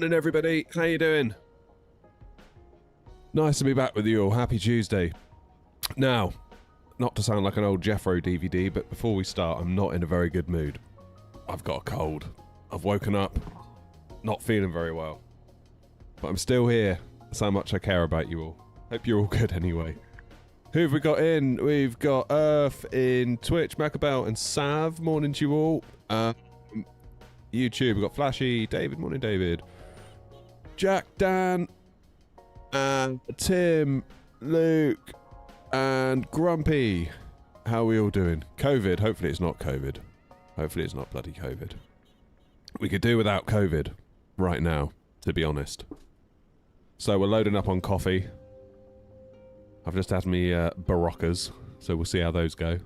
Morning, everybody. How you doing? Nice to be back with you all. Happy Tuesday. Now, not to sound like an old Jeffro DVD, but before we start, I'm not in a very good mood. I've got a cold. I've woken up, not feeling very well. But I'm still here. That's how much I care about you all. Hope you're all good anyway. Who have we got in? We've got Earth in Twitch, Macabell and Sav. Morning to you all. YouTube, we've got Flashy, David. Morning, David. Jack, Dan, and Tim, Luke, and Grumpy. How are we all doing? COVID. Hopefully it's not COVID. Hopefully it's not bloody COVID. We could do without COVID right now, to be honest. So we're loading up on coffee. I've just had me Baroccas, so we'll see how those go.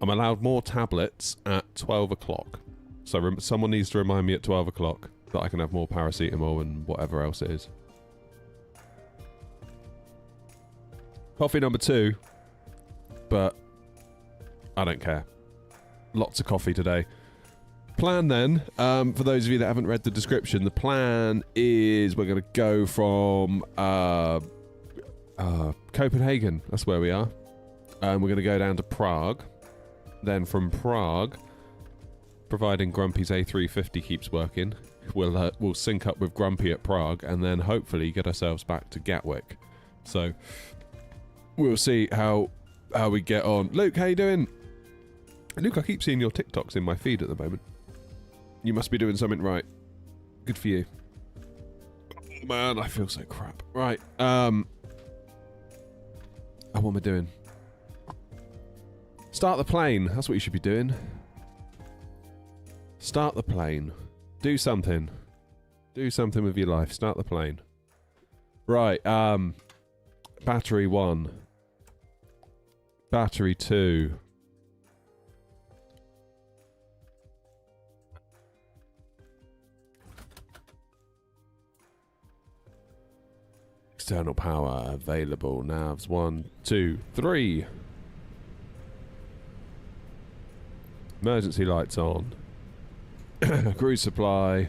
I'm allowed more tablets at 12 o'clock. So someone needs to remind me at 12 o'clock that I can have more paracetamol and whatever else it is. Coffee number 2. But I don't care. Lots of coffee today. Plan then, for those of you that haven't read the description, the plan is we're going to go from Copenhagen. That's where we are. We're going to go down to Prague. Then from Prague, providing Grumpy's A320 keeps working, we'll sync up with Grumpy at Prague and then hopefully get ourselves back to Gatwick. So we'll see how we get on. Luke, how you doing? Luke, I keep seeing your TikToks in my feed at the moment. You must be doing something right. Good for you. Oh, man, I feel so crap. Right. What am I doing? Start the plane. That's what you should be doing. Start the plane. Do something. Do something with your life. Start the plane. Right. Battery 1. Battery 2. External power available. Navs 1, 2, 3. Emergency lights on. Cruise supply.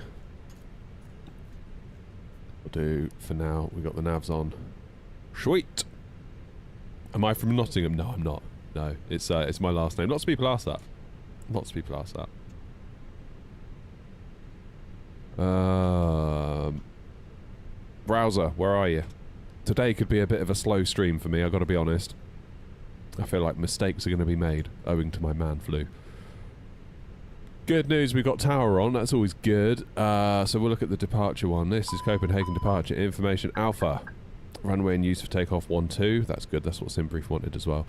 We'll do for now. We got the navs on. Sweet. Am I from Nottingham? No, I'm not. No, it's my last name. Lots of people ask that. Lots of people ask that. Browser, where are you? Today could be a bit of a slow stream for me, I've got to be honest. I feel like mistakes are going to be made, owing to my man flu. Good news, we got tower on, that's always good. So we'll look at the departure one. This is Copenhagen departure information alpha. Runway in use for takeoff 12, that's good, that's what SimBrief wanted as well.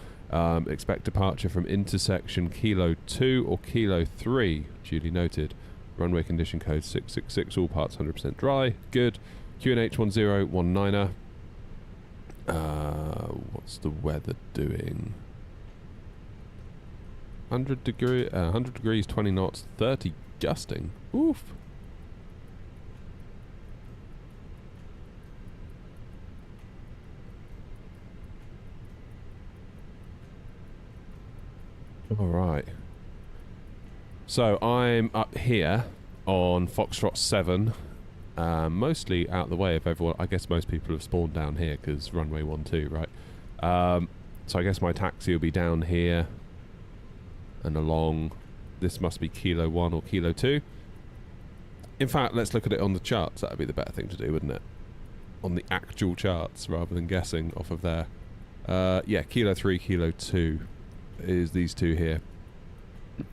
Expect departure from intersection Kilo 2 or Kilo 3, duly noted. Runway condition code 666, all parts 100% dry, good. QNH 1019er. What's the weather doing? 100 degrees, 20 knots, 30 gusting. Oof. All right. So I'm up here on Foxtrot 7. Mostly out the way of everyone. I guess most people have spawned down here because runway 12, right? So I guess my taxi will be down here and along. This must be Kilo 1 or Kilo 2. In fact, let's look at it on the charts. That would be the better thing to do, wouldn't it? On the actual charts rather than guessing off of there. Yeah, Kilo 3, Kilo 2 is these two here.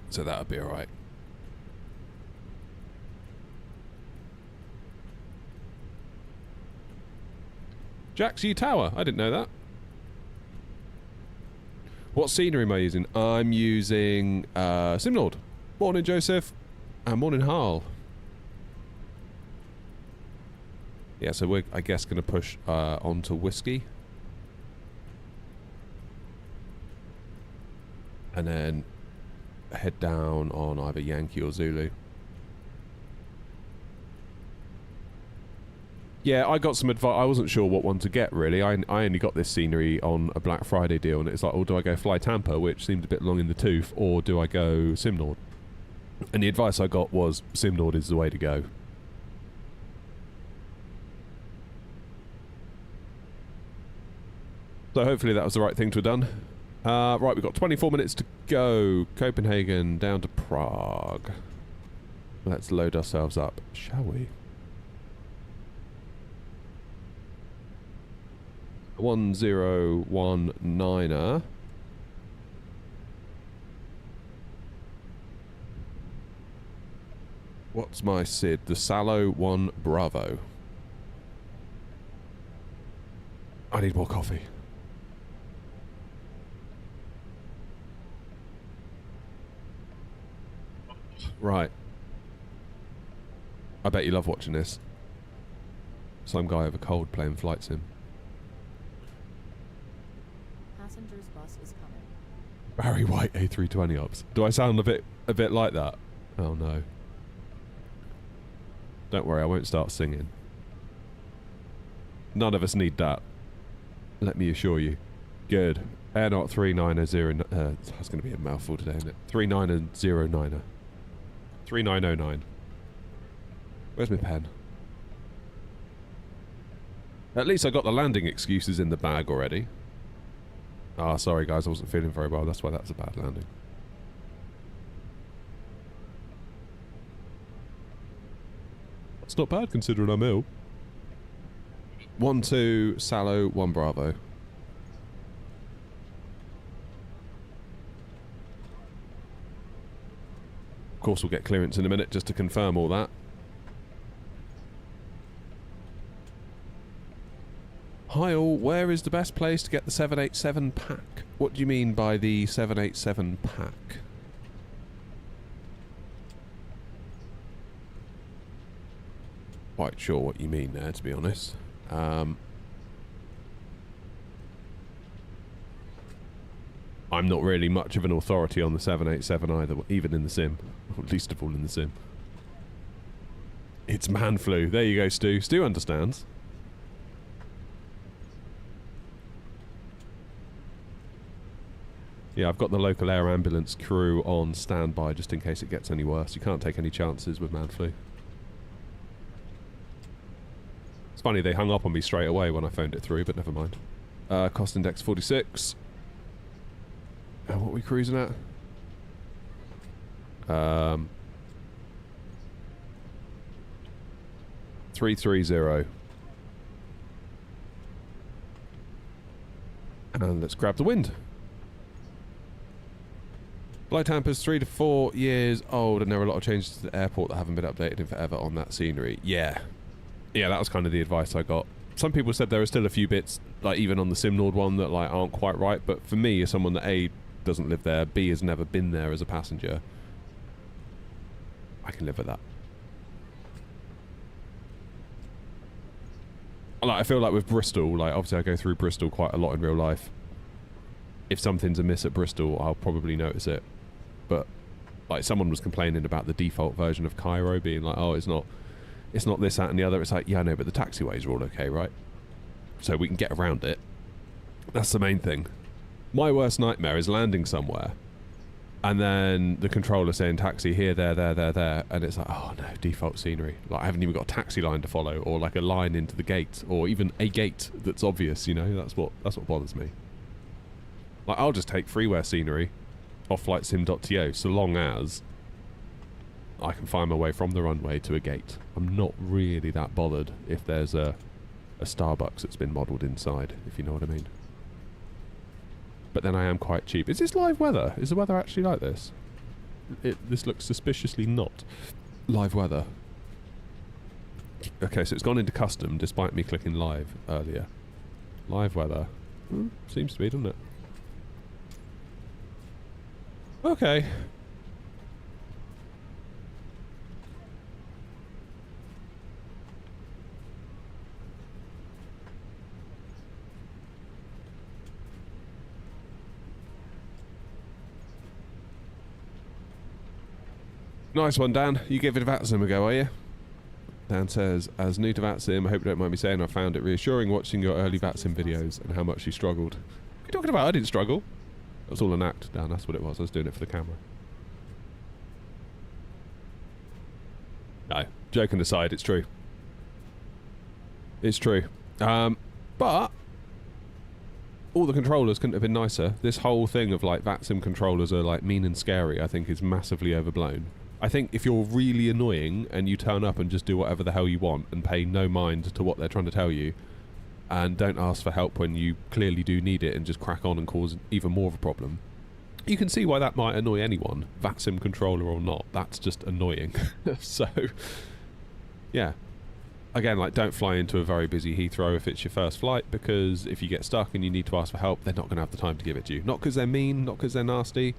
So that would be alright. Jaxie Tower, I didn't know that. What scenery am I using? I'm using Simnord. Morning Joseph, and morning Harl. Yeah, so we're, I guess, going to push on to Whiskey. And then head down on either Yankee or Zulu. Yeah, I got some advice. I wasn't sure what one to get, really. I only got this scenery on a Black Friday deal, and it's like, oh, do I go Fly Tampa, which seemed a bit long in the tooth, or do I go Simnord? And the advice I got was Simnord is the way to go. So hopefully that was the right thing to have done. Right, we've got 24 minutes to go. Copenhagen down to Prague. Let's load ourselves up, shall we? 1019er. What's my SID? The Sallow 1 Bravo. I need more coffee. Right. I bet you love watching this. Some guy over cold playing flight sim. Passenger's bus is coming. Barry White A320 ops. Do I sound a bit like that? Oh no. Don't worry, I won't start singing. None of us need that. Let me assure you. Good. Air not 3909. That's going to be a mouthful today, isn't it? 3909er. 3909. Where's my pen? At least I got the landing excuses in the bag already. Ah, sorry guys, I wasn't feeling very well. That's why that's a bad landing. It's not bad considering I'm ill. 1-2, Sallow, 1 Bravo. Of course we'll get clearance in a minute just to confirm all that. Hi all, where is the best place to get the 787 pack? What do you mean by the 787 pack? Quite sure what you mean there, to be honest. I'm not really much of an authority on the 787 either, even in the sim. Least of all in the sim. It's man flu. There you go, Stu. Stu understands. Yeah, I've got the local air ambulance crew on standby just in case it gets any worse. You can't take any chances with man flu. It's funny, they hung up on me straight away when I phoned it through, but never mind. Cost index 46. And what are we cruising at? 330. And let's grab the wind. Flight Hamper's 3 to 4 years old, and there are a lot of changes to the airport that haven't been updated in forever on that scenery. Yeah. Yeah, that was kind of the advice I got. Some people said there are still a few bits, like even on the SimNord one, that like aren't quite right, but for me, as someone that A, doesn't live there, B, has never been there as a passenger, I can live with that. Like, I feel like with Bristol, like obviously I go through Bristol quite a lot in real life. If something's amiss at Bristol, I'll probably notice it. But like someone was complaining about the default version of Cairo being like, oh, it's not this, that and the other. It's like, yeah, I know, but the taxiways are all okay, right? So we can get around it. That's the main thing. My worst nightmare is landing somewhere and then the controller saying taxi here, there, and it's like, oh no, default scenery. Like I haven't even got a taxi line to follow, or like a line into the gate, or even a gate that's obvious, you know. That's what bothers me. Like I'll just take freeware scenery off flightsim.to so long as I can find my way from the runway to a gate. I'm not really that bothered if there's a Starbucks that's been modelled inside, if you know what I mean. But then I am quite cheap. Is this live weather? Is the weather actually like this? This looks suspiciously not live weather. Okay, so it's gone into custom despite me clicking live earlier. Live weather. Seems to be, doesn't it? Okay. Nice one, Dan. You give it a VATSIM a go, are you? Dan says, as new to VATSIM, I hope you don't mind me saying I found it reassuring watching your early VATSIM videos and how much you struggled. What are you talking about? I didn't struggle. It was all an act, Dan. That's what it was. I was doing it for the camera. No, joking aside, it's true. It's true. But all the controllers couldn't have been nicer. This whole thing of like VATSIM controllers are like mean and scary, I think is massively overblown. I think if you're really annoying and you turn up and just do whatever the hell you want and pay no mind to what they're trying to tell you, and don't ask for help when you clearly do need it and just crack on and cause even more of a problem, you can see why that might annoy anyone, VATSIM controller or not. That's just annoying. So, yeah. Again, like, don't fly into a very busy Heathrow if it's your first flight, because if you get stuck and you need to ask for help, they're not going to have the time to give it to you. Not because they're mean, not because they're nasty,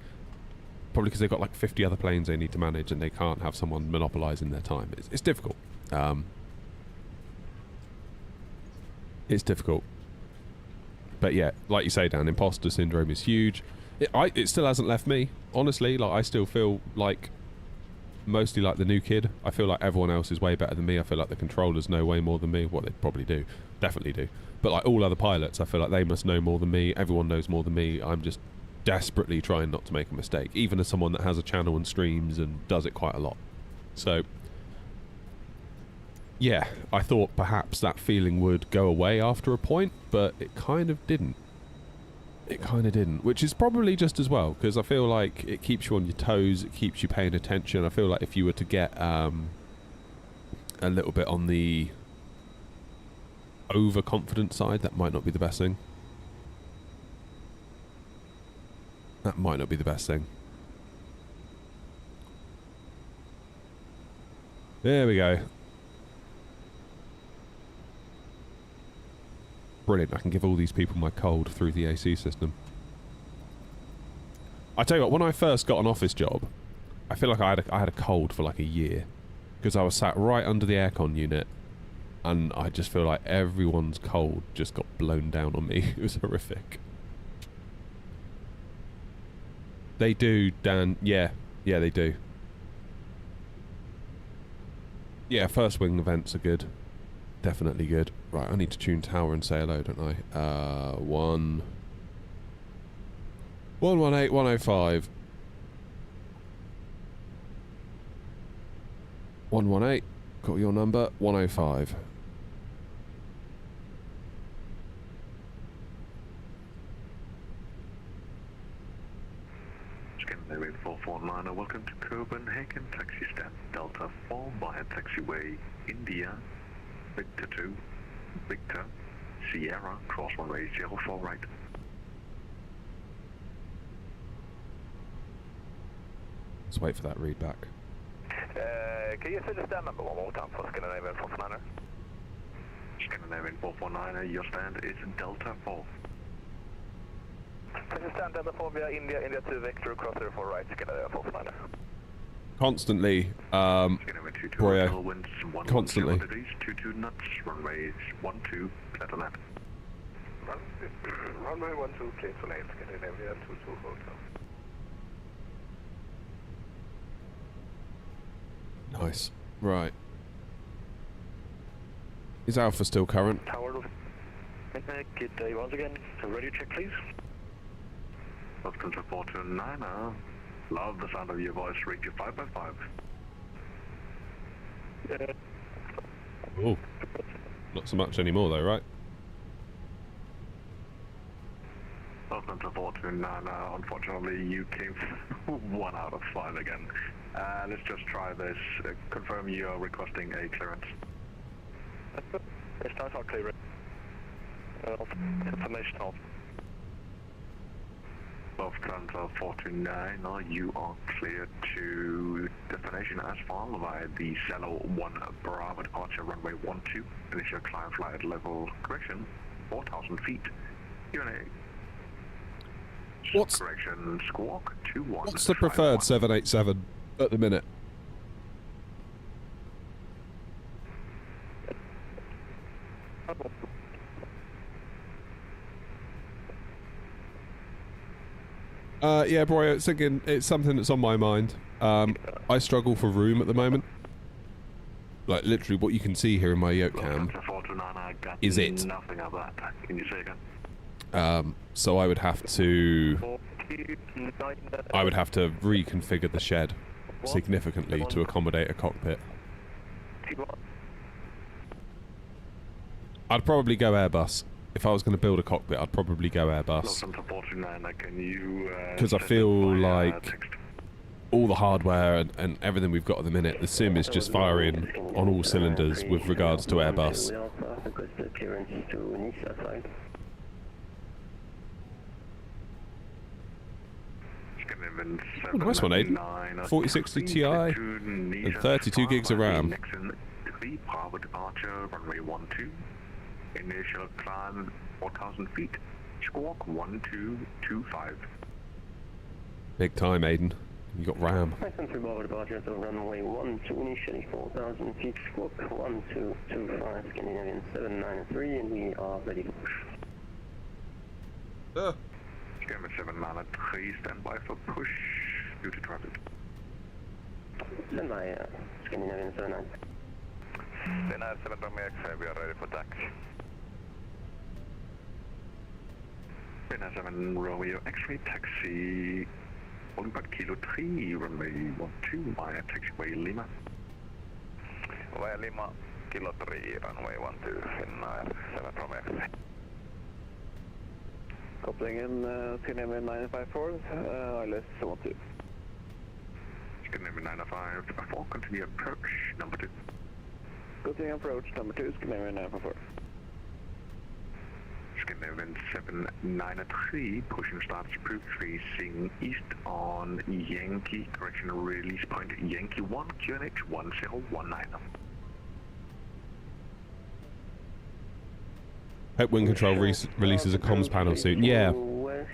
probably because they've got like 50 other planes they need to manage and they can't have someone monopolising their time. It's difficult. It's difficult. But yeah, like you say, Dan, imposter syndrome is huge. It still hasn't left me, honestly. Like, I still feel like mostly like the new kid. I feel like everyone else is way better than me. I feel like the controllers know way more than me. Well, they probably do. Definitely do. But like all other pilots, I feel like they must know more than me. Everyone knows more than me. I'm just desperately trying not to make a mistake, even as someone that has a channel and streams and does it quite a lot. So yeah, I thought perhaps that feeling would go away after a point, but it kind of didn't. It kind of didn't, which is probably just as well, because I feel like it keeps you on your toes, it keeps you paying attention. I feel like if you were to get a little bit on the overconfident side, that might not be the best thing. That might not be the best thing. There we go. Brilliant, I can give all these people my cold through the AC system. I tell you what, when I first got an office job, I feel like I had a cold for like a year, because I was sat right under the aircon unit, and I just feel like everyone's cold just got blown down on me. It was horrific. They do, Dan. Yeah, they do. Yeah, first wing events are good. Definitely good. Right, I need to tune tower and say hello, don't I? 118, 105. 118, got your number, 105. Scandinavian 449, welcome to Copenhagen, taxi stand Delta 4 via taxiway India, Victor 2, Victor, Sierra, cross runway 04 right. Let's wait for that read back. Can you say the stand number one more time for Scandinavian 449? Scandinavian 449, your stand is Delta 4. Taxi stand Delta 4 via India, India 2, Victor, cross 04 right, Scandinavian 449. Constantly, Broyo. Constantly. 22 knots, runway 12, clear to land. Runway 12, clear to land, Scandinavia 22 hotel. Nice. Right. Is Alpha still current? Tower, good day once again. Ready to check, please. Welcome to 429. Love the sound of your voice. Rate you 5 by 5. Oh, not so much anymore though, right? Welcome to 429. Unfortunately, you came 1 out of 5 again. Let's just try this. Confirm you are requesting a clearance. It's not clearance. Information off. Lufthansa 429, you are cleared to destination as follows via the Cello 1 Bravo departure runway 12. Initial climb flight level correction 4,000 feet. UNA. What's correction squawk 21. What's the preferred 787 at the minute? Yeah, bro, it's something that's on my mind. I struggle for room at the moment. Like, literally, what you can see here in my yoke cam is it. Nothing of that. Can you say again? So I would have to reconfigure the shed significantly to accommodate a cockpit. I'd probably go Airbus. if I was going to build a cockpit, I'd probably go Airbus. Center 429, can you... Because I feel like all the hardware and everything we've got at the minute, the sim is just firing on all cylinders with regards to Airbus. Oh, nice one, Aiden. 4060 Ti and 32 gigs of RAM. Bravo departure, runway 12. Initial climb 4,000 feet. Squawk 1225. Big time, Aiden. You got RAM. Bravo departure to runway 12, initially 4,000 feet. Squawk 1225, Scandinavian 793, and we are ready to push. Scandinavian 793, stand by for push. Due to traffic. Stand by, Scandinavian 79. Then 7 Romeo X-ray, we are ready for taxi. Then 7 Romeo X-ray, taxi 1 Kilo 3, runway 12 via taxiway Lima. Via Lima, Kilo 3, runway 12, in 7 Romeo X-ray. Coupling in Scandinavian 954, ILS 12. Scandinavian 954, continue approach, number 2. Continue approach, number 2, Scandinavian 954. Scandinavian 793, pushing starts approved, facing east on Yankee, correction release point Yankee 1, QNH 1019. Hope Wind Control releases a comms panel soon. Yeah. The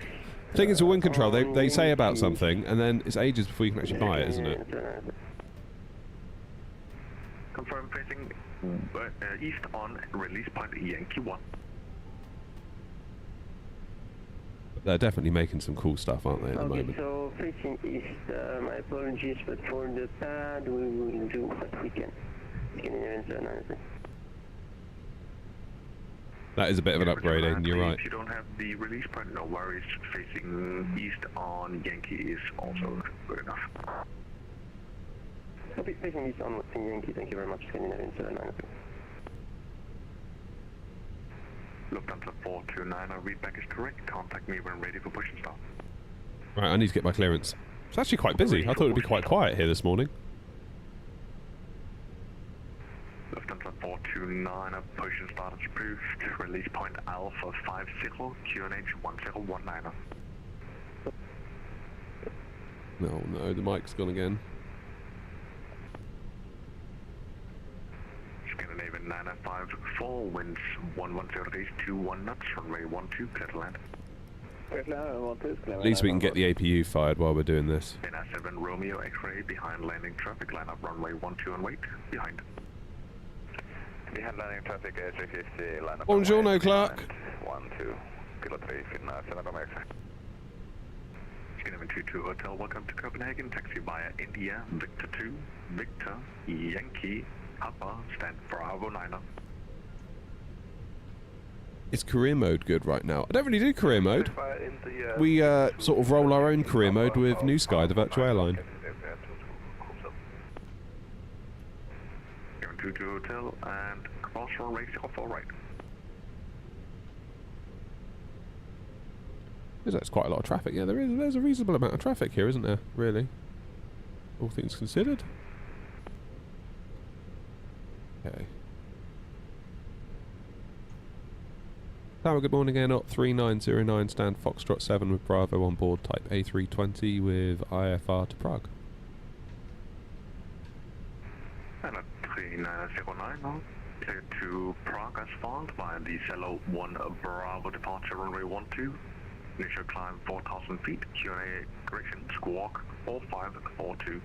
thing is with Wind Control, they say about something, and then it's ages before you can actually buy it, isn't it? Confirm facing east on release point Yankee 1. They're definitely making some cool stuff, aren't they, at the moment? Okay, so facing east, my apologies, but for the pad, we will do what we can. That is a bit of an upgrade, Aiden, you're right. If you don't have the release point, no worries. Facing east on Yankee is also good enough. Okay, facing east on Yankee, thank you very much, Scandinavian 793. Lufthansa 429, our readback is correct. Contact me when ready for push and start. Right, I need to get my clearance. It's actually quite busy. I thought it would be quite quiet here this morning. Lufthansa 429, push and start is approved. Release point Alpha 50, QNH 1019. No, the mic's gone again. Scandinavian 954, winds 110 degrees, 21 knots, runway 12, clear to land. At least we can get the APU fired while we're doing this. Then 7 Romeo X-ray, behind landing traffic, line up runway 12 and wait, behind. Behind landing traffic, A350, line up. Buongiorno, Clark. 12, Kilo 3, Finna, 7 Romeo X-ray. Scandinavian 22 Hotel, welcome to Copenhagen, taxi via India, Victor 2, Victor, Yankee, Papa, stand Bravo 9. Is career mode good right now? I don't really do career mode. We sort of roll our own career mode with New Sky, the virtual airline. 22 Hotel and cross runway 04 right. There's quite a lot of traffic. Yeah, there's a reasonable amount of traffic here, isn't there? Really, all things considered. Okay. Tower, good morning, Air Not 3909, stand Foxtrot 7 with Bravo on board, type A320 with IFR to Prague. And at 3909, clear to Prague asphalt via the Cello 1 Bravo departure runway 12. Initial climb 4,000 feet, QNA correction, squawk 4542.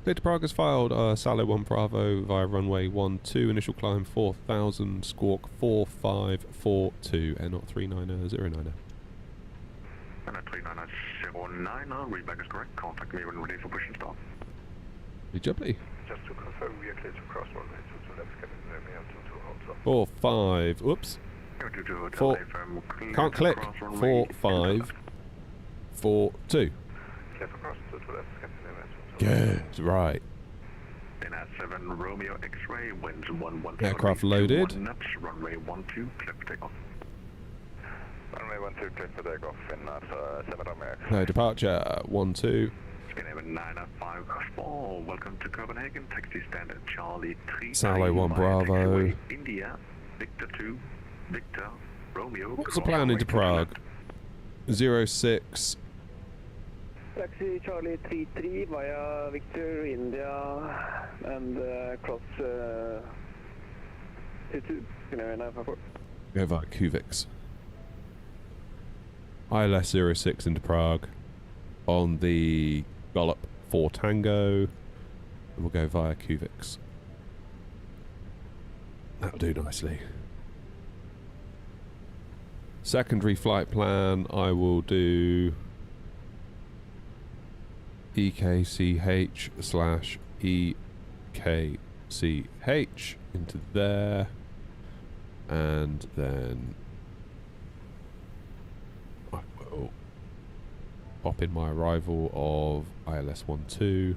Clear to Prague has filed Salo 1 Bravo via runway 12, initial climb 4,000, squawk 4542, Air Not 3909. And at 3909, readback is correct, contact me when ready for push and start. Jubbly. Just to confirm, we are clear to cross runway 22, left cabin, we have 22 4, 5, oops. 4, can't click. 4, 5, 4, 2. Good, right. Then at 7 Romeo X-ray, winds 11. Aircraft loaded. 1 knots, runway 12, clear for takeoff. Runway 12, clear for takeoff in 7 Romeo X. No departure. 12. Skandinavian 954, welcome to Copenhagen. Taxi standard Charlie 3. Salo 1 Bravo. India, Victor 2, Victor, Romeo. What's the plan into Prague? 06. Taxi Charlie 33 via Victor, India, and cross to Scandinavian 954. Go via Gatwick. ILS 06 into Prague on the Gallop 4 Tango. And we'll go via Gatwick. That'll do nicely. Secondary flight plan, I will do EKCH/EKCH into there, and then I will pop in my arrival of ILS 12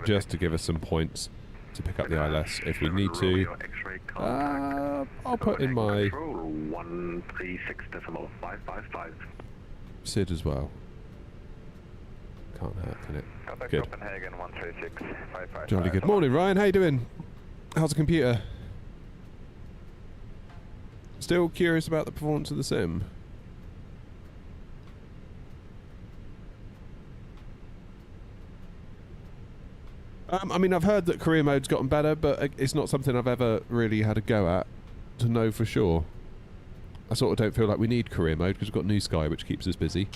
just to give us some points to pick up the ILS if we need to. I'll put in my 136.555. SID as well. Can't hurt, can it? Good. Copenhagen 136.555. Jolly good morning, Ryan. How you doing? How's the computer? Still curious about the performance of the sim? I mean, I've heard that career mode's gotten better, but it's not something I've ever really had a go at to know for sure. I sort of don't feel like we need career mode because we've got New Sky, which keeps us busy.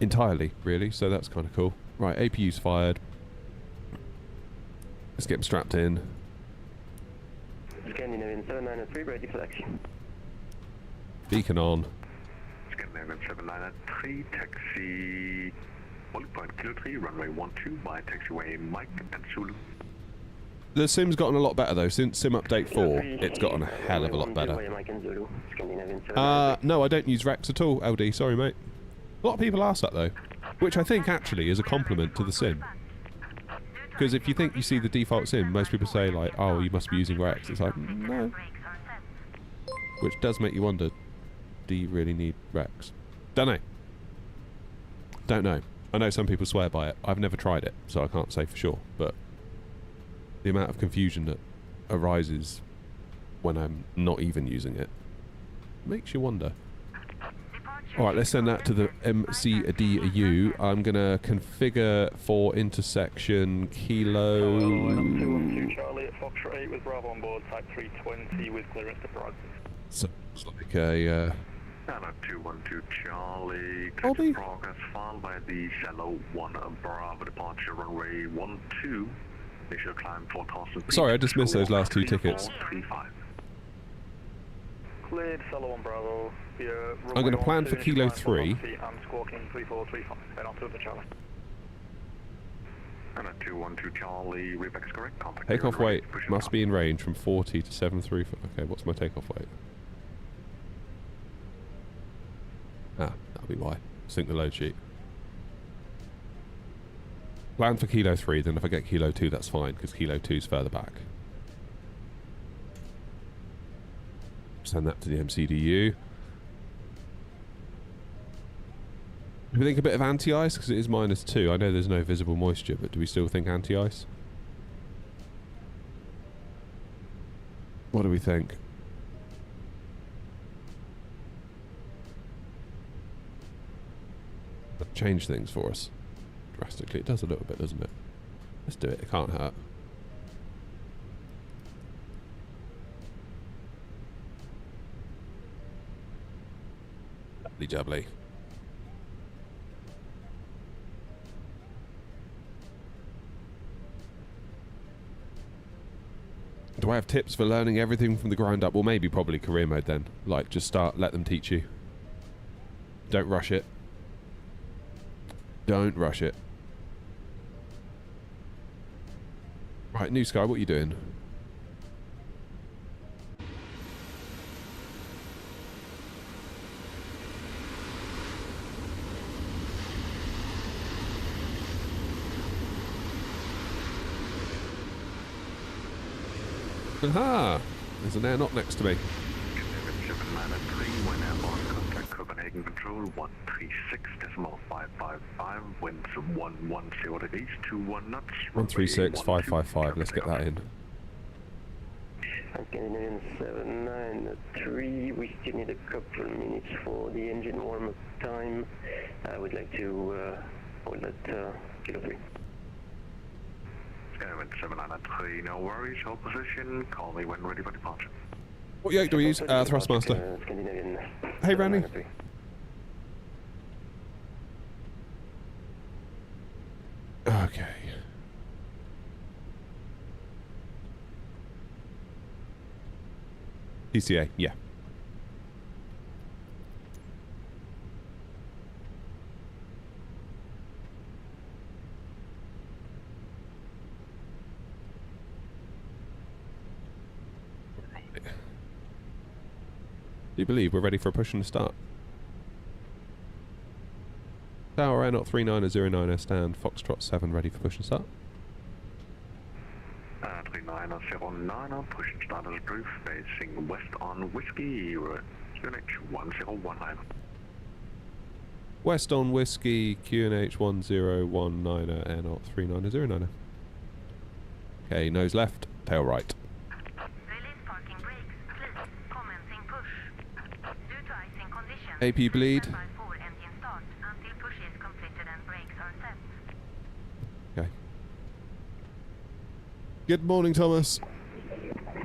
Entirely, really, so that's kind of cool. Right, APU's fired. Let's get them strapped in. Scandinavian 793, ready for taxi. Beacon on. Scandinavian 793, taxi 1.03, runway 12, by taxiway Mike and Zulu. The sim's gotten a lot better though. Since sim update 4, it's gotten a hell of a lot better. No, I don't use Rex at all, LD, sorry mate. A lot of people ask that though, which I think actually is a compliment to the sim. Because if you think you see the default sim, most people say like, oh, you must be using Rex. It's like, no. Which does make you wonder, do you really need Rex? Don't know. Don't know. I know some people swear by it. I've never tried it, so I can't say for sure. But the amount of confusion that arises when I'm not even using it makes you wonder. Alright, let's send that to the MCDU. I'm going to configure for intersection Kilo... 212 Charlie at Foxtrot 8 with Bravo on board, type 320 with clearance to Prague. So it's like a... 212 Charlie, I'll be- Prague as filed by the Shallow 1 Bravo departure runway 12. Initial climb 4,000 feet. Sorry, I just missed those last two tickets. 3435. Cleared, Salo 1 Bravo. I'm going to plan for Kilo 3. I'm squawking 3435. Then on to the Charlie. And a 212 Charlie, reback is correct. Contact Takeoff your weight right, push it must up. be in range from 40 to 735. Okay, what's my takeoff weight? Ah, that'll be why. Sync the load sheet. Plan for Kilo 3, then if I get Kilo 2, that's fine, because Kilo 2's further back. Send that to the MCDU. Do we think a bit of anti-ice? Because it is -2. I know there's no visible moisture, but do we still think anti-ice? What do we think? That change things for us drastically. It does a little bit, doesn't it? Let's do it. It can't hurt. Lovely jubbly. Do I have tips for learning everything from the ground up? Well, maybe probably career mode then. Like, just let them teach you. Don't rush it. Don't rush it. Right, New Sky, what are you doing? Aha! There's an air knock next to me. Canadian 793, when airborne, contact Copenhagen Control 136.555, winds of 110 degrees, 21 knots. 136555, let's get that in. Canadian 793, we still need a couple of minutes for the engine warm-up time. I would like to hold that Kilo 3. Skywind 793, no worries, hold position, call me when ready for departure. What yoke do we use? Thrustmaster. Scandinavian Hey, Randy. 793. Okay. PCA, yeah. Do you believe we're ready for a push and a start? Tower Air 3909 stand, Foxtrot 7 ready for push and start. 3909, push and start as approved, facing west on Whiskey, QNH 1019. West on Whiskey, QNH 1019, Air 3909. Okay, nose left, tail right. Release parking brakes, please. Commencing push. Due to icing conditions, AP bleed. stand by for engine start until push is completed and brakes are set. Okay. Good morning, Thomas.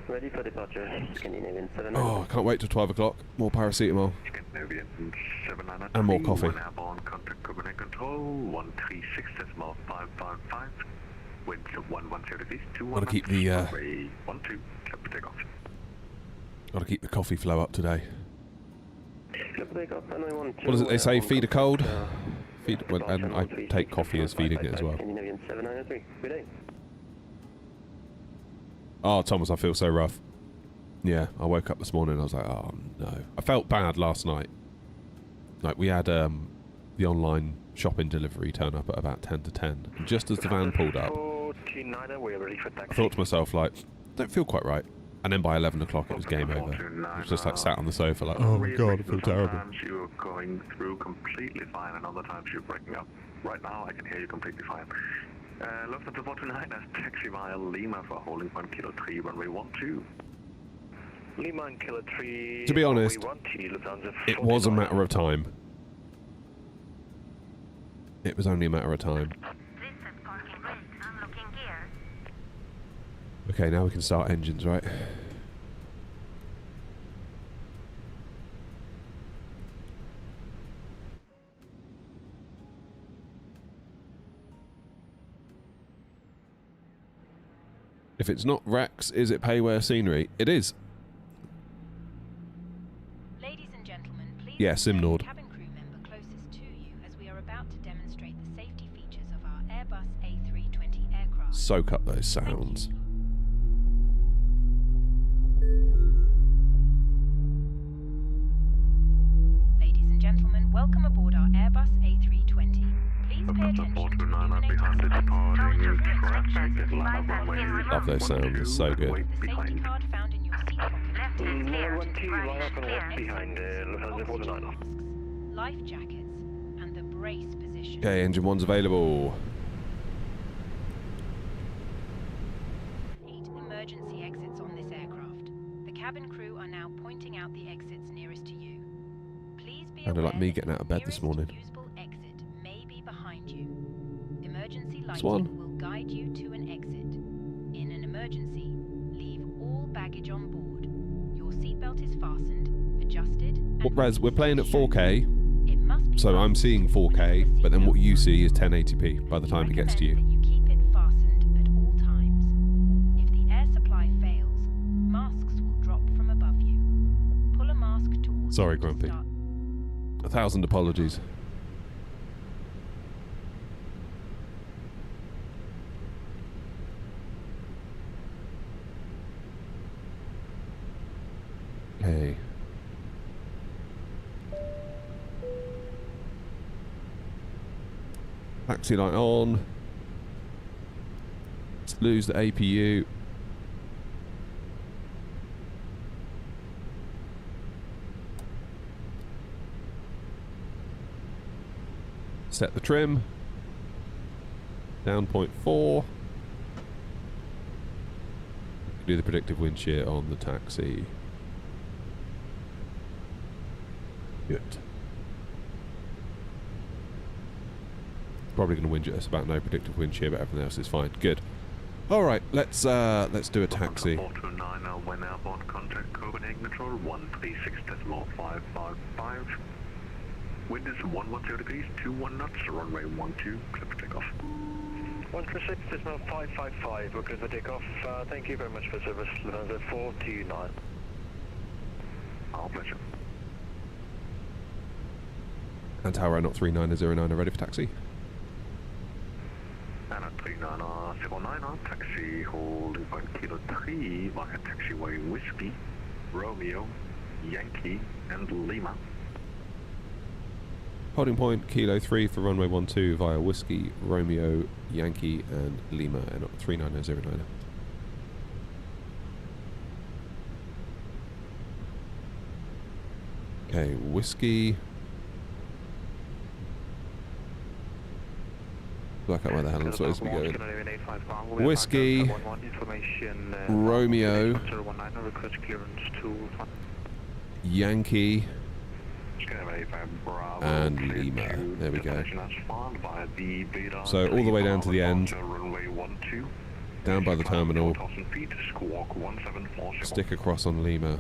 Ready for departure, Scandinavian 793. Oh, I can't wait till 12 o'clock. More paracetamol. Scandinavian 793, And more coffee. when airborne, contact Copenhagen Control 136.555, winds of 110 degrees, 21 Gotta keep the, knots, runway 12, clear for takeoff. Gotta keep the coffee flow up today. Clear for takeoff, runway 12, What does it they say? Feed a cold? Feed, well, departure and I take coffee as feeding it as well. Scandinavian 793, good day. Oh, Thomas, I feel so rough. Yeah, I woke up this morning and I was like, oh no. I felt bad last night. Like, we had the online shopping delivery turn up at about 10 to 10. And just as the van pulled up, we're ready for I taxi. thought to myself, like, don't feel quite right. And then by 11 o'clock, it was game over. I was just like sat on the sofa like, oh my god, I feel terrible. Sometimes you're going through completely fine, and other times you're breaking up. Right now, I can hear you completely fine. Lufthansa 429 as taxi via Lima for holding 1 Kilo 3, runway 12. Lima and Kilo 3. To be honest, Lufthansa it was a matter of time. It was only a matter of time. Please set parking brakes, unlocking gear. Okay, now we can start engines, right? If it's not Rex, is it Payware scenery? It is. Ladies and gentlemen, please Yeah, return Simnord. the cabin crew member closest to you as we are about to demonstrate the safety features of our Airbus A320 aircraft. Soak up those sounds. Ladies and gentlemen, welcome aboard our Airbus A320. Please pay Lufthansa attention to 429 illuminated behind the signs. departing traffic at line up runway Love those sounds, it's so good. The safety card found in your seat pocket. Left is clear. 12, line up and Clear. left behind Lufthansa 429. Life jackets, and the brace position. Okay, engine one's available. 8 emergency exits on this aircraft. The cabin crew are now pointing out the exits nearest to you. Please be Sounded aware like me that getting out of bed this nearest morning. usable exit may be behind you. Emergency This lighting one? will guide you to an exit. In an emergency, leave all baggage on board. Your seatbelt is fastened, adjusted, and What res? We're playing at shown. 4K, It must be so I'm fastened seeing whenever 4K, the but then what seatbelt you sign see is is 1080p by the time it gets to you. recommend that you keep it fastened at all times. If the air supply fails, masks will drop from above you. Pull a mask towards Sorry, you to Grumpy. start. 1,000 apologies. Okay. Taxi light on. Let's lose the APU. Set the trim. Down 0.4. Do the predictive wind shear on the taxi. Good. Probably going to whinge at us about no predictive wind shear, but everything else is fine. Good. All right, let's do a taxi. 429 when airborne, contact Copenhagen control 136.555. Wind is 110 degrees, 21 knots, runway 12, clear for takeoff. 136.555, we're clear for takeoff. Thank you very much for service, Lufthansa 429. Our pleasure. And Tower Knot 3909 are ready for taxi. And at 3909, taxi holding point Kilo 3 via taxiway Whiskey, Romeo, Yankee, and Lima. Holding point Kilo 3 for runway 12 via Whiskey, Romeo, Yankee, and Lima, and Knot 3909. Okay, Whiskey. Work out where the hell I'm supposed to be going. Whiskey, Romeo, Yankee, and Lima. There we go. So all the way down to the end, down by the terminal, stick across on Lima.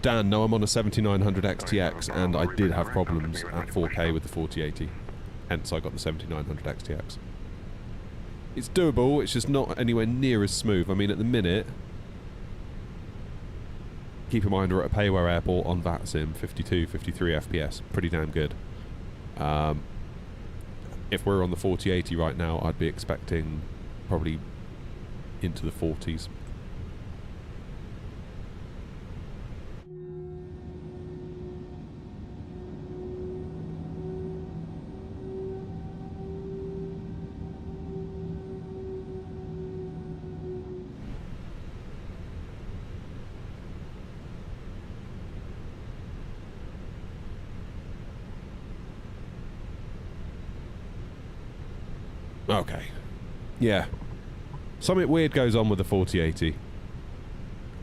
Dan, no, I'm on a 7900 XTX and I did have problems at 4K with the 4080. Hence I got the 7900 XTX. It's doable, it's just not anywhere near as smooth. I mean, at the minute, keep in mind we're at a Payware airport on VATSIM, 52, 53 FPS. Pretty damn good. If we're on the 4080 right now, I'd be expecting probably into the 40s. Okay. Yeah. Something weird goes on with the 4080.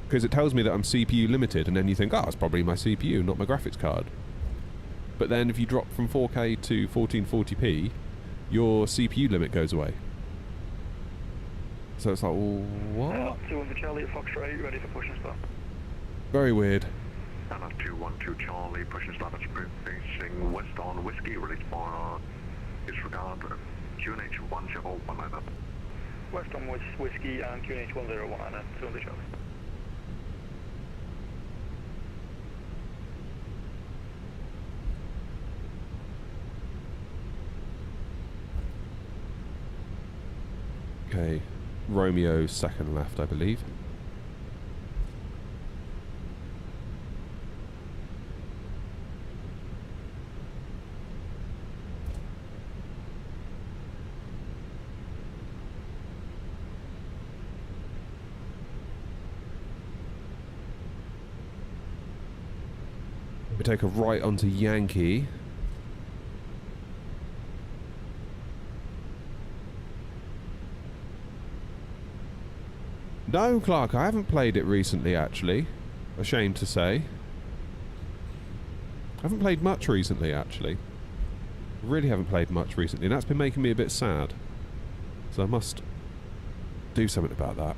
Because it tells me that I'm CPU limited, and then you think, oh, it's probably my CPU, not my graphics card. But then if you drop from 4K to 1440p, your CPU limit goes away. So it's like, what? 212 Charlie at Foxtrot 8, ready for push and start. Very weird. And at 212 Charlie, push and start at Spring facing west on Whiskey, release for disregard QNH 1019. West on Whiskey and QNH 1019 at 200 Charlie. Okay, Romeo second left, I believe. We take a right onto Yankee. No, Clark, I haven't played it recently, actually. Ashamed to say. I haven't played much recently, actually. Really haven't played much recently, and that's been making me a bit sad. So I must do something about that.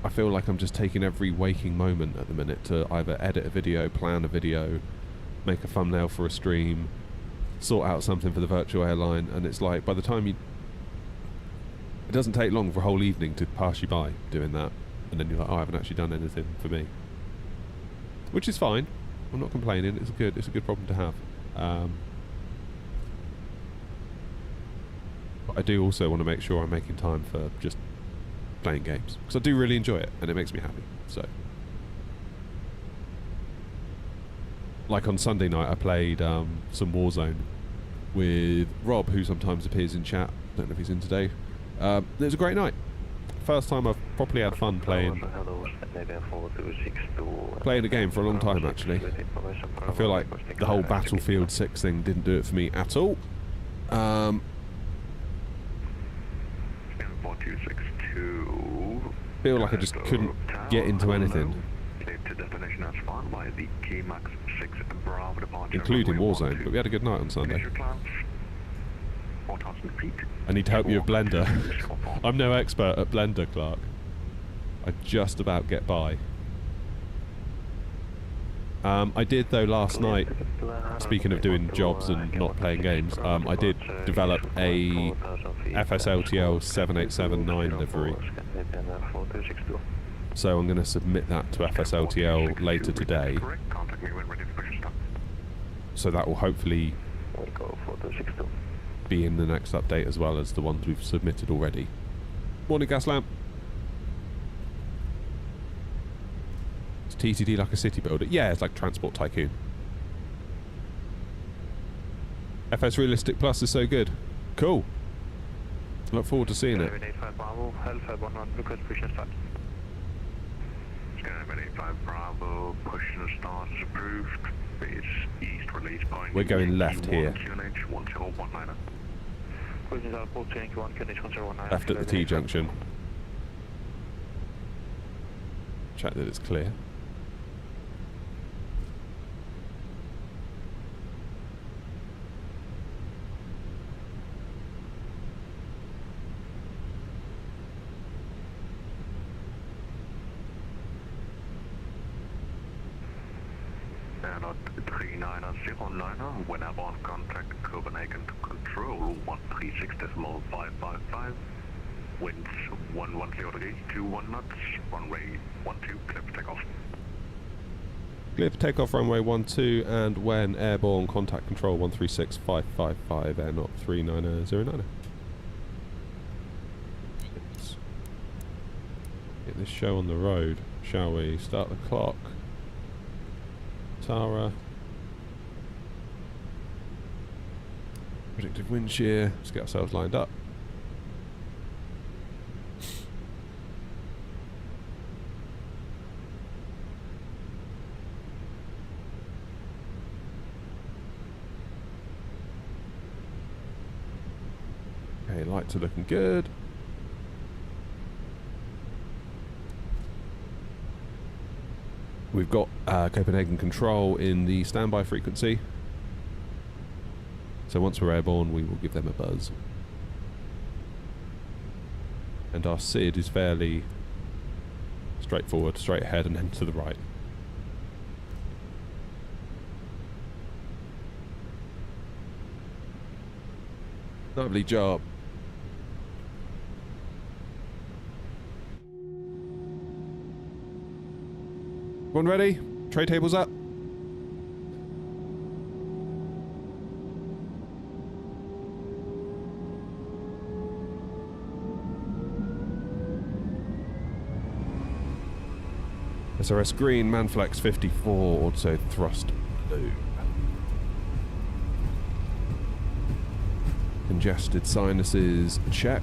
I feel like I'm just taking every waking moment at the minute to either edit a video, plan a video, make a thumbnail for a stream, sort out something for the virtual airline, and it's like, by the time you... It doesn't take long for a whole evening to pass you by doing that, and then you're like, oh, I haven't actually done anything for me. Which is fine. I'm not complaining. It's a good problem to have. But I do also want to make sure I'm making time for just playing games, because I do really enjoy it, and it makes me happy. So, like on Sunday night, I played some Warzone with Rob, who sometimes appears in chat. Don't know if he's in today. It was a great night. First time I've properly had fun playing a game for a long time, actually. I feel like the whole Battlefield 6 thing didn't do it for me at all. 4262. Feel like I just couldn't get into anything, Cleared to destination as found by the K-Max 6 Bravo departure. including runway Warzone, 12. but we had a good night on Sunday. Initial climb, 4,000 feet. I need to help you with Blender. I'm no expert at Blender, Clark. I just about get by. I did, though, last night, speaking of doing jobs and not playing games, I did develop a FSLTL 787-9 livery. So I'm going to submit that to FSLTL later today. Correct. Contact me when ready to push and stop. So that will hopefully be in the next update as well as the ones we've submitted already. Morning, gas lamp. Is TTD like a city builder? Yeah, it's like Transport Tycoon. FS Realistic Plus is so good. Cool. Look forward to seeing it. 85 Bravo, Alpha 11, request push and start. Skyline 85 Bravo, push and start is approved. Base east release point. We're going left here. QNH 1019. Cruising out port to Yankee 1, QNH 1019. Left at the T-junction. Check that it's clear. Airlot 3909, when airborne contact Copenhagen to control 136.555. Winds 110 degrees, 21 knots, runway 12, clear for takeoff. Clear for takeoff runway 12, and when airborne contact control 136.555, airnot 39009. Let's get this show on the road, shall we? Start the clock. Tara. Predicted wind shear. Let's get ourselves lined up. Okay, lights are looking good. We've got Copenhagen control in the standby frequency. So once we're airborne, we will give them a buzz. And our SID is fairly straightforward, straight ahead and then to the right. Lovely job. Everyone ready? Tray tables up. SRS green, Manflex 54, auto thrust blue. Congested sinuses, check.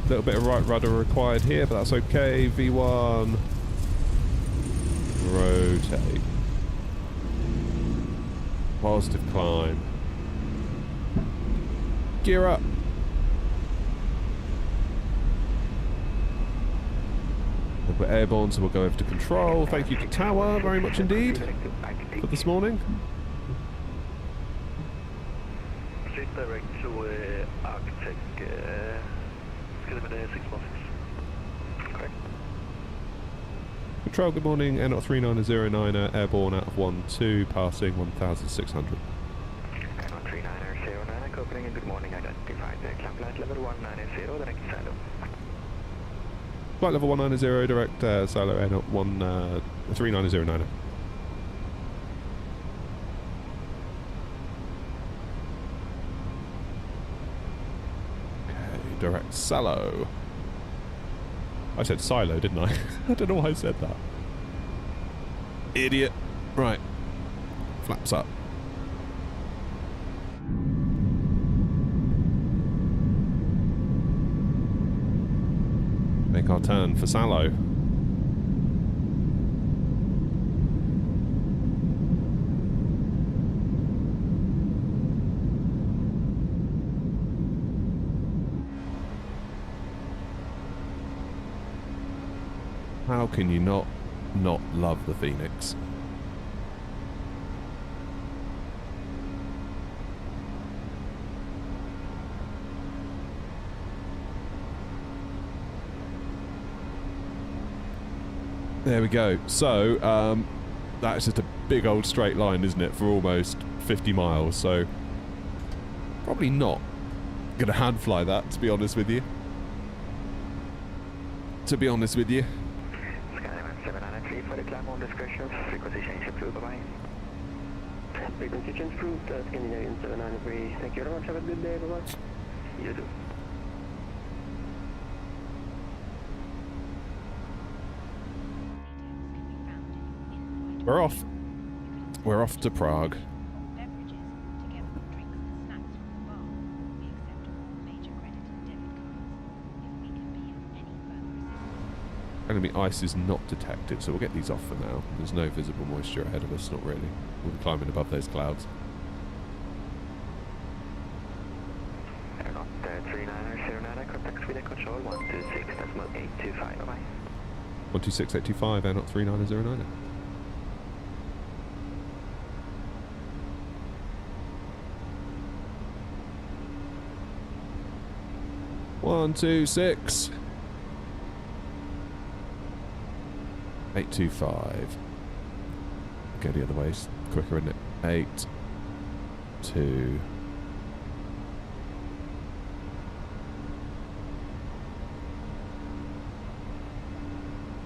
Little bit of right rudder required here, but that's okay. V1. Rotate. Positive climb. Gear up. We're airborne, so we'll go over to control. Thank you to Tower very much indeed for this morning. Proceed direct to Arctic, Kilometer 6 miles. Correct. Control, good morning. Airnot 39009, airborne out of 12, passing 1,600. Airnot 39009, Copenhagen, good morning. Identified climb flight level 190, direct silo. Flight level 190, direct silo, airnot 39009. Direct silo. I said silo, didn't I? I don't know why I said that. Idiot. Right. Flaps up. Make our turn for Sallow. How can you not love the Phoenix? There we go. So, that's just a big old straight line, isn't it, for almost 50 miles. So, probably not going to hand fly that, to be honest with you. For the climb on discretion, frequency change approved, bye-bye. Frequency change approved, Scandinavian 793. Thank you very much, have a good day, bye-bye. You too. We're off. We're off to Prague. Beverages, together with drinks and snacks from the bar. We accept all major credit and debit cards. If we can be of any further assistance. Enemy ice is not detected, so we'll get these off for now. There's no visible moisture ahead of us, not really. We'll be climbing above those clouds. Aircraft 3909, contact Sweden control 126.825, bye-bye. 126.825, air not 3909. One, 2, 6. 825. Go the other way, it's quicker, isn't it? 8, 2.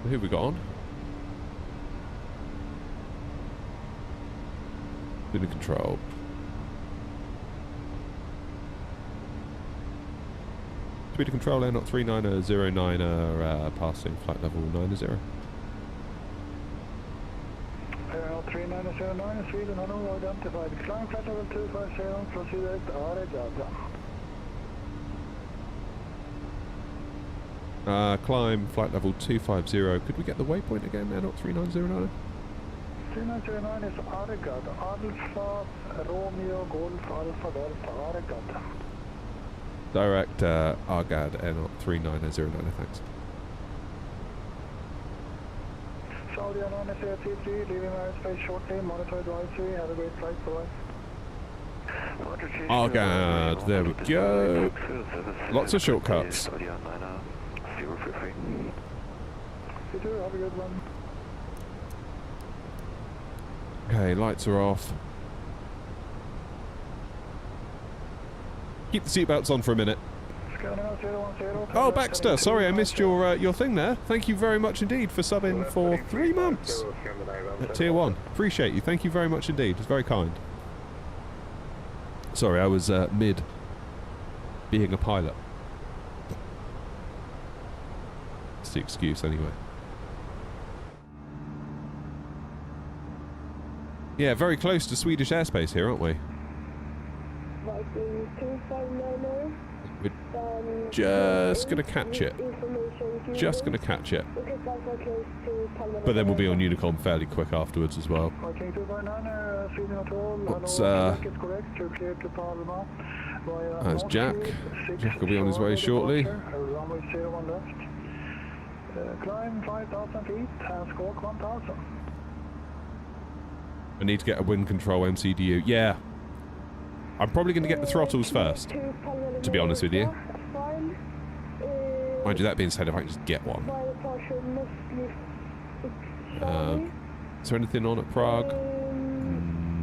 Who have we got on? Been in control. Speed of control, air not 3909, passing flight level 90. Air 3909, Sweden, hello, identified. Climb flight level 250, proceed at Climb flight level 250. Could we get the waypoint again, air not 3909? 3909 is Argad, Alpha, Romeo, Golf, Alpha, Delta, Argad. Direct Argad, air not 3909, thanks. Saudi Anonymous AT3, leaving airspace shortly, monitor advisory, have a great flight, bye. Argad, there we go. Lots of shortcuts. You too, have a good one. Okay, lights are off. Keep the seatbelts on for a minute. Oh, Baxter, sorry I missed your thing there. Thank you very much indeed for subbing for 3 months at Tier 1. Appreciate you. Thank you very much indeed. It's very kind. Sorry, I was mid being a pilot. That's the excuse anyway. Yeah, very close to Swedish airspace here, aren't we? We're just going to catch it. Just going to catch it. But then we'll be on Unicom fairly quick afterwards as well. What's, that's Jack. Jack will be on his way shortly. Climb 5,000 feet and squawk 1,000. I need to get a wind control MCDU. Yeah. I'm probably going to get the throttles first, to be honest with you. Mind you, that being said, if I can just get one. Is there anything on at Prague?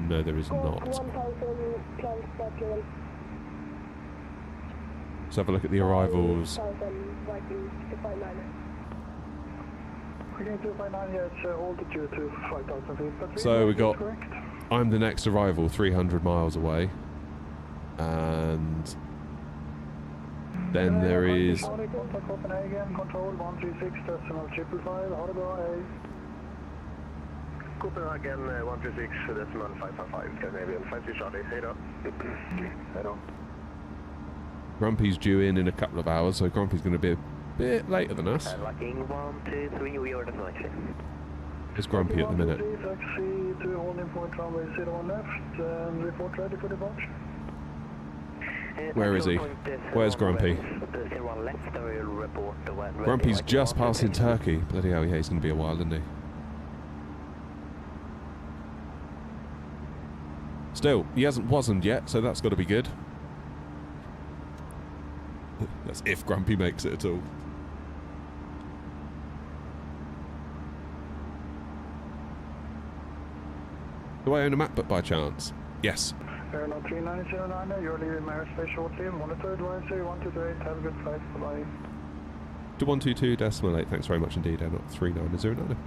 No, there is not. Let's have a look at the arrivals. So we got, I'm the next arrival 300 miles away. And then there is Copenhagen, control 136.555, Copenhagen 136.555, Scandinavian 53 Charlie, hej då. Hej då. Grumpy's due in a couple of hours, so Grumpy's going to be a bit later than us. Locking 123, we are definitely. It's Grumpy at the minute. Taxi to holding point runway 01 left and report ready for departure. Where is he? Where's Grumpy? Grumpy's just passing Turkey. Bloody hell, yeah, he's going to be a while, isn't he? Still, he wasn't yet, so that's got to be good. That's if Grumpy makes it at all. Do I own a MacBook by chance? Yes. Airline 3909, you're leaving airspace shortly. Monitor advisory 1228, have a good flight, bye-bye. To 122.8, thanks very much indeed, Airline 3909.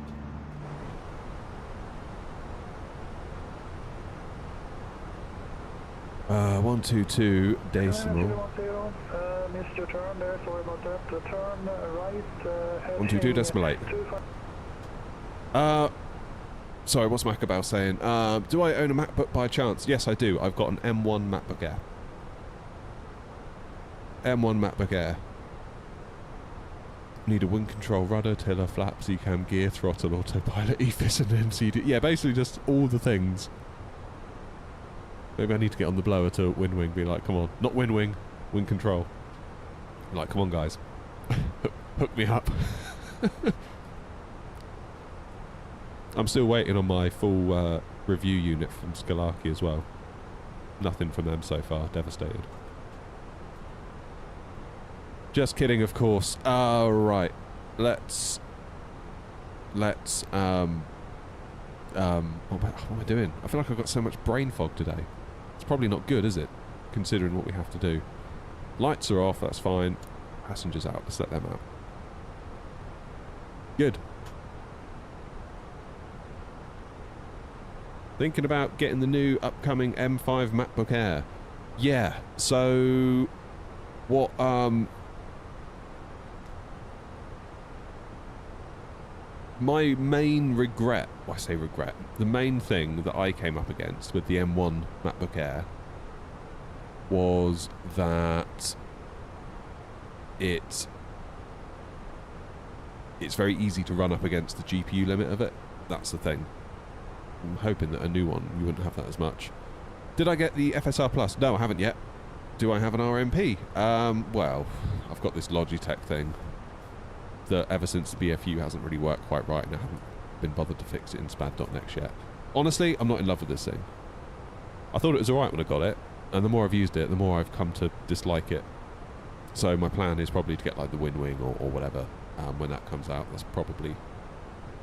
122 decimal. Missed your turn there, sorry about that. Turn right. 122.8. Sorry, what's Macabell saying? Do I own a MacBook by chance? Yes, I do. I've got an M1 MacBook Air. M1 MacBook Air. Need a wind control, rudder, tiller, flaps, ECAM, gear, throttle, autopilot, EFIS and MCD. Yeah, basically just all the things. Maybe I need to get on the blower to wind wing, be like, come on. Not wind wing, wind control. Like, come on guys. Hook me up. I'm still waiting on my full review unit from Skalaki as well. Nothing from them so far. Devastated. Just kidding, of course. Right. Let's. What am I doing? I feel like I've got so much brain fog today. It's probably not good, is it? Considering what we have to do. Lights are off, that's fine. Passengers out, let's let them out. Good. Thinking about getting the new upcoming M5 MacBook Air. Yeah, so what my main regret, well, I say regret, the main thing that I came up against with the M1 MacBook Air was that it's very easy to run up against the GPU limit of it. That's the thing. I'm hoping that a new one, you wouldn't have that as much. Did I get the FSR Plus? No, I haven't yet. Do I have an RMP? Well, I've got this Logitech thing that ever since the BFU hasn't really worked quite right, and I haven't been bothered to fix it in SPAD.next yet. Honestly, I'm not in love with this thing. I thought it was alright when I got it, and the more I've used it, the more I've come to dislike it. So my plan is probably to get like the Wind Wing or whatever when that comes out. That's probably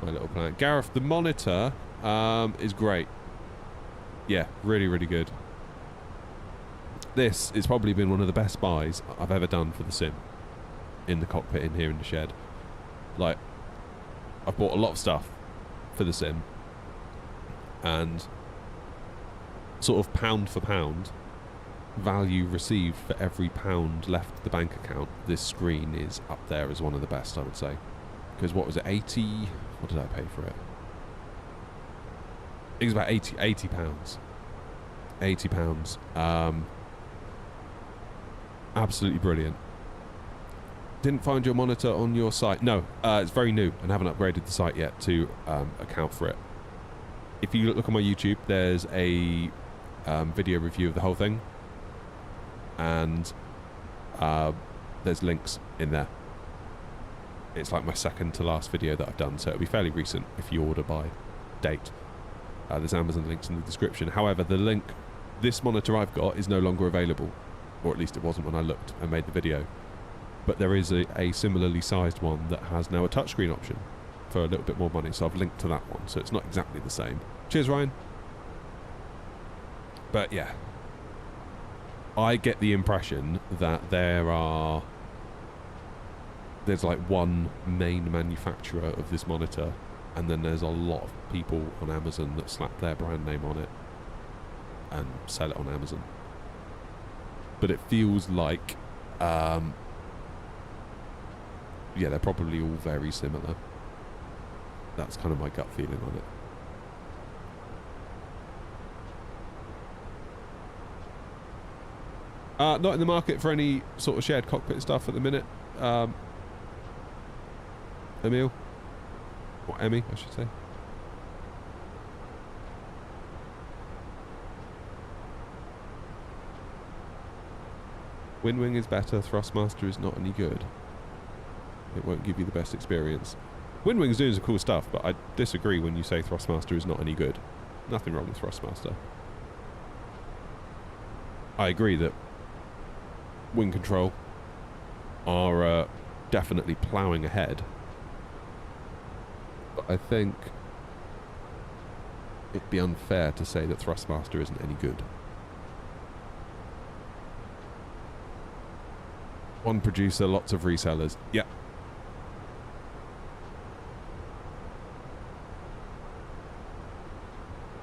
my little plan. Gareth, the monitor is great. Yeah, really, really good. This has probably been one of the best buys I've ever done for the sim. In the cockpit, in here in the shed. Like, I've bought a lot of stuff for the sim. And sort of pound for pound, value received for every pound left the bank account, this screen is up there as one of the best, I would say. Because what was it, 80... What did I pay for it? It was about 80 pounds. 80 pounds. Absolutely brilliant. Didn't find your monitor on your site. No, it's very new and haven't upgraded the site yet to account for it. If you look on my YouTube, there's a video review of the whole thing. And there's links in there. It's like my second to last video that I've done, so it'll be fairly recent if you order by date. There's Amazon links in the description. However, the link, this monitor I've got is no longer available, or at least it wasn't when I looked and made the video. But there is a similarly sized one that has now a touchscreen option for a little bit more money, so I've linked to that one, so it's not exactly the same. Cheers, Ryan. But yeah, I get the impression that there's like one main manufacturer of this monitor, and then there's a lot of people on Amazon that slap their brand name on it and sell it on Amazon. But it feels like yeah, they're probably all very similar. That's kind of my gut feeling on it. Not in the market for any sort of shared cockpit stuff at the minute. Emil? Or Emmy, I should say. Windwing is better, Thrustmaster is not any good. It won't give you the best experience. Windwing's doing some cool stuff, but I disagree when you say Thrustmaster is not any good. Nothing wrong with Thrustmaster. I agree that wing control are definitely ploughing ahead. But I think it'd be unfair to say that Thrustmaster isn't any good. One producer, lots of resellers. Yep.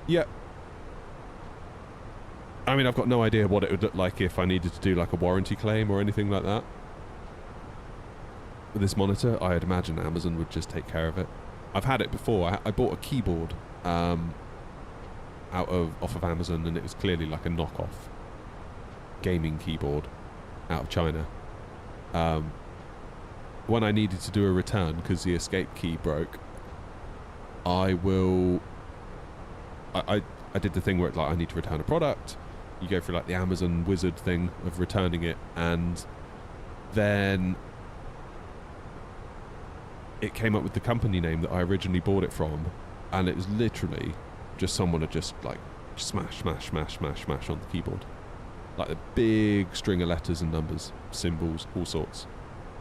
Yep. I mean, I've got no idea what it would look like if I needed to do like a warranty claim or anything like that. With this monitor, I'd imagine Amazon would just take care of it. I've had it before. I bought a keyboard off of Amazon, and it was clearly like a knockoff gaming keyboard out of China. When I needed to do a return because the escape key broke, I did the thing where it's like I need to return a product. You go through like the Amazon wizard thing of returning it, and then it came up with the company name that I originally bought it from, and it was literally just someone had just like smash on the keyboard. Like a big string of letters and numbers, symbols, all sorts.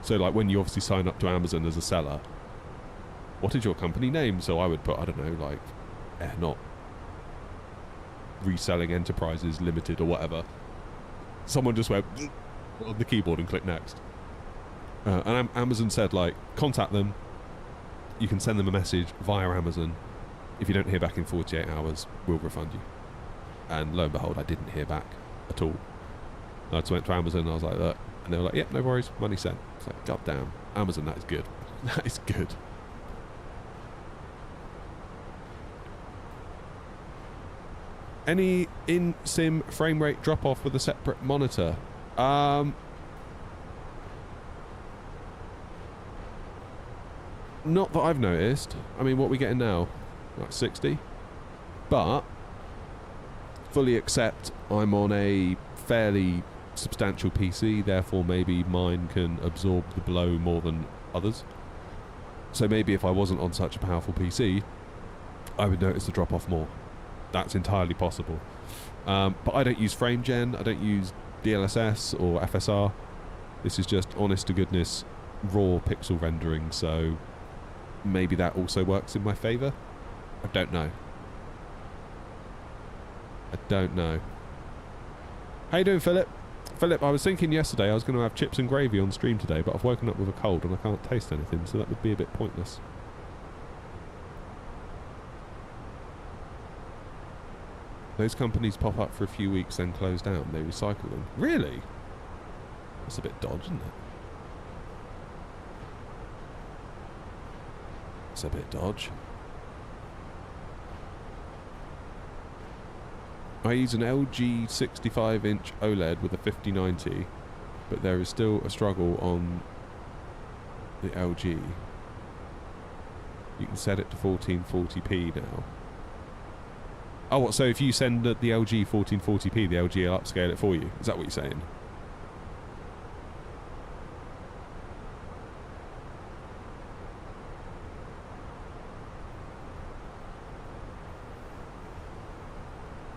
So like when you obviously sign up to Amazon as a seller, what is your company name? So I would put, I don't know, like not Reselling Enterprises Limited or whatever. Someone just went on the keyboard and clicked next. And Amazon said, like, contact them. You can send them a message via Amazon. If you don't hear back in 48 hours, we'll refund you. And lo and behold, I didn't hear back at all. I just went to Amazon and I was like, look. And they were like, yep, no worries, money sent. It's like, god damn, Amazon, that is good. That is good. Any in-sim frame rate drop-off with a separate monitor? Not that I've noticed. I mean, what are we getting now? Like 60? But fully accept I'm on a fairly substantial PC, therefore maybe mine can absorb the blow more than others. So maybe if I wasn't on such a powerful PC, I would notice the drop-off more. That's entirely possible. But I don't use frame gen, I don't use DLSS or FSR. This is just honest to goodness raw pixel rendering, so maybe that also works in my favour. I don't know. How you doing, Philip? Philip, I was thinking yesterday I was going to have chips and gravy on stream today, but I've woken up with a cold and I can't taste anything, so that would be a bit pointless. Those companies pop up for a few weeks, then close down. They recycle them. Really? That's a bit dodgy, isn't it? It's a bit dodge. I use an LG 65-inch OLED with a 5090, but there is still a struggle on the LG. You can set it to 1440p now. Oh, what, so if you send the LG 1440p, the LG will upscale it for you? Is that what you're saying?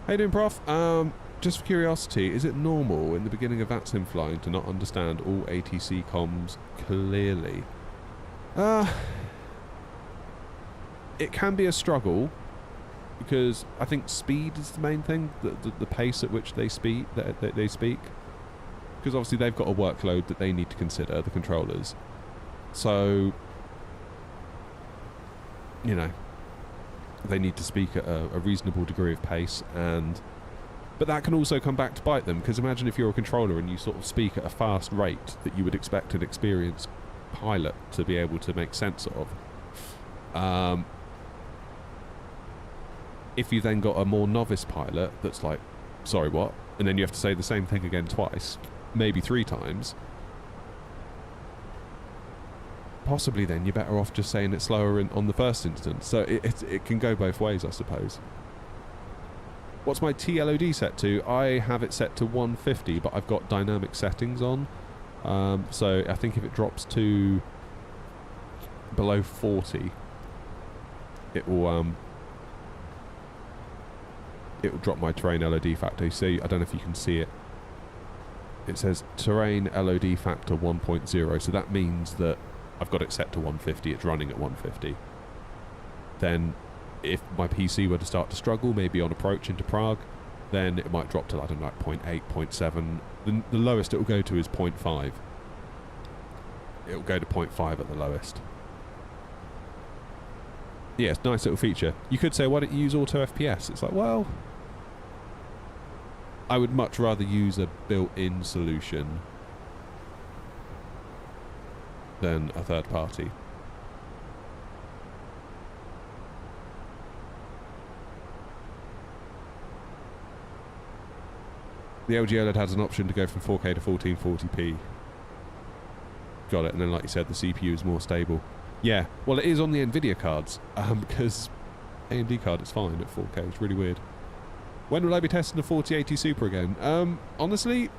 How you doing, Prof? Just for curiosity, is it normal in the beginning of VATSIM flying to not understand all ATC comms clearly? It can be a struggle, because I think speed is the main thing, the pace at which they speak. Because obviously they've got a workload that they need to consider, the controllers. So, you know, they need to speak at a reasonable degree of pace, but that can also come back to bite them, because imagine if you're a controller and you sort of speak at a fast rate that you would expect an experienced pilot to be able to make sense of. If you then got a more novice pilot that's like, sorry, what? and then you have to say the same thing again twice, maybe 3 times, possibly then you're better off just saying it slower on the first instance. So it can go both ways, I suppose. What's my TLOD set to? I have it set to 150, but I've got dynamic settings on. So I think if it drops to below 40, it will drop my terrain LOD factor. You see, I don't know if you can see it. It says terrain LOD factor 1.0, so that means that I've got it set to 150, it's running at 150. Then if my PC were to start to struggle, maybe on approach into Prague, then it might drop to, I don't know, like 0.8, 0.7. The lowest it will go to is 0.5. It will go to 0.5 at the lowest. Yeah, it's a nice little feature. You could say, why don't you use auto FPS? It's like, well, I would much rather use a built-in solution than a third party. The LG OLED has an option to go from 4K to 1440p. Got it, and then like you said, the CPU is more stable. Yeah, well it is on the Nvidia cards, because AMD card is fine at 4K, it's really weird. When will I be testing the 4080 Super again? Honestly,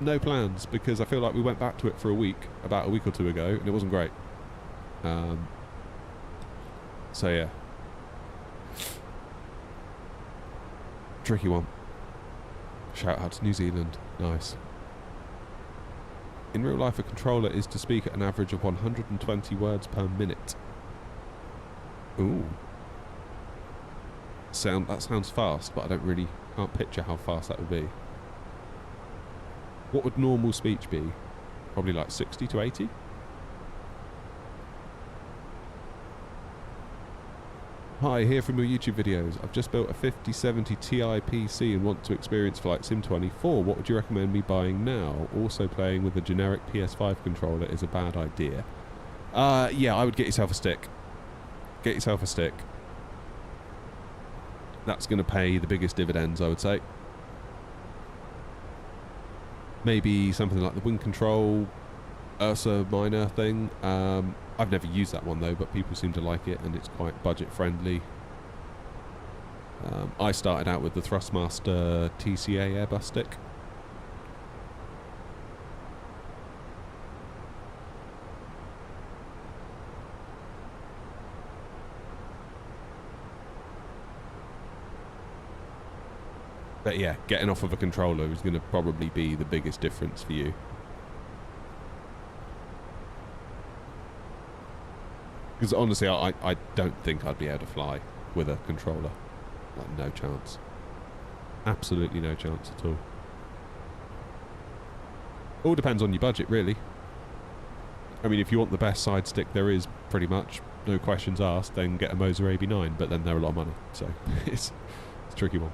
no plans, because I feel like we went back to it for about a week or 2 ago, and it wasn't great. So yeah. Tricky one. Shout out to New Zealand. Nice. In real life, a controller is to speak at an average of 120 words per minute. Ooh. That sounds fast, but I can't picture how fast that would be. What would normal speech be? Probably like 60 to 80? Hi, here from your YouTube videos. I've just built a 5070 Ti PC and want to experience Flight Sim 24. What would you recommend me buying now? Also playing with a generic PS5 controller is a bad idea. Yeah, I would get yourself a stick. Get yourself a stick. That's going to pay the biggest dividends, I would say. Maybe something like the Wing Control Ursa Minor thing. I've never used that one though, but people seem to like it and it's quite budget friendly. I started out with the Thrustmaster TCA Airbus stick. But yeah, getting off of a controller is going to probably be the biggest difference for you. Because honestly, I don't think I'd be able to fly with a controller. Like, no chance. Absolutely no chance at all. All depends on your budget, really. I mean, if you want the best side stick there is, pretty much, no questions asked, then get a Moser AB9, but then they're a lot of money. So, it's a tricky one.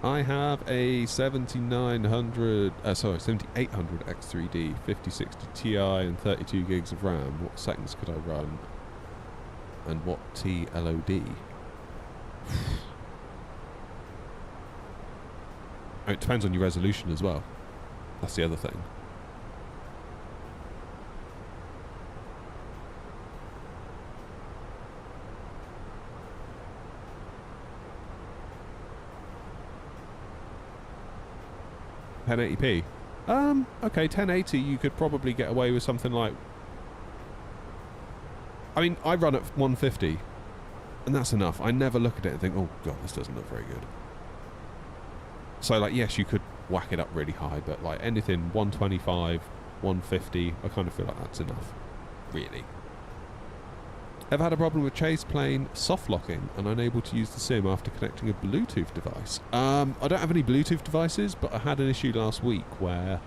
I have a 7800 X3D, 5060 Ti and 32 gigs of RAM. What settings could I run? And what TLOD? Oh, it depends on your resolution as well. That's the other thing. .1080p. Okay, 1080 you could probably get away with something like... I mean, I run at 150, and that's enough. I never look at it and think, oh god, this doesn't look very good. So, like, yes, you could whack it up really high, but like anything 125, 150, I kind of feel like that's enough, really. I've had a problem with Chase plane soft locking and unable to use the sim after connecting a Bluetooth device. I don't have any Bluetooth devices, but I had an issue last week where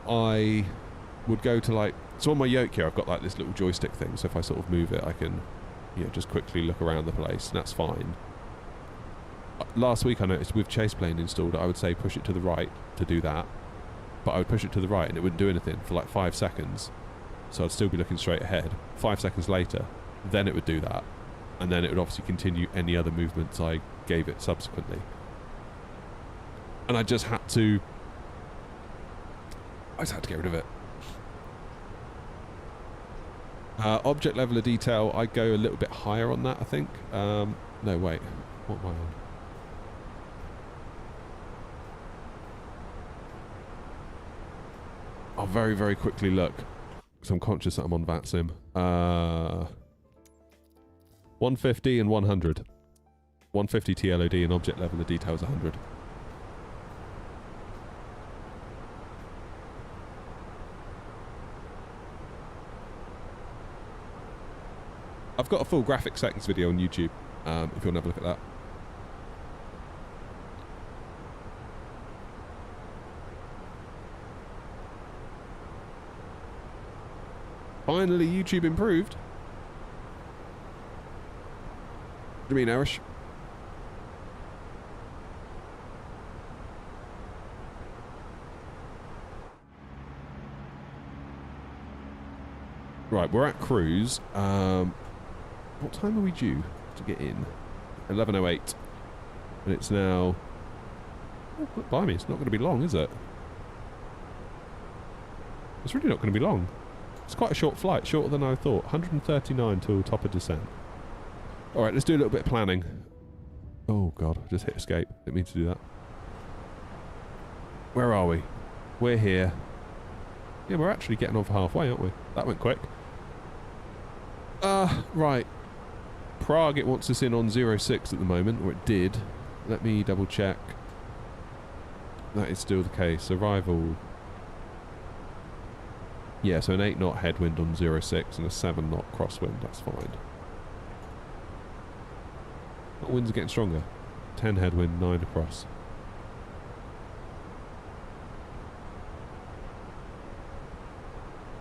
I would go to like... So on my yoke here, I've got like this little joystick thing, so if I sort of move it, I can, you know, just quickly look around the place, and that's fine. Last week I noticed with Chase plane installed, I would say push it to the right to do that, but I would push it to the right and it wouldn't do anything for like 5 seconds. So I'd still be looking straight ahead. 5 seconds later, then it would do that. and then it would obviously continue any other movements I gave it subsequently. And I just had to get rid of it. Object level of detail, I go a little bit higher on that, I think. No, wait. What am I on? I'll very, very quickly look, because I'm conscious that I'm on VATSIM. 150 and 100. 150 TLOD and object level of detail is 100. I've got a full graphic settings video on YouTube, if you want to have a look at that. Finally, YouTube improved. What do you mean, Arish? Right, we're at cruise. What time are we due to get in? 11:08. And it's now... Oh, look by me, it's not going to be long, is it? It's really not going to be long. It's quite a short flight, shorter than I thought. 139 till top of descent. Alright, let's do a little bit of planning. Oh god, I just hit escape. Didn't mean to do that. Where are we? We're here. Yeah, we're actually getting on for halfway, aren't we? That went quick. Right. Prague, it wants us in on 06 at the moment, or it did. Let me double check. That is still the case. Arrival... Yeah, so an 8 knot headwind on 06 and a 7 knot crosswind, that's fine. What winds are getting stronger? 10 headwind, 9 across.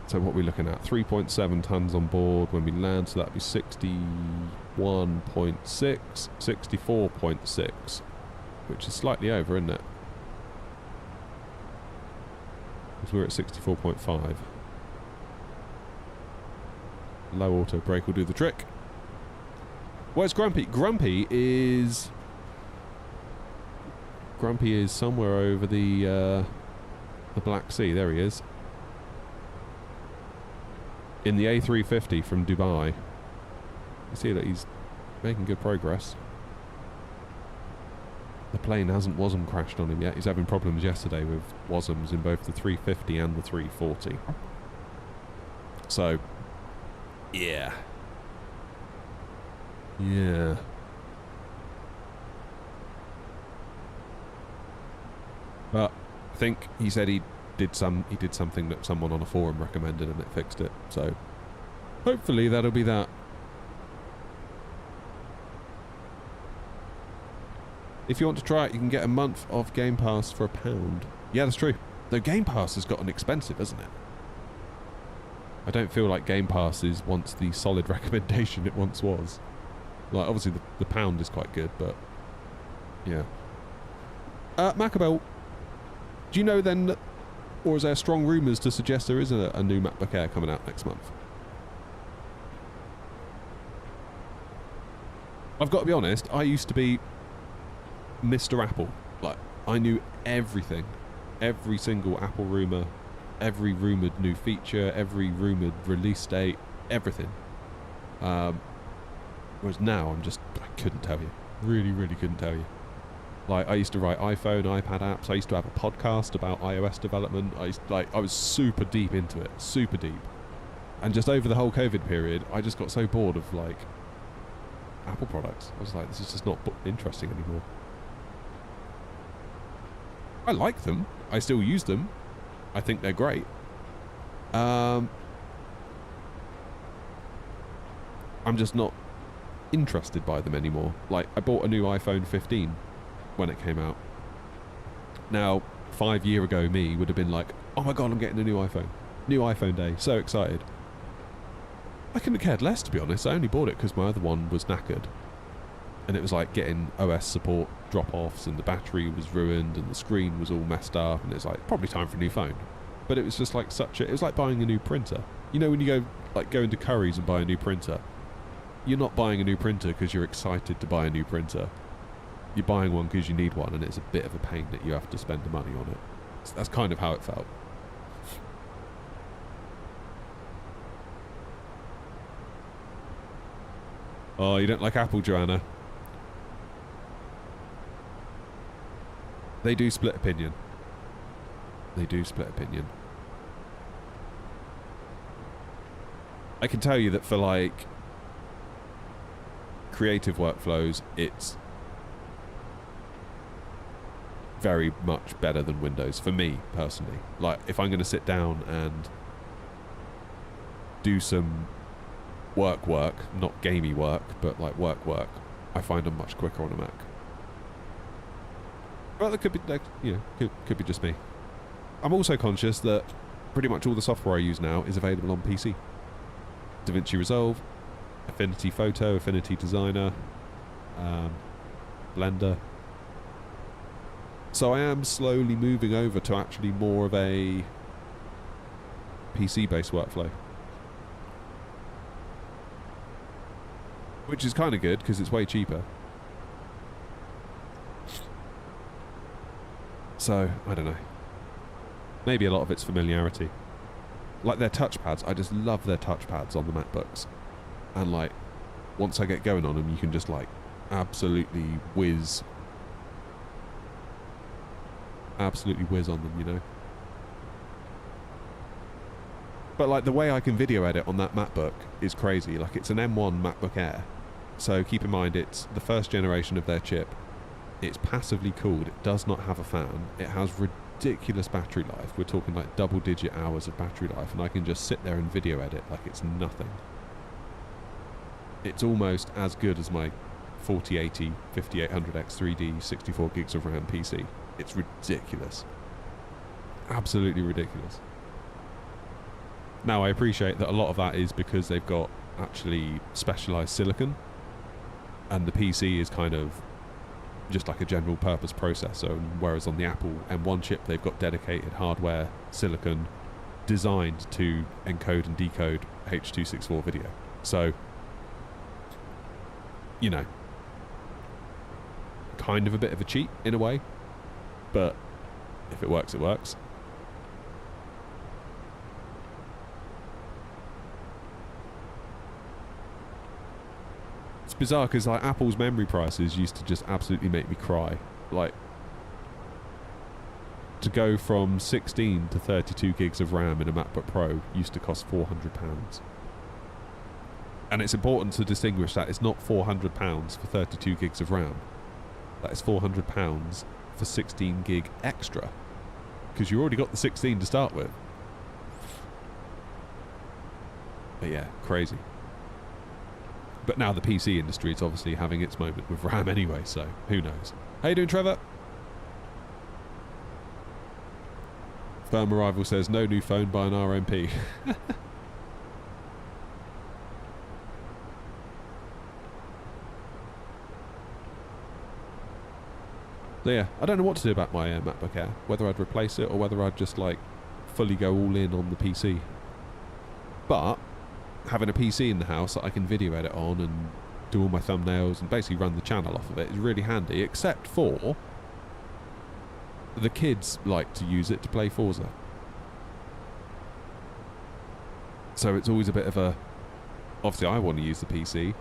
So what are we looking at? 3.7 tons on board when we land, so that'd be 61.6, 64.6, which is slightly over, isn't it? Because we're at 64.5. Low auto brake will do the trick. Where's Grumpy? Grumpy is somewhere over the Black Sea. There he is. In the A320 from Dubai. You see that he's making good progress. The plane hasn't WASM crashed on him yet. He's having problems yesterday with WASMs in both the 350 and the 340. So, yeah. Yeah. But I think he said he did something that someone on a forum recommended and it fixed it. So hopefully that'll be that. If you want to try it, you can get a month of Game Pass for £1. Yeah, that's true. Though Game Pass has gotten expensive, hasn't it? I don't feel like Game Pass is once the solid recommendation it once was. Like, obviously the pound is quite good, but yeah. Macabel, do you know then that, or is there strong rumours to suggest there is a new MacBook Air coming out next month? I've got to be honest, I used to be Mr. Apple. Like, I knew everything. Every single Apple rumour, every rumoured new feature, every rumoured release date, everything. Whereas now I couldn't tell you. Really, really couldn't tell you. Like, I used to write iPhone, iPad apps. I used to have a podcast about iOS development. I was super deep into it. Super deep. And just over the whole COVID period, I just got so bored of, like, Apple products. I was like, this is just not interesting anymore. I like them. I still use them. I think they're great. I'm just not interested by them anymore. Like, I bought a new iPhone 15 when it came out. Now, 5 years ago me would have been like, oh my god, I'm getting a new iPhone. New iPhone day. So excited. I couldn't have cared less, to be honest. I only bought it because my other one was knackered. And it was like getting OS support drop-offs and the battery was ruined and the screen was all messed up and it's like, probably time for a new phone. But it was just like it was like buying a new printer. You know when you go into Currys and buy a new printer you're not buying a new printer because you're excited to buy a new printer. You're buying one because you need one, and it's a bit of a pain that you have to spend the money on it. So that's kind of how it felt. Oh, you don't like Apple, Joanna? They do split opinion. They do split opinion. I can tell you that for like creative workflows, it's very much better than Windows for me personally. Like if I'm going to sit down and do some work, not gamey work, but like work, I find them much quicker on a Mac. Well, that could be, like, you know, could be just me. I'm also conscious that pretty much all the software I use now is available on PC. DaVinci Resolve, Affinity Photo, Affinity Designer, Blender. So I am slowly moving over to actually more of a PC-based workflow. Which is kind of good because it's way cheaper. So, I don't know. Maybe a lot of it's familiarity. Like their touchpads, I just love their touchpads on the MacBooks. And like, once I get going on them, you can just like absolutely whiz on them, you know. But like the way I can video edit on that MacBook is crazy. Like it's an M1 MacBook Air. So keep in mind it's the first generation of their chip. It's passively cooled. It does not have a fan. It has ridiculous battery life. We're talking like double-digit hours of battery life, and I can just sit there and video edit like it's nothing. It's almost as good as my 4080 5800X 3D 64 gigs of RAM PC. It's ridiculous. Absolutely ridiculous. Now, I appreciate that a lot of that is because they've got actually specialized silicon, and the PC is kind of just like a general purpose processor, whereas on the Apple M1 chip they've got dedicated hardware silicon designed to encode and decode H.264 video. So, you know, kind of a bit of a cheat in a way, but if it works, it works. It's bizarre because like Apple's memory prices used to just absolutely make me cry. Like, to go from 16 to 32 gigs of RAM in a MacBook Pro used to cost £400. And it's important to distinguish that it's not £400 for 32 gigs of RAM. That is £400 for 16 gig extra, because you already got the 16 to start with. But yeah, crazy. But now the PC industry is obviously having its moment with RAM anyway, so who knows. How you doing, Trevor? Firm Arrival says, no new phone by an RMP. So yeah, I don't know what to do about my MacBook Air. Whether I'd replace it or whether I'd just like fully go all in on the PC. But having a PC in the house that I can video edit on and do all my thumbnails and basically run the channel off of it is really handy, except for the kids like to use it to play Forza. So it's always a bit of a... Obviously I want to use the PC,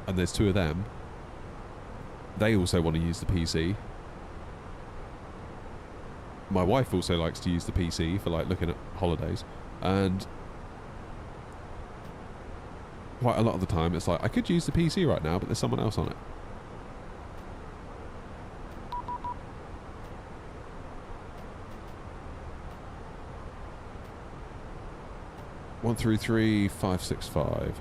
and there's two of them. They also want to use the PC. My wife also likes to use the PC for like looking at holidays, and quite a lot of the time it's like, I could use the PC right now, but there's someone else on it. One through 3 565.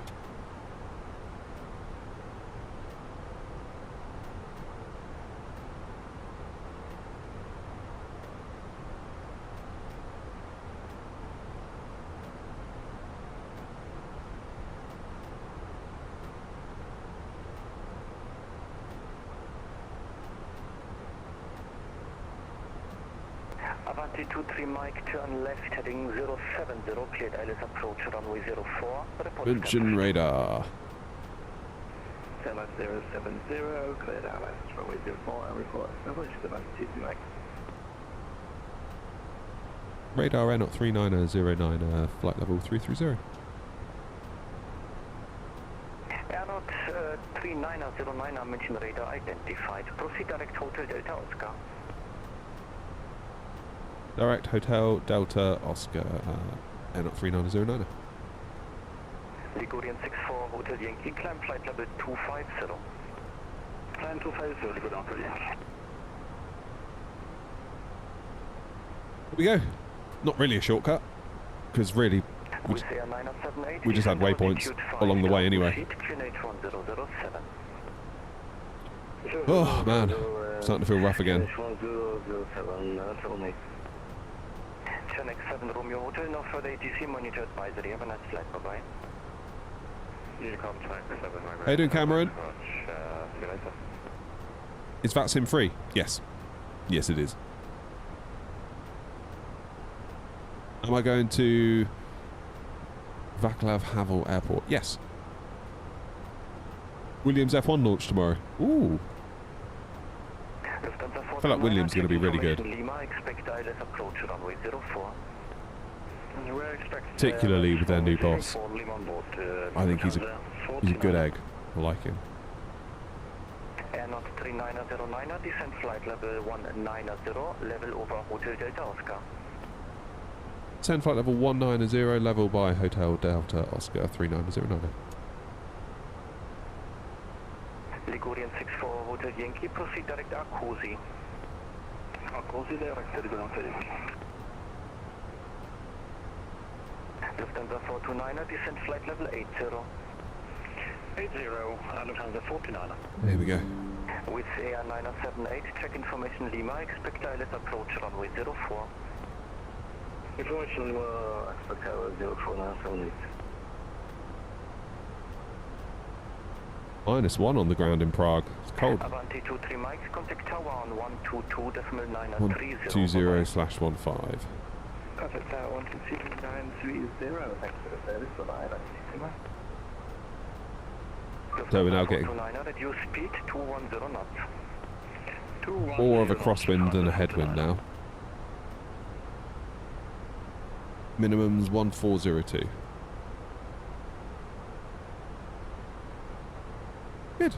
Avanti 23 Mike, turn left heading 070, cleared ILS approach runway 04. Mention radar. 070, cleared out last runway 04 and report established about TC Radar N at 3909, flight level 330. Airnaut 3909, mention radar identified. Proceed direct Hotel Delta Oscar. Direct Hotel Delta Oscar, N at 3909. Ligurian 64 Hotel Yankee, climb flight level 250. Climb 250, good after Yankee. Here we go. Not really a shortcut, because really we just had waypoints along the way anyway. Oh man, starting to feel rough again. 10x7 Romeo Hotel, no further ATC, monitor advisory. Have a nice flight, bye-bye. How you doing, Cameron? Is VATSIM free? Yes. Yes, it is. Am I going to Václav Havel Airport? Yes. Williams F1 launch tomorrow. Ooh. I feel like Williams is going to be really good. Particularly with their new boss. I think he's a good egg. I like him. Airnaut 3909, descent flight level 190, level over Hotel Delta Oscar. 10 flight level 190, level by Hotel Delta Oscar 3909. Ligurian 64 Hotel Yankee, proceed direct Arcosi. Arcosi direct, good after Yankee. Lufthansa 429, descent flight level 80. 80, Lufthansa 49. Here we go. With AR 978, check information Lima, expect ILS approach runway 04. Information Lima, expect ILS 0478. -1 on the ground in Prague. It's cold. Avanti 23 Mike, contact tower on 122.930. 120/15. Contact tower 122.930. Thanks for the service. Bye-bye. So we're now getting reduce speed 210 knots. more of a crosswind than a headwind now. Minimum's 1402. Good.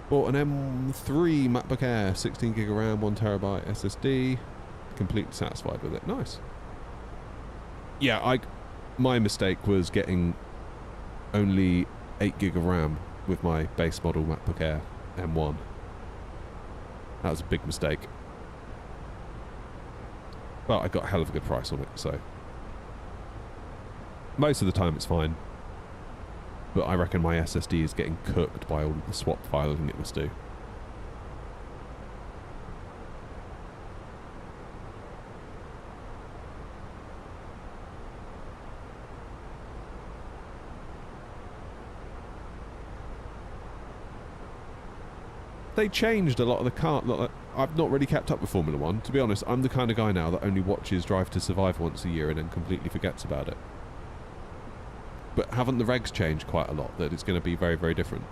Bought an M3 MacBook Air, 16 gig of RAM, 1 terabyte SSD. Completely satisfied with it. Nice. Yeah, my mistake was getting only 8 gig of RAM with my base model MacBook Air M1. That was a big mistake. But I got a hell of a good price on it, so most of the time it's fine. But I reckon my SSD is getting cooked by all the swap filing it must do. They changed a lot of the car. I've not really kept up with Formula 1. To be honest, I'm the kind of guy now that only watches Drive to Survive once a year and then completely forgets about it. But haven't the regs changed quite a lot, that it's going to be very, very different?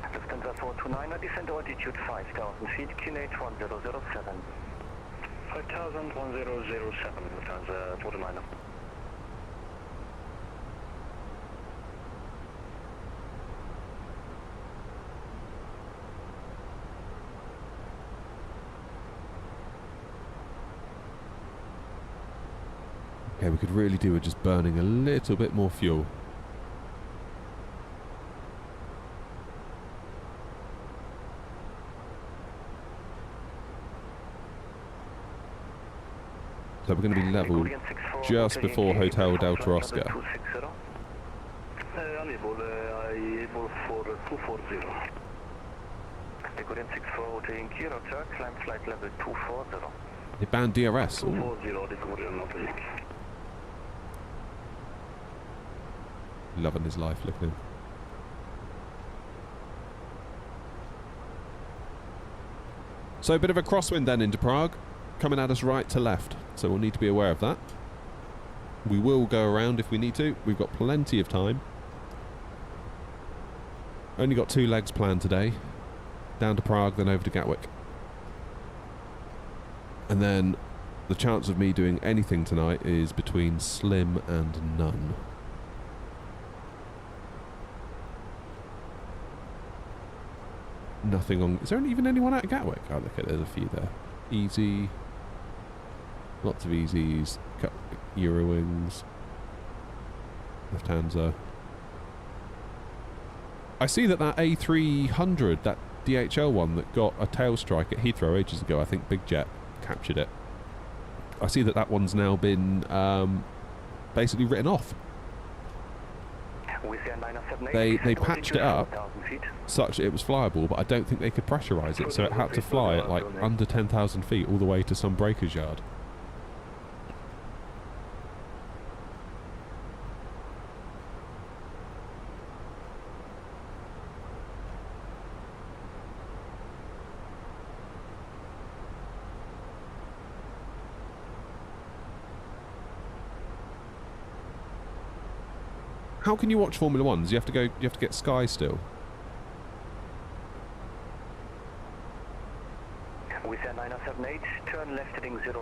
Lufthansa 429, descent altitude 5,000 feet, QNH 1007. 5,000, 1007, Lufthansa 429. Okay, we could really do with just burning a little bit more fuel. So we're going to be level just before Hotel Delta Oscar. Unable for 240. Ligurian 64 Hotel Yankee, roger, climb flight level 240. They banned DRS. Ooh. 240, Ligurian Hotel Yankee. Loving his life, look at him. So a bit of a crosswind then into Prague, coming at us right to left. so we'll need to be aware of that. We will go around if we need to. We've got plenty of time. Only got 2 legs planned today. Down to Prague, then over to Gatwick. And then the chance of me doing anything tonight is between slim and none. Nothing on... Is there even anyone out of Gatwick? Oh, look at there's a few there. Easy. Lots of easies. Eurowings. Lufthansa. I see that A320, that DHL one that got a tail strike at Heathrow ages ago, I think Big Jet captured it. I see that one's now been basically written off. They patched it up such that it was flyable, but I don't think they could pressurise it, so it had to fly at like under 10,000 feet all the way to some breaker's yard. How can you watch Formula Ones? You have to get Sky still. With 9078, turn left heading 090.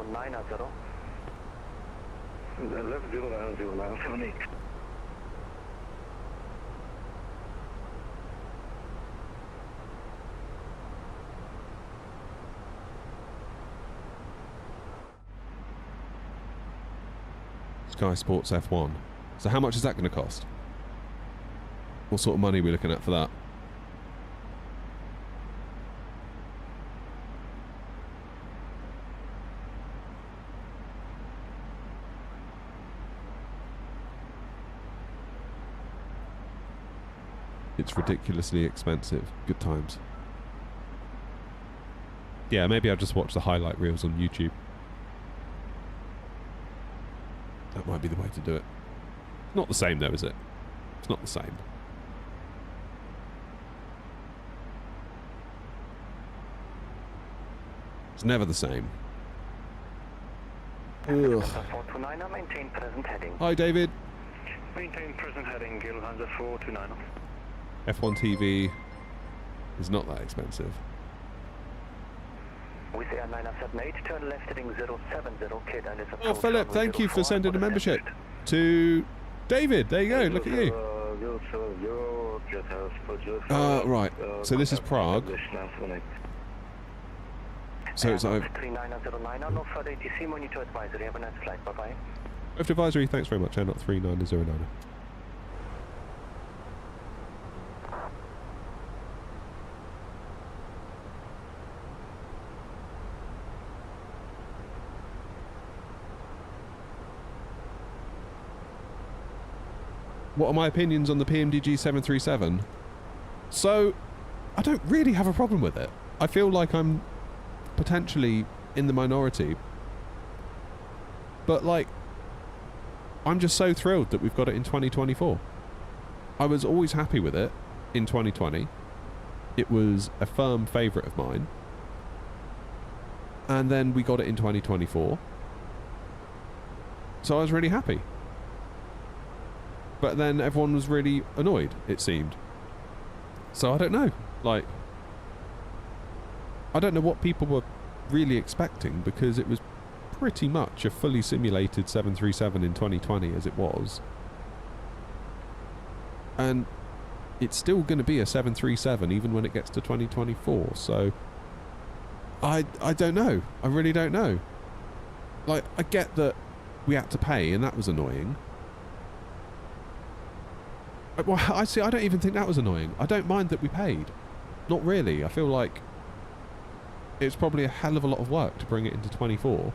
Left 09078. Sky Sports F1. So how much is that going to cost? What sort of money are we looking at for that? It's ridiculously expensive. Good times. Yeah, maybe I'll just watch the highlight reels on YouTube. That might be the way to do it. Not the same though, is it? It's not the same. It's never the same. Ugh. Maintain present heading. Hi David. Maintain present heading, Lufthansa 429. F1 TV is not that expensive. With Air 978, turn left heading 070, kid, and it's Oh Philip, thank you for sending a membership to David. There you go, look at you. Right, so this is Prague. So it's over. 3909, no further ATC, monitor advisory. Have a nice flight, bye-bye. Lift advisory, thanks very much, not 3909. What are my opinions on the PMDG 737? So, I don't really have a problem with it. I feel like I'm potentially in the minority. But, like, I'm just so thrilled that we've got it in 2024. I was always happy with it in 2020. It was a firm favourite of mine. And then we got it in 2024. So I was really happy. But then everyone was really annoyed, it seemed. So I don't know. Like, I don't know what people were really expecting, because it was pretty much a fully simulated 737 in 2020 as it was. And it's still going to be a 737 even when it gets to 2024. So I don't know. I really don't know. Like, I get that we had to pay and that was annoying. Well, I don't even think that was annoying. I don't mind that we paid. Not really. I feel like it's probably a hell of a lot of work to bring it into 24.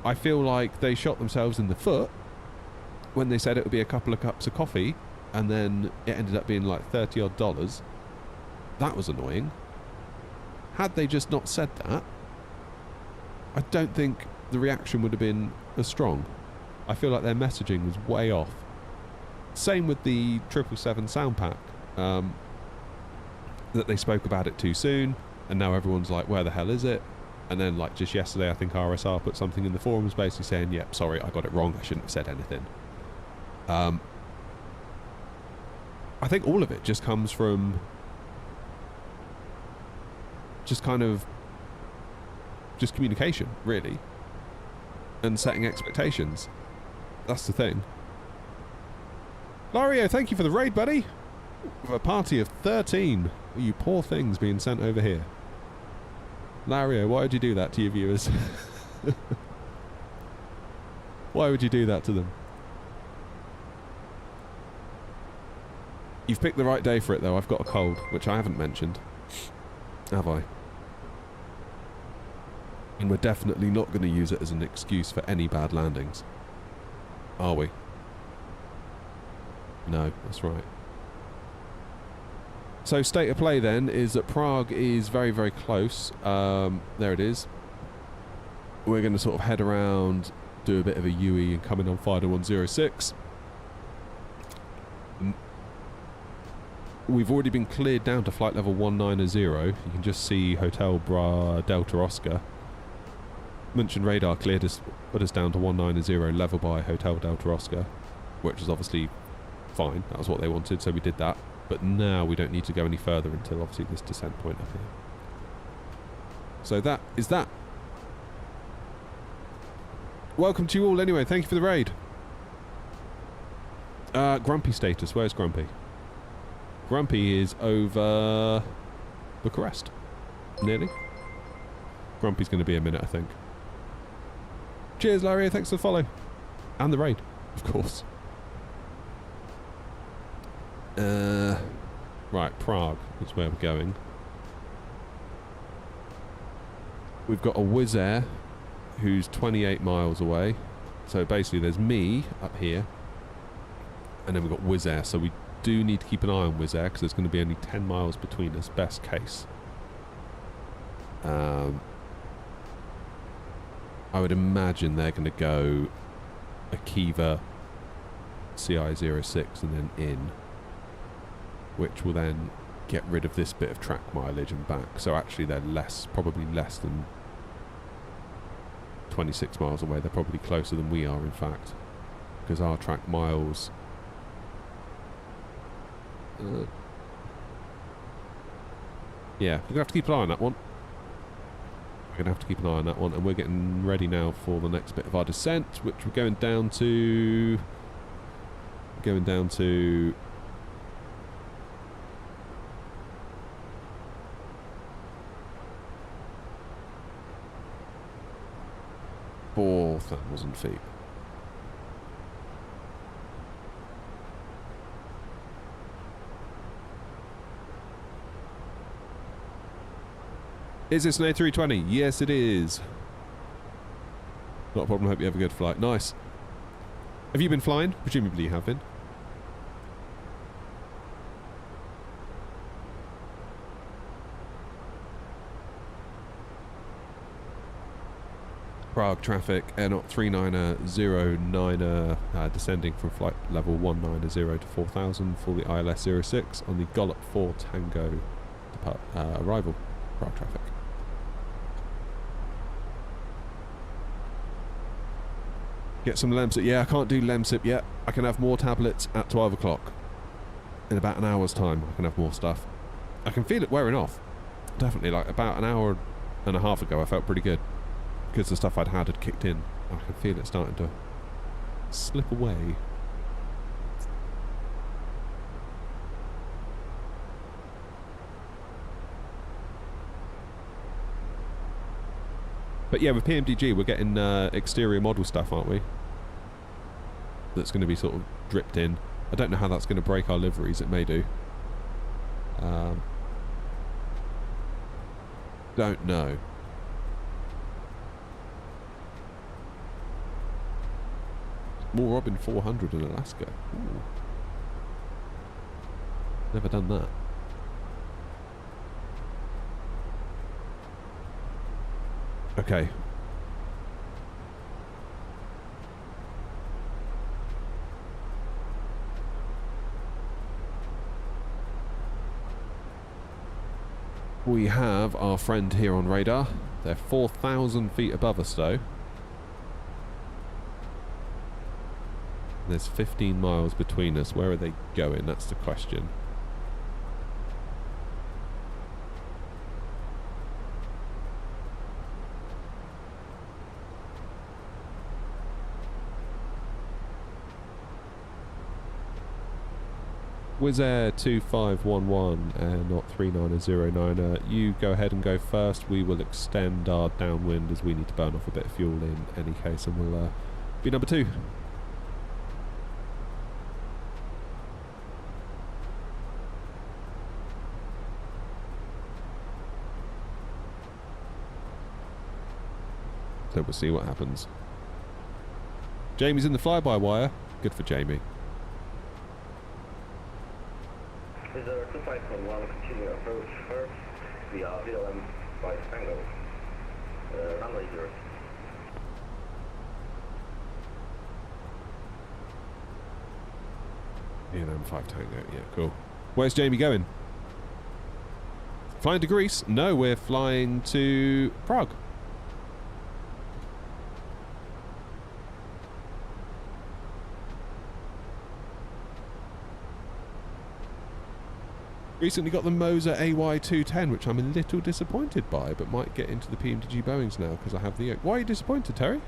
I feel like they shot themselves in the foot when they said it would be a couple of cups of coffee, and then it ended up being like $30 odd. That was annoying. Had they just not said that, I don't think the reaction would have been as strong. I feel like their messaging was way off. Same with the 777 sound pack, that they spoke about it too soon, and now everyone's like, where the hell is it? And then, like, just yesterday, I think RSR put something in the forums basically saying, yep, sorry, I got it wrong, I shouldn't have said anything. I think all of it just comes from just kind of just communication, really, and setting expectations. That's the thing. Lario, thank you for the raid, buddy. With a party of 13. You poor things being sent over here. Lario, why would you do that to your viewers? Why would you do that to them? You've picked the right day for it, though. I've got a cold, which I haven't mentioned. Have I? And we're definitely not going to use it as an excuse for any bad landings. Are we? No, that's right. So state of play then is that Prague is very, very close. There it is. We're going to sort of head around, do a bit of a UE and come in on Fido 106. We've already been cleared down to flight level 190. You can just see Hotel Bra Delta Oscar. Mentioned radar cleared us, put us down to 190 level by Hotel Delta Oscar, which is obviously fine. That was what they wanted, so we did that. But now we don't need to go any further until obviously this descent point up here. So that is that. Welcome to you all anyway. Thank you for the raid. Grumpy status. Where's Grumpy? Grumpy is over Bucharest. Nearly. Grumpy's going to be a minute, I think. Cheers, Larry. Thanks for the follow. And the raid, of course. Right, Prague is where we're going. We've got a Wizz Air who's 28 miles away. So basically there's me up here. And then we've got Wizz Air. So we do need to keep an eye on Wizz Air because there's going to be only 10 miles between us, best case. I would imagine they're going to go Akiva CI06 and then in, which will then get rid of this bit of track mileage and back. So actually they're probably less than 26 miles away. They're probably closer than we are, in fact, because our track miles yeah, we're going to have to keep an eye on that one. We're going to have to keep an eye on that one, and we're getting ready now for the next bit of our descent, which we're going down to 4,000 feet. Is this an A320? Yes, it is. Not a problem. Hope you have a good flight. Nice. Have you been flying? Presumably you have been. Prague traffic, Air 3909, descending from flight level 190 to 4000 for the ILS 06 on the Gollop 4 Tango arrival. Prague traffic. Get some Lemsip. Yeah, I can't do Lemsip yet. I can have more tablets at 12 o'clock. In about an hour's time, I can have more stuff. I can feel it wearing off. Definitely, like about an hour and a half ago, I felt pretty good. Because the stuff I'd had kicked in. I can feel it starting to slip away. But yeah, with PMDG, we're getting exterior model stuff, aren't we? That's going to be sort of dripped in. I don't know how that's going to break our liveries. It may do. Don't know. More Robin 400 in Alaska. Ooh. Never done that. Okay. We have our friend here on radar. They're 4,000 feet above us though. There's 15 miles between us. Where are they going? That's the question. Wizz Air 2511 not 3909. You go ahead and go first. We will extend our downwind as we need to burn off a bit of fuel in any case, and we'll be number 2. So we'll see what happens. Jamie's in the fly-by-wire. Good for Jamie. Is there 2511 continue approach first via VLM by Tango, runway 0. VLM 5 Tango, yeah, cool. Where's Jamie going? Flying to Greece? No, we're flying to Prague. Recently got the Moser AY210, which I'm a little disappointed by, but might get into the PMDG Boeings now because I have the yoke. Why are you disappointed, Terry?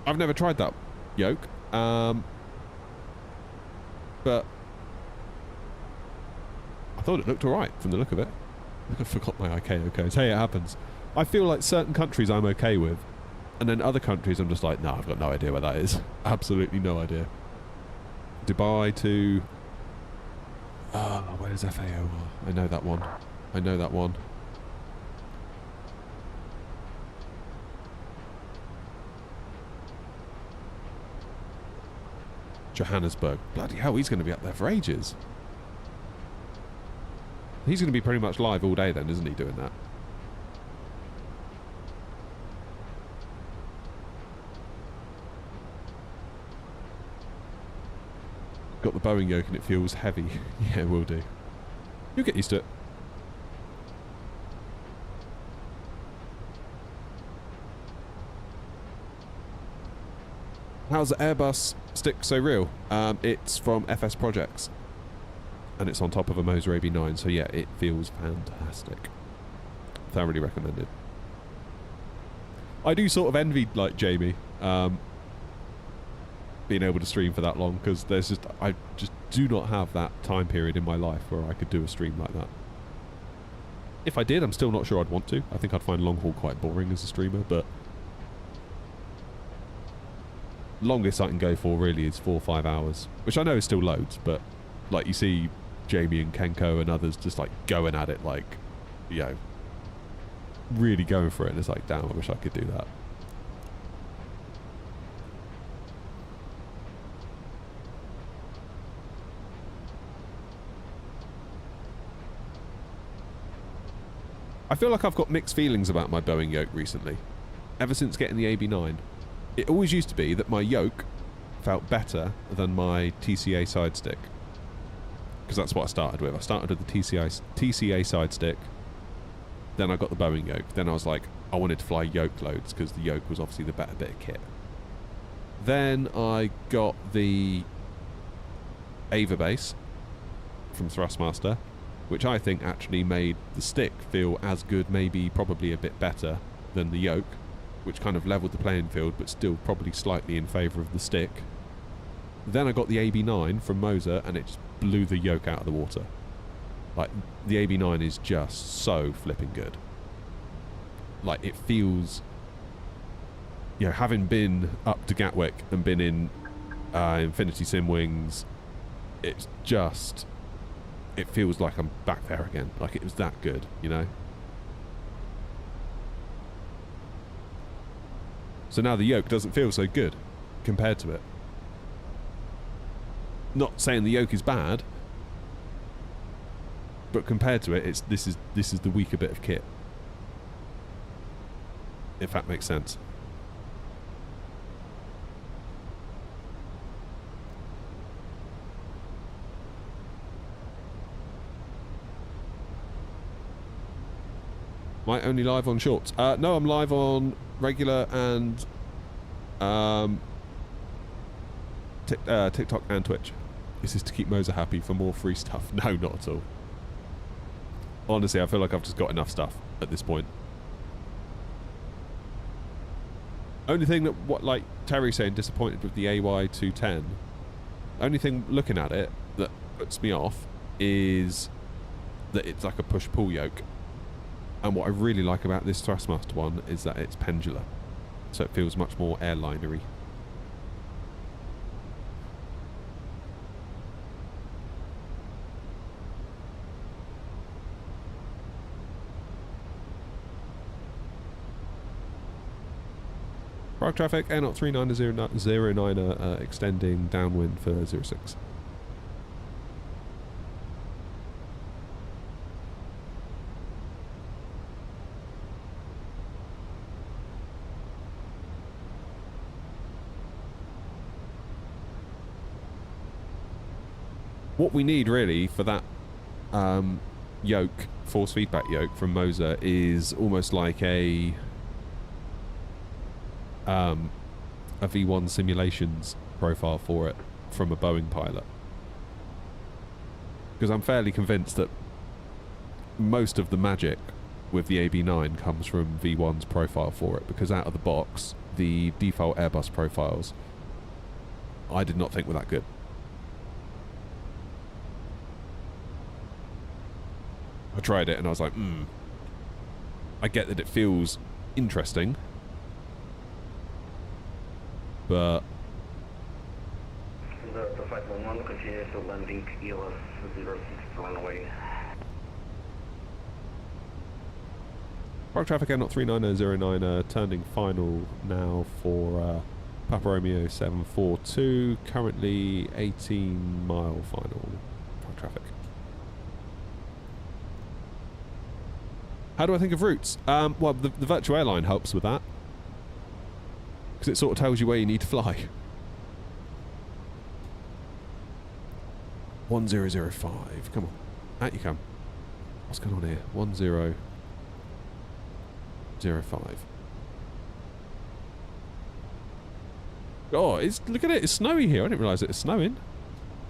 I've never tried that yoke, but I thought it looked alright from the look of it. I forgot my ICAO codes. Hey, it happens. I feel like certain countries I'm okay with, and then other countries I'm just like, no, I've got no idea where that is. Absolutely no idea. Dubai to... where's FAO? I know that one. I know that one. Johannesburg. Bloody hell, he's going to be up there for ages. He's going to be pretty much live all day then, isn't he, doing that? Got the Boeing yoke and it feels heavy. Yeah, it will do. You'll get used to it. How's the Airbus stick so real? It's from FS Projects. And it's on top of a Moser AB9, so yeah, it feels fantastic. Thoroughly recommended. I do sort of envy, like, Jamie, being able to stream for that long, because there's just, I just do not have that time period in my life where I could do a stream like that. If I did, I'm still not sure I'd want to. I think I'd find long haul quite boring as a streamer, but longest I can go for really is 4 or 5 hours, which I know is still loads, but like you see Jamie and Kenko and others just like going at it, like, you know, really going for it, and it's like, damn, I wish I could do that. I feel like I've got mixed feelings about my Boeing yoke recently, ever since getting the AB9. It always used to be that my yoke felt better than my TCA side stick, because that's what I started with. I started with the TCA side stick, then I got the Boeing yoke, then I was like, I wanted to fly yoke loads because the yoke was obviously the better bit of kit. Then I got the Ava base from Thrustmaster, which I think actually made the stick feel as good, maybe probably a bit better than the yoke, which kind of leveled the playing field, but still probably slightly in favour of the stick. Then I got the AB9 from Moser, and it just blew the yoke out of the water. Like, the AB9 is just so flipping good. Like, it feels, you know, having been up to Gatwick and been in Infinity Sim Wings, it's just, it feels like I'm back there again. Like, it was that good, you know? So now the yoke doesn't feel so good compared to it. Not saying the yoke is bad, but compared to it, it's this is the weaker bit of kit. If that makes sense. Am I only live on shorts? No, I'm live on regular and TikTok and Twitch. This is to keep Moser happy for more free stuff. No, not at all. Honestly, I feel like I've just got enough stuff at this point. Only thing that, what like Terry's saying, disappointed with the AY210. Only thing looking at it that puts me off is that it's like a push-pull yoke. And what I really like about this Thrustmaster one is that it's pendular. So it feels much more airlinery. Prague traffic, Air 3909 extending downwind for 06. What we need really for that yoke, force feedback yoke from Moser is almost like a V1 simulations profile for it from a Boeing pilot, because I'm fairly convinced that most of the magic with the AB9 comes from V1's profile for it, because out of the box the default Airbus profiles I did not think were that good. I tried it and I was like, I get that it feels interesting, but Delta 511, continue to landing ELS 06 runway. Prague traffic Air 3909 turning final now for Papa Romeo 742, currently 18 mile final Prague traffic. How do I think of routes? Well, the virtual airline helps with that, because it sort of tells you where you need to fly. 1005, come on, out you come. What's going on here? 1005. Oh, look at it, it's snowy here. I didn't realise it was snowing.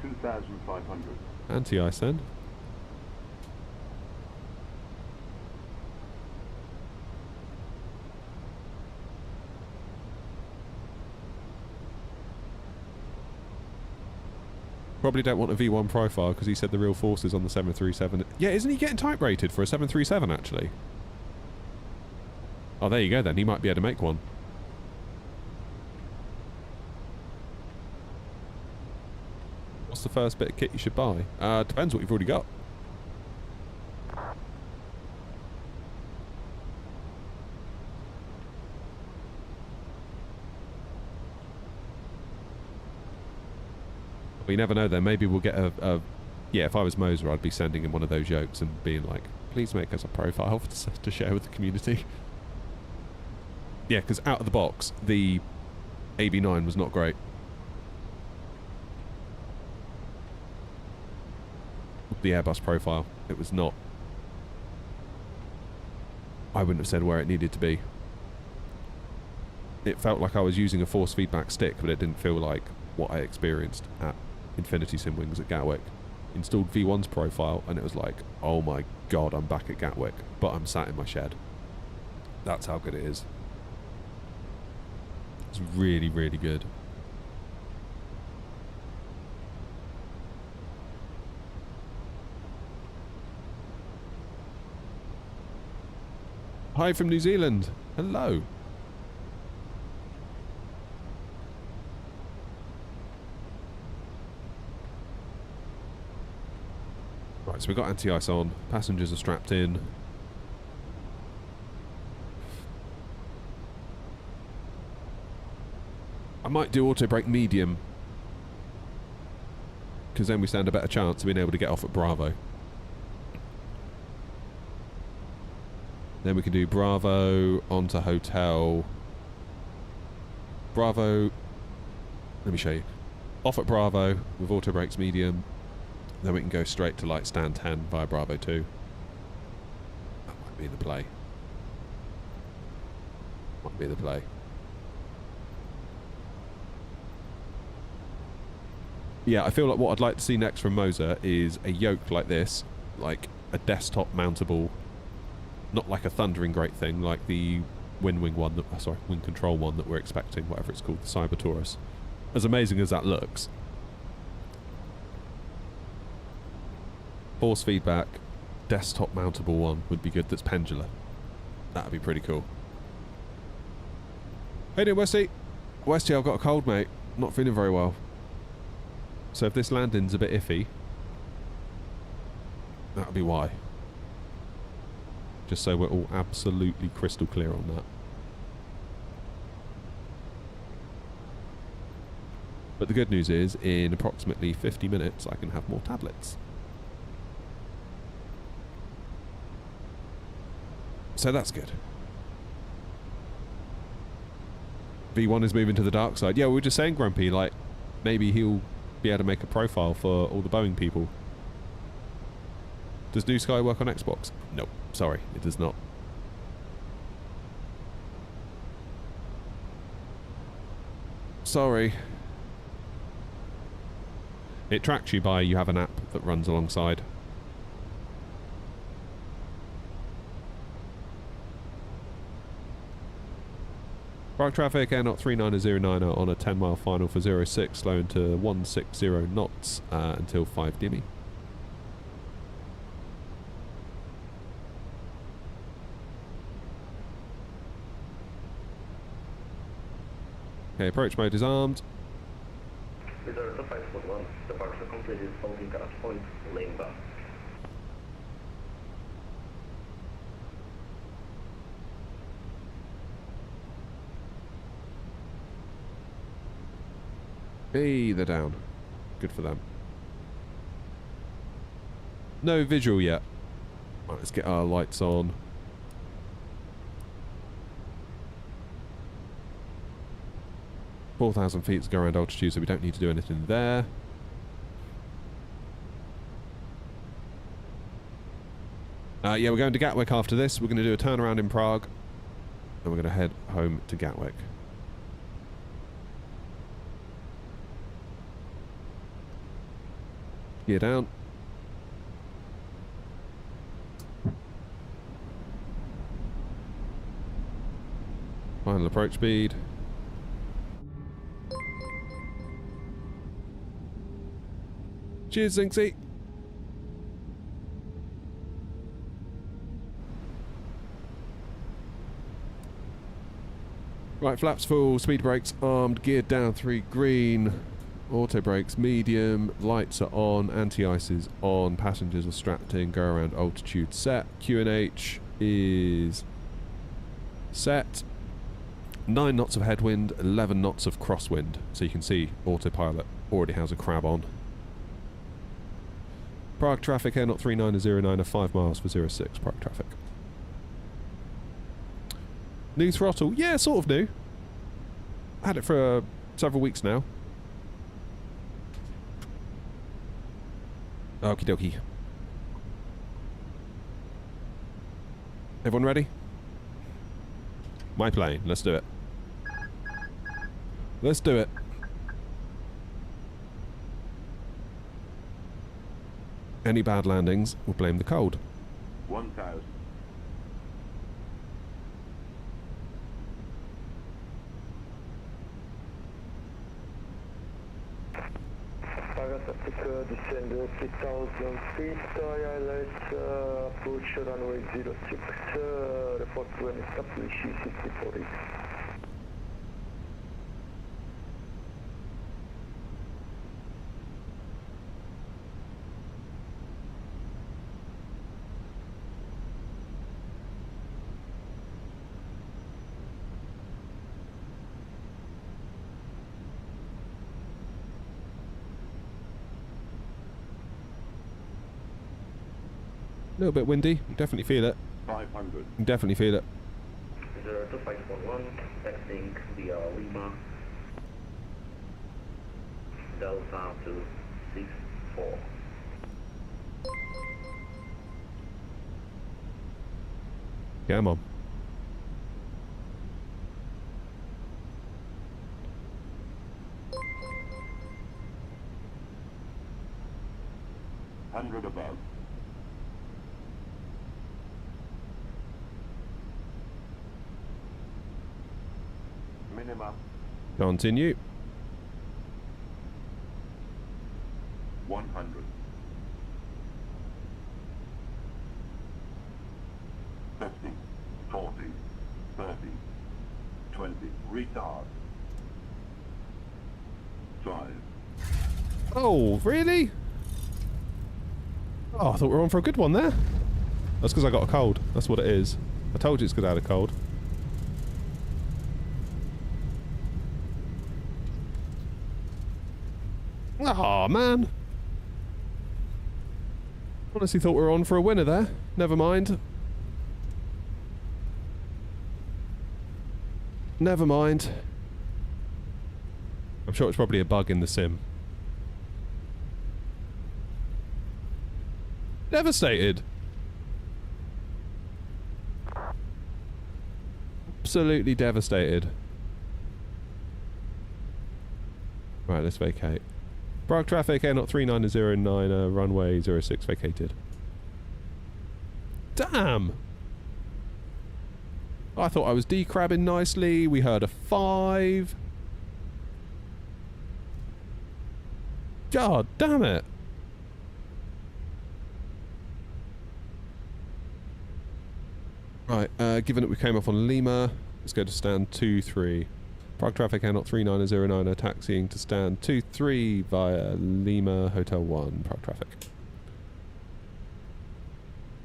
2,500. Anti-ice then. Probably don't want a V1 profile because he said the real force is on the 737. Yeah, isn't he getting type rated for a 737 actually? Oh, there you go then. He might be able to make one. What's the first bit of kit you should buy? Depends what you've already got. We never know then. Maybe we'll get a yeah, if I was Moser, I'd be sending him one of those yokes and being like, please make us a profile to share with the community. Yeah, because out of the box, the AB9 was not great. The Airbus profile, it was not. I wouldn't have said where it needed to be. It felt like I was using a force feedback stick, but it didn't feel like what I experienced at Infinity Sim Wings at Gatwick. Installed V1's profile and it was like, oh my god, I'm back at Gatwick, but I'm sat in my shed. That's how good it is. It's really, really good. Hi from New Zealand. Hello. Right, so we've got anti-ice on. Passengers are strapped in. I might do auto brake medium, because then we stand a better chance of being able to get off at Bravo. Then we can do Bravo onto hotel. Bravo. Let me show you. Off at Bravo with auto brakes medium. Then we can go straight to like stand 10 via Bravo 2. That might be the play. Might be the play. Yeah, I feel like what I'd like to see next from Moser is a yoke like this, like a desktop mountable, not like a thundering great thing, like the wind control one that we're expecting, whatever it's called, the Cyber Taurus. As amazing as that looks. Force feedback, desktop mountable one would be good that's pendular. That'd be pretty cool. Hey there, Westy. Westy, I've got a cold, mate. Not feeling very well. So if this landing's a bit iffy, that'll be why. Just so we're all absolutely crystal clear on that. But the good news is, in approximately 50 minutes, I can have more tablets. So that's good. V1 is moving to the dark side. Yeah, we were just saying, Grumpy, like, maybe he'll be able to make a profile for all the Boeing people. Does New Sky work on Xbox? Nope. Sorry, it does not. Sorry. It tracks you by you have an app that runs alongside. Prague traffic, Air Knot 39009 on a 10-mile final for 06, slowing to 160 knots until 5 dimmy. Okay, approach mode is armed. Reserve to 541, departure completed, holding garage point, lane back. Hey, they're down. Good for them. No visual yet. Right, let's get our lights on. $4,000 feet to go around altitude, so we don't need to do anything there. Yeah, we're going to Gatwick after this. We're going to do a turnaround in Prague, and we're going to head home to Gatwick. Gear down. Final approach speed. Cheers, Zinksy. Right, flaps full, speed brakes armed, geared down 3 green. Auto brakes medium, lights are on, anti-ice is on, passengers are strapped in, go around altitude set. QNH is set. 9 knots of headwind, 11 knots of crosswind. So you can see autopilot already has a crab on. Prague traffic, Air Knot 39009 of 5 miles for 06, Prague traffic. New throttle, yeah, sort of new. Had it for several weeks now. Okie dokie. Everyone ready? My plane. Let's do it. Let's do it. Any bad landings, we'll blame the cold. 1,000. Descend 3,000 feet, ILS, approach runway 06, report to an established 64 A little bit windy. You can definitely feel it. 500. You can definitely feel it. 02541, taxiing via Lima, Delta 264. Come on. 100 above. Minimum Continue. 100. 50, 40, 30, 20. Retard. 5. Oh, really? Oh, I thought we were on for a good one there. That's because I got a cold. That's what it is. I told you it's because I had a cold. Oh, man. Honestly thought we were on for a winner there. Never mind. Never mind. I'm sure it's probably a bug in the sim. Devastated. Absolutely devastated. Right, let's vacate. Prague traffic, Air 3909, runway 06 vacated. Damn! I thought I was decrabbing nicely. We heard a 5. God damn it. Right, given that we came off on Lima, let's go to stand 2-3. Prague traffic, Air 3909, taxiing to stand 2-3 via Lima, Hotel 1, Prague traffic.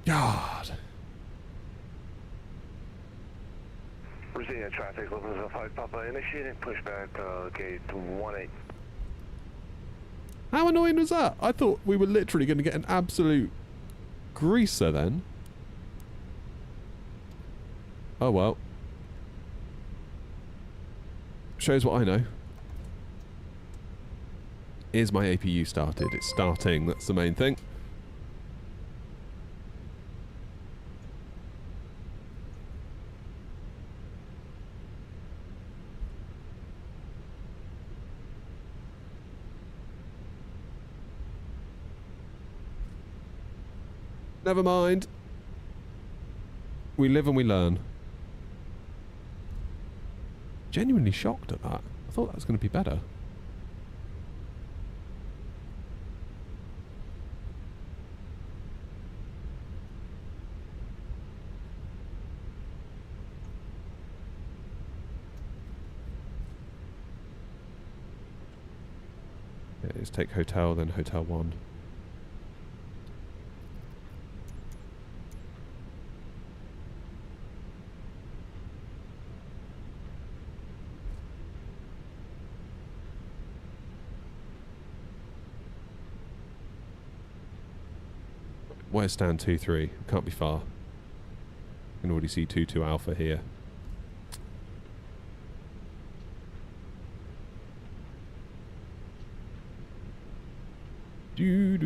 God. Virginia traffic, levels of 5 Papa, initiating pushback, gate 18. How annoying was that? I thought we were literally going to get an absolute greaser then. Oh well. Shows what I know. Is my APU started? It's starting, that's the main thing. Never mind. We live and we learn. Genuinely shocked at that. I thought that was going to be better. Yeah, let's take hotel, then hotel 1. Where's stand 2-3? Can't be far. You can already see 2-2 alpha here. Do.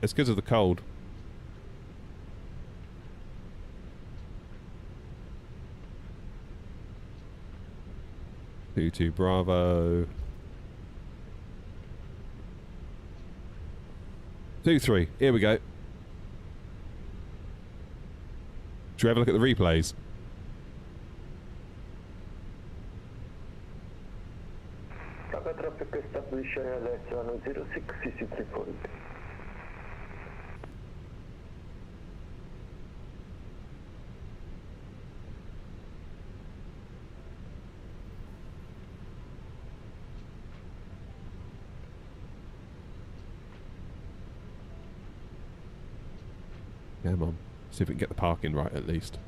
It's because of the cold. Two Bravo. 2-3. Here we go. Should we have a look at the replays? Traffic establishing address 106 CC3 point. Come on. See if we can get the parking right at least.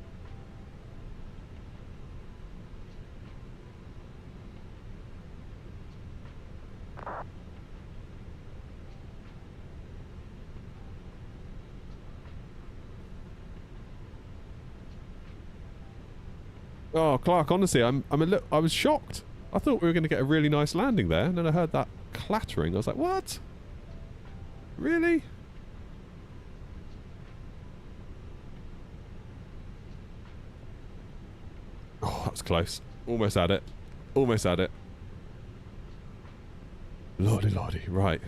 Oh, Clark, honestly, I was shocked. I thought we were going to get a really nice landing there, and then I heard that clattering. I was like, what? Really? Oh, that was close. Almost had it. Almost had it. Lordy, lordy. Right.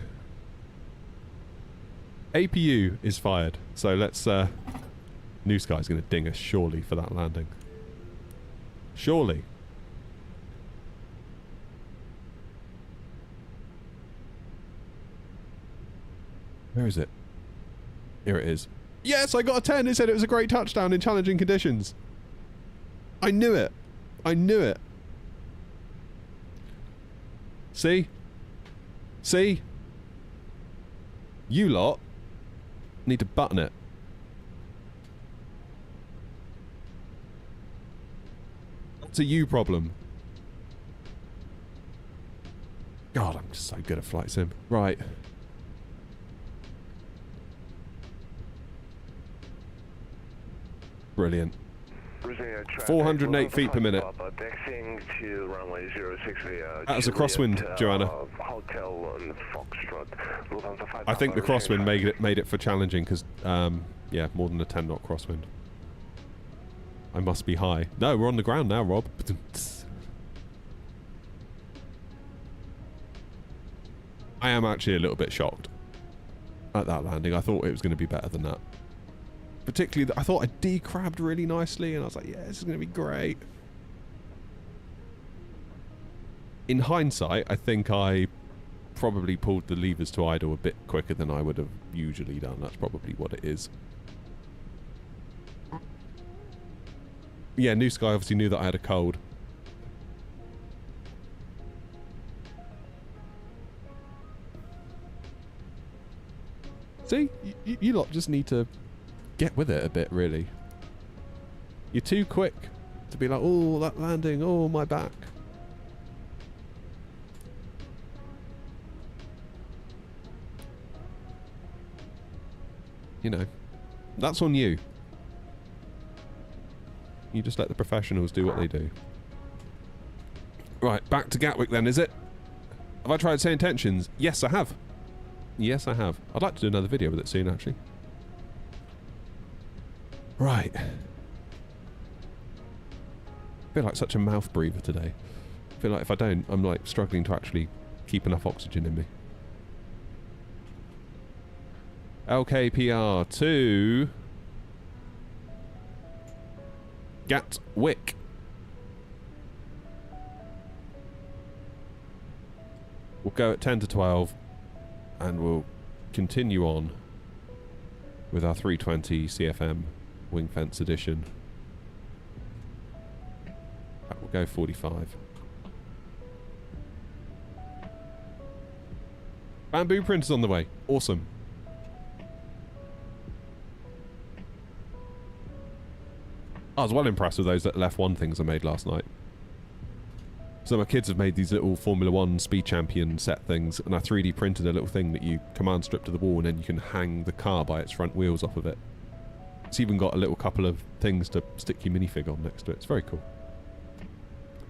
APU is fired. So let's... New Sky's going to ding us, surely, for that landing. Surely. Where is it? Here it is. Yes, I got a 10. It said it was a great touchdown in challenging conditions. I knew it. I knew it. See? See? You lot need to button it. It's a you problem. God, I'm just so good at flight sim. Right. Brilliant. 408 feet per minute. That was a crosswind, Joanna. I think the crosswind made it for challenging because, yeah, more than a 10 knot crosswind. I must be high. No, we're on the ground now, Rob. I am actually a little bit shocked at that landing. I thought it was going to be better than that. Particularly, I thought I decrabbed really nicely, and I was like, yeah, this is going to be great. In hindsight, I think I probably pulled the levers to idle a bit quicker than I would have usually done. That's probably what it is. Yeah, New Sky obviously knew that I had a cold. See? You lot just need to get with it a bit, really. You're too quick to be like, oh, that landing, oh, my back. You know, that's on you. You just let the professionals do what they do. Right, back to Gatwick then, is it? Have I tried saying intentions? Yes, I have. Yes, I have. I'd like to do another video with it soon, actually. Right. I feel like such a mouth breather today. I feel like if I don't, I'm like struggling to actually keep enough oxygen in me. LKPR to Gatwick. We'll go at 10 to 12 and we'll continue on with our 320 CFM wing fence edition. We'll go 45. Bamboo printers on the way. Awesome. I was well impressed with those little F1 things I made last night. So my kids have made these little Formula 1 Speed Champion set things, and I 3D printed a little thing that you command strip to the wall, and then you can hang the car by its front wheels off of it. It's even got a little couple of things to stick your minifig on next to it. It's very cool.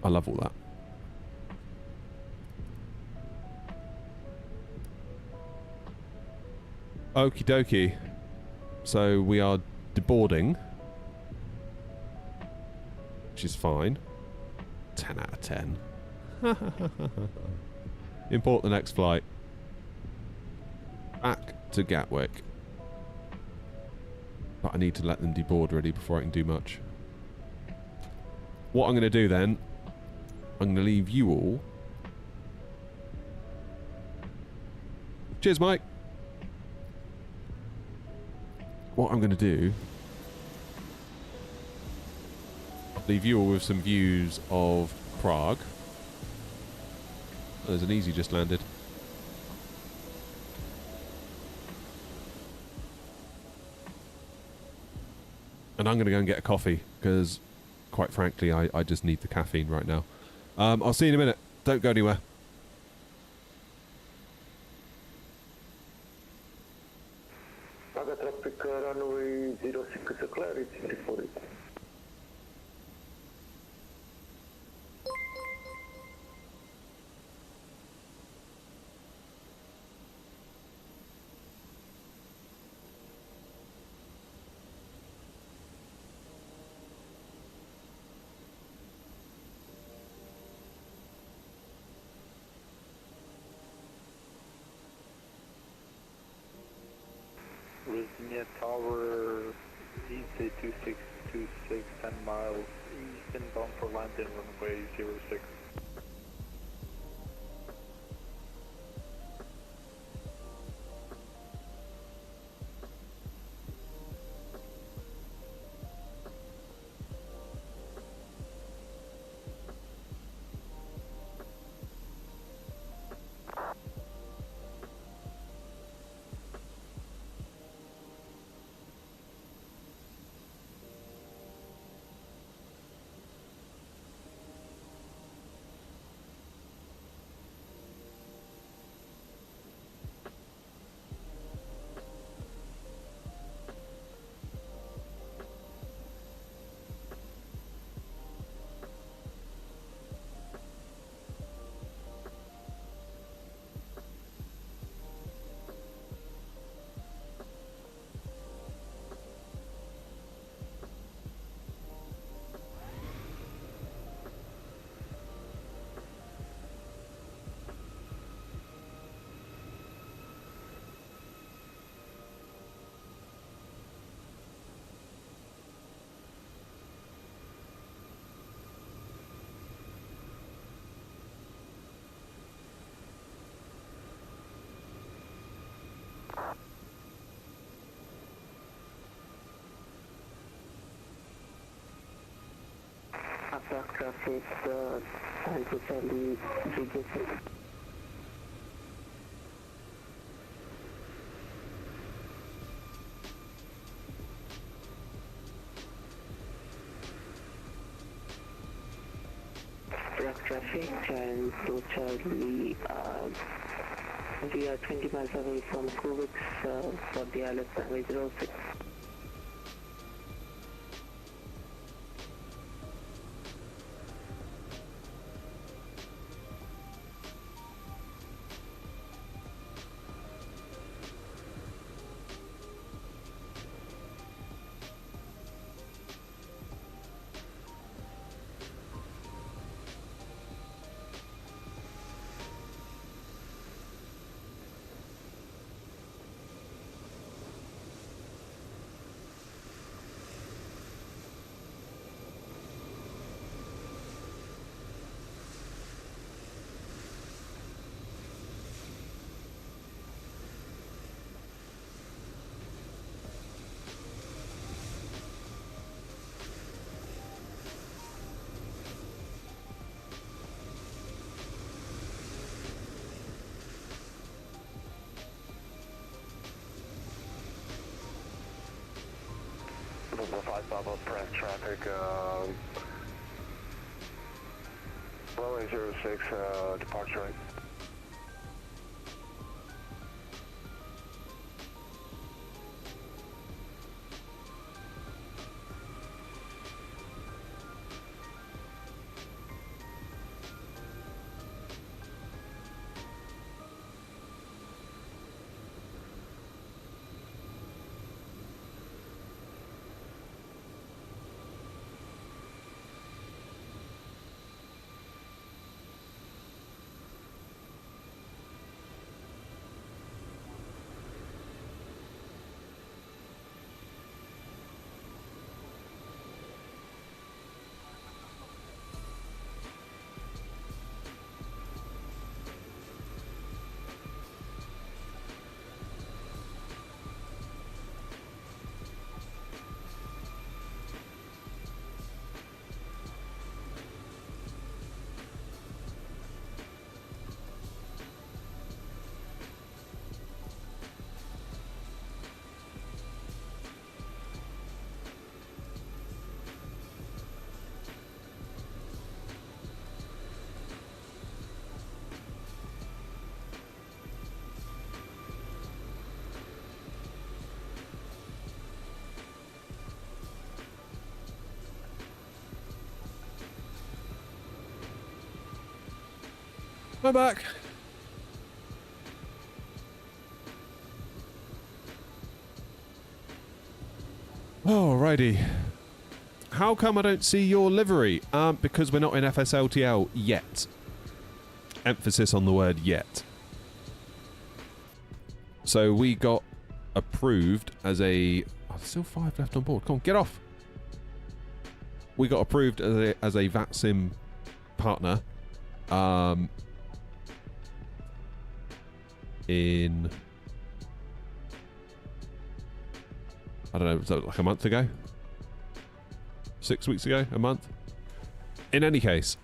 I love all that. Okie dokie. So we are deboarding, which is fine. 10 out of 10. Import the next flight. Back to Gatwick. But I need to let them deboard really before I can do much. What I'm going to do then, I'm going to leave you all. Cheers, Mike. What I'm going to do, leave you all with some views of Prague. Oh, there's an Easy just landed. And I'm going to go and get a coffee because, quite frankly, I just need the caffeine right now. I'll see you in a minute. Don't go anywhere. Traffic runway 06 clear, it's reported. Rosnia Tower, EC2626, 10 miles east inbound for landing runway 06. Aircraft traffic, time to Charlie, GG6. Prague traffic, time to Charlie, we are 20 miles away from Gatwick for the ILS runway 06. Number 5 Bravo, Prague traffic, runway 06, departure right. I'm back. Alrighty. How come I don't see your livery? Because we're not in FSLTL yet. Emphasis on the word yet. So we got approved as a... Oh, there's still 5 left on board. Come on, get off. We got approved as a VATSIM partner in... I don't know, was that like a month ago? 6 weeks ago? A month? In any case...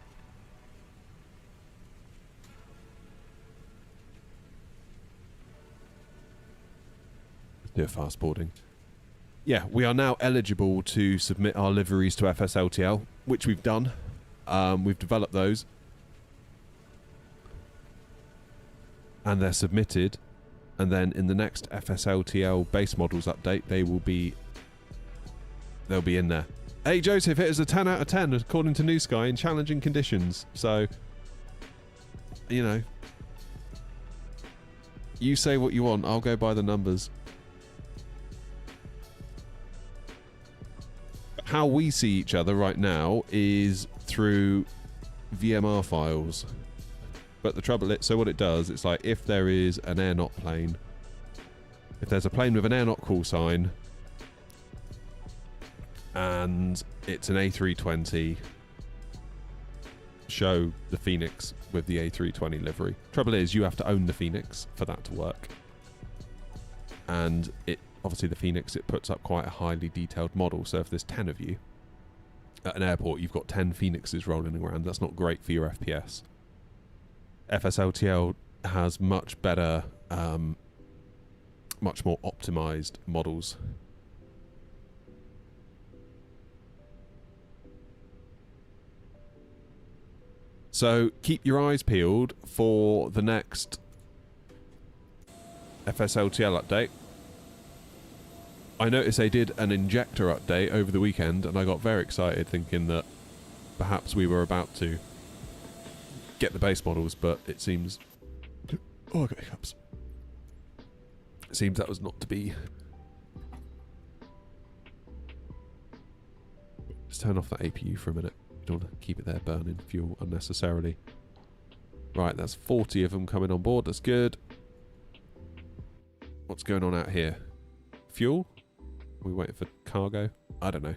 do a fast boarding. Yeah, we are now eligible to submit our liveries to FSLTL, which we've done. We've developed those. And they're submitted. And then in the next FSLTL base models update, they'll be in there. Hey Joseph, it is a 10 out of 10 according to New Sky in challenging conditions. So, you know, you say what you want, I'll go by the numbers. How we see each other right now is through VMR files. But the trouble is, so what it does, it's like if there is an air not plane, if there's a plane with an air not call sign, and it's an A320, show the Fenix with the A320 livery. Trouble is, you have to own the Fenix for that to work. And it obviously the Fenix, it puts up quite a highly detailed model, so if there's 10 of you at an airport, you've got 10 Fenixes rolling around. That's not great for your FPS. FSLTL has much better, much more optimized models. So keep your eyes peeled for the next FSLTL update. I noticed they did an injector update over the weekend, and I got very excited thinking that perhaps we were about to get the base models, but it seems... Oh, I got hiccups. It seems that was not to be. Just turn off that APU for a minute. You don't want to keep it there burning fuel unnecessarily. Right, that's 40 of them coming on board. That's good. What's going on out here? Fuel? Are we waiting for cargo? I don't know.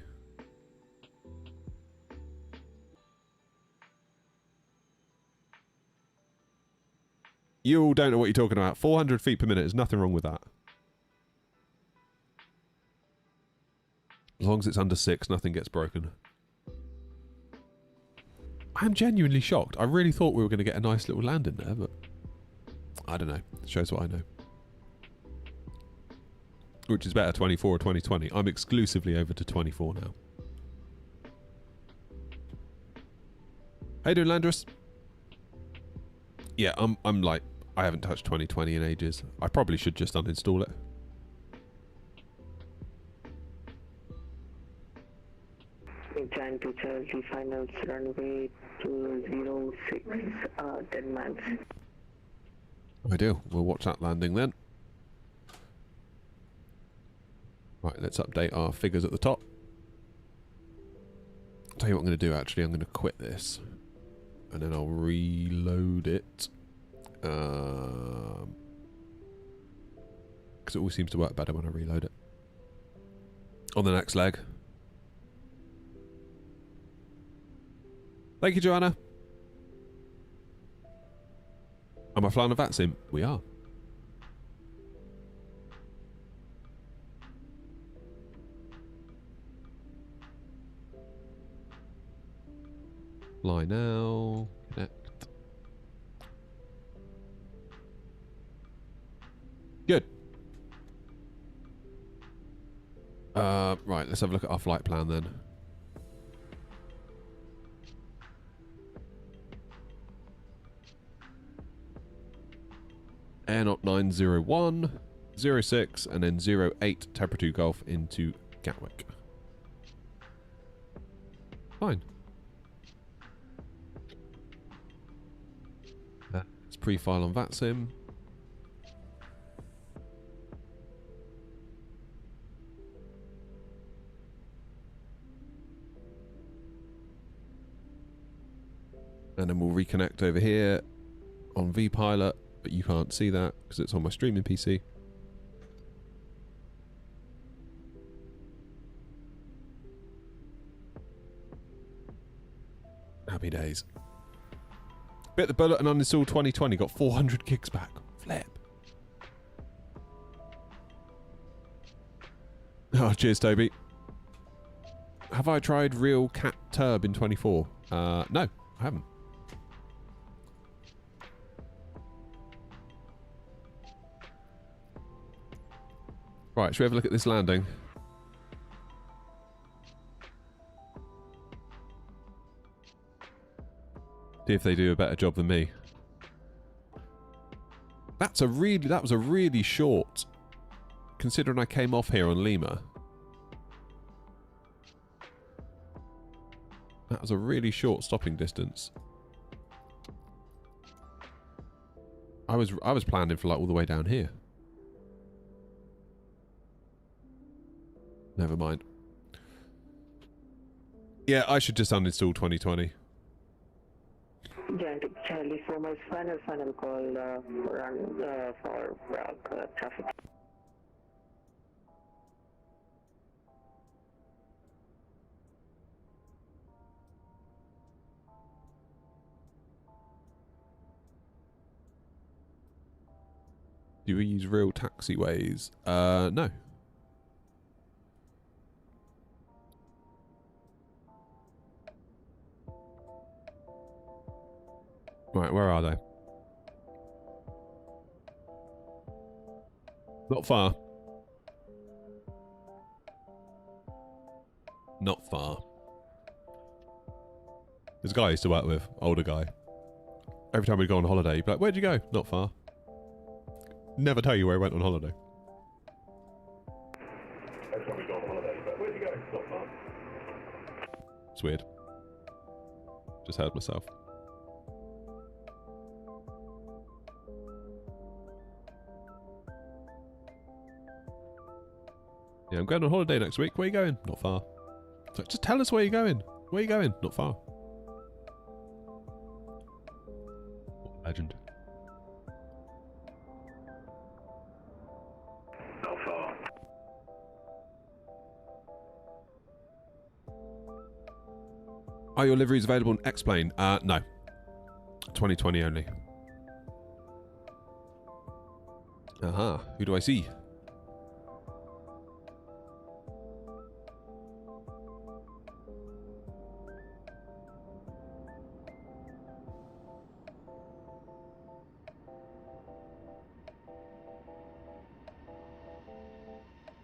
You all don't know what you're talking about. 400 feet per minute. There's nothing wrong with that. As long as it's under 6, nothing gets broken. I'm genuinely shocked. I really thought we were going to get a nice little land in there, but I don't know. It shows what I know. Which is better, 24 or 2020. I'm exclusively over to 24 now. How you doing, Landris? Yeah, I'm like, I haven't touched 2020 in ages. I probably should just uninstall it. Time to Charlie, finals runway 206, 10 miles. Ideal. We'll watch that landing then. Right, let's update our figures at the top. I'll tell you what I'm going to do actually. I'm going to quit this. And then I'll reload it. Because it always seems to work better when I reload it. On the next leg. Thank you, Joanna. Am I flying a VATSIM? We are. Fly now. Connect. Good. Right, let's have a look at our flight plan then. Air not 901, 06, and then 08 Temperature Golf into Gatwick. Fine. Let's pre-file on VATSIM. And then we'll reconnect over here on vPilot, but you can't see that because it's on my streaming PC. Happy days. Bit the bullet and uninstalled 2020. Got 400 gigs back. Flip. Oh, cheers, Toby. Have I tried real cat turb in 24? No, I haven't. Right, should we have a look at this landing? See if they do a better job than me. That was a really short, considering I came off here on Lima. That was a really short stopping distance. I was planning for like all the way down here. Never mind. Yeah, I should just uninstall 2020. Giant Charlie for my final call run for Prague traffic. Do we use real taxiways? No. Right, where are they? Not far. Not far. There's a guy I used to work with, older guy. Every time we'd go on holiday, he'd be like, where'd you go? Not far. Never tell you where he went on holiday. Every time we go on holiday, he'd be like, where'd you go? Not far. It's weird. Just heard myself. Yeah, I'm going on holiday next week. Where are you going? Not far. It's like, just tell us where you're going. Where are you going? Not far. Legend. Not far. Are your liveries available on X-Plane? No. 2020 only. Aha. Who do I see?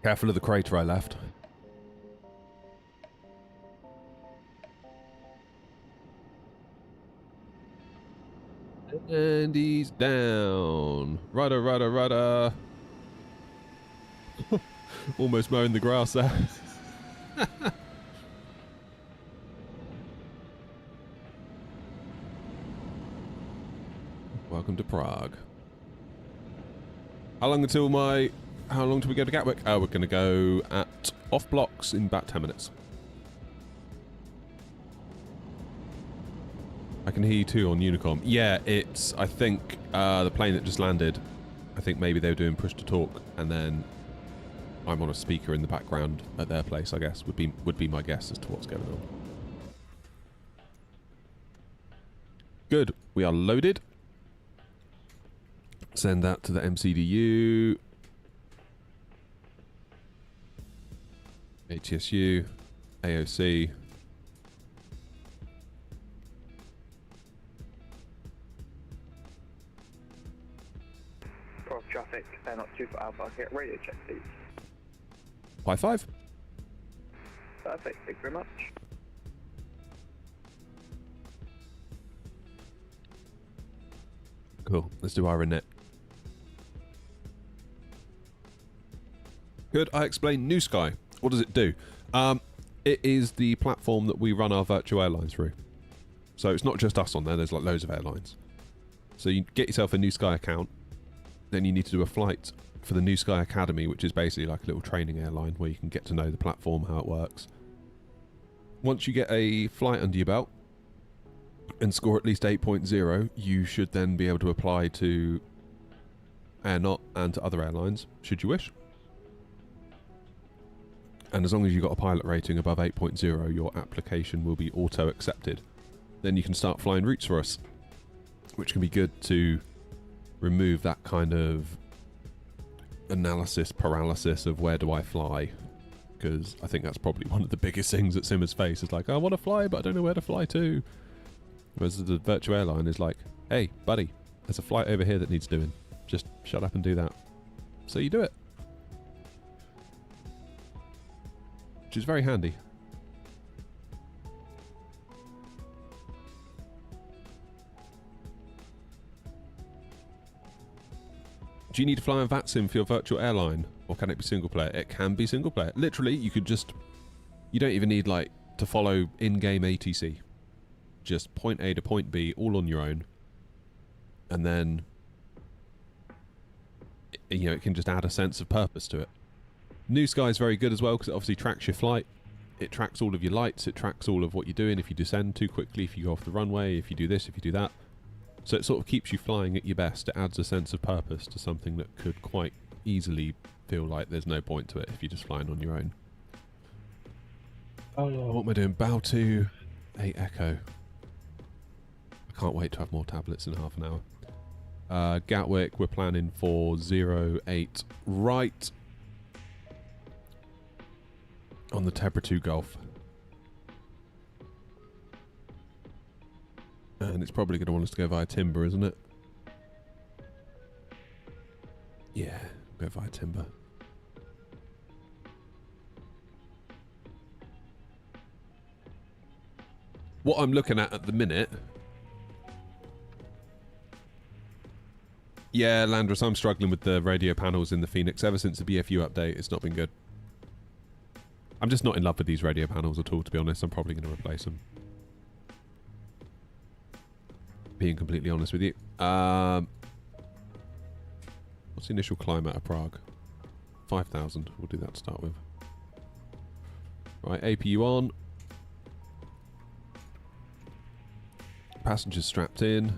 Careful of the crater I left. And he's down. Rudder, rudder, rudder. Almost mowing the grass there. Welcome to Prague. How long till we go to Gatwick? Oh, we're going to go at off blocks in about 10 minutes. I can hear you too on Unicom. Yeah, it's, I think, the plane that just landed, I think maybe they were doing push to talk, and then I'm on a speaker in the background at their place, I guess, would be my guess as to what's going on. Good. We are loaded. Send that to the MCDU. ATSU, AOC. Cross traffic, not 2 for Alpha. Get radio check, please. 5-5. Perfect, thank you very much. Cool. Let's do IRANET. Good. I explained New Sky. What does it do? It is the platform that we run our virtual airlines through. So it's not just us on there. There's like loads of airlines. So you get yourself a New Sky account. Then you need to do a flight for the New Sky Academy, which is basically like a little training airline where you can get to know the platform, how it works. Once you get a flight under your belt and score at least 8.0, you should then be able to apply to AirNot and to other airlines, should you wish. And as long as you've got a pilot rating above 8.0, your application will be auto-accepted. then you can start flying routes for us, which can be good to remove that kind of analysis paralysis of where do I fly, because I think that's probably one of the biggest things that simmers face is like, I want to fly but I don't know where to fly to, whereas the virtual airline is like, hey buddy, there's a flight over here that needs doing, just shut up and do that. So you do it, which is very handy. Do you need to fly on VATSIM for your virtual airline, or can it be single player? It can be single player. Literally, you could just, you don't even need like to follow in-game ATC. Just point A to point B all on your own, and then it can just add a sense of purpose to it. New Sky is very good as well because it obviously tracks your flight. It tracks all of your lights. It tracks all of what you're doing. If you descend too quickly, if you go off the runway, if you do this, if you do that. So it sort of keeps you flying at your best. It adds a sense of purpose to something that could quite easily feel like there's no point to it if you're just flying on your own. Oh, what am I doing? Bow 2, 8 Echo. I can't wait to have more tablets in half an hour. Gatwick, we're planning for 08 right on the Tebra 2 Golf. And it's probably going to want us to go via Timber, isn't it? Yeah, go via Timber. What I'm looking at the minute... Yeah, Landris, I'm struggling with the radio panels in the Fenix. Ever since the BFU update, it's not been good. I'm just not in love with these radio panels at all, to be honest. I'm probably going to replace them. Being completely honest with you. What's the initial climb out of Prague? 5,000. We'll do that to start with. Right, APU on. Passengers strapped in.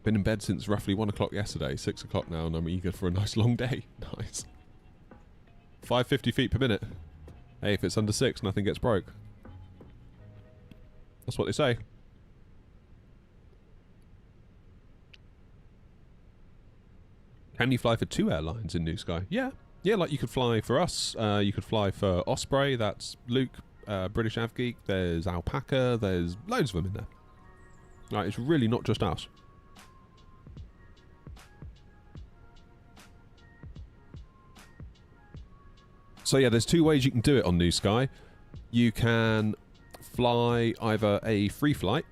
Been in bed since roughly 1 o'clock yesterday, 6 o'clock now, and I'm eager for a nice long day. Nice. 550 feet per minute. Hey, if it's under 6, nothing gets broke. That's what they say. Can you fly for 2 airlines in New Sky? Yeah. Yeah, like you could fly for us. You could fly for Osprey. That's Luke, British Avgeek. There's Alpaca. There's loads of them in there. Like, it's really not just us. So yeah, there's 2 ways you can do it on New Sky. You can fly either a free flight,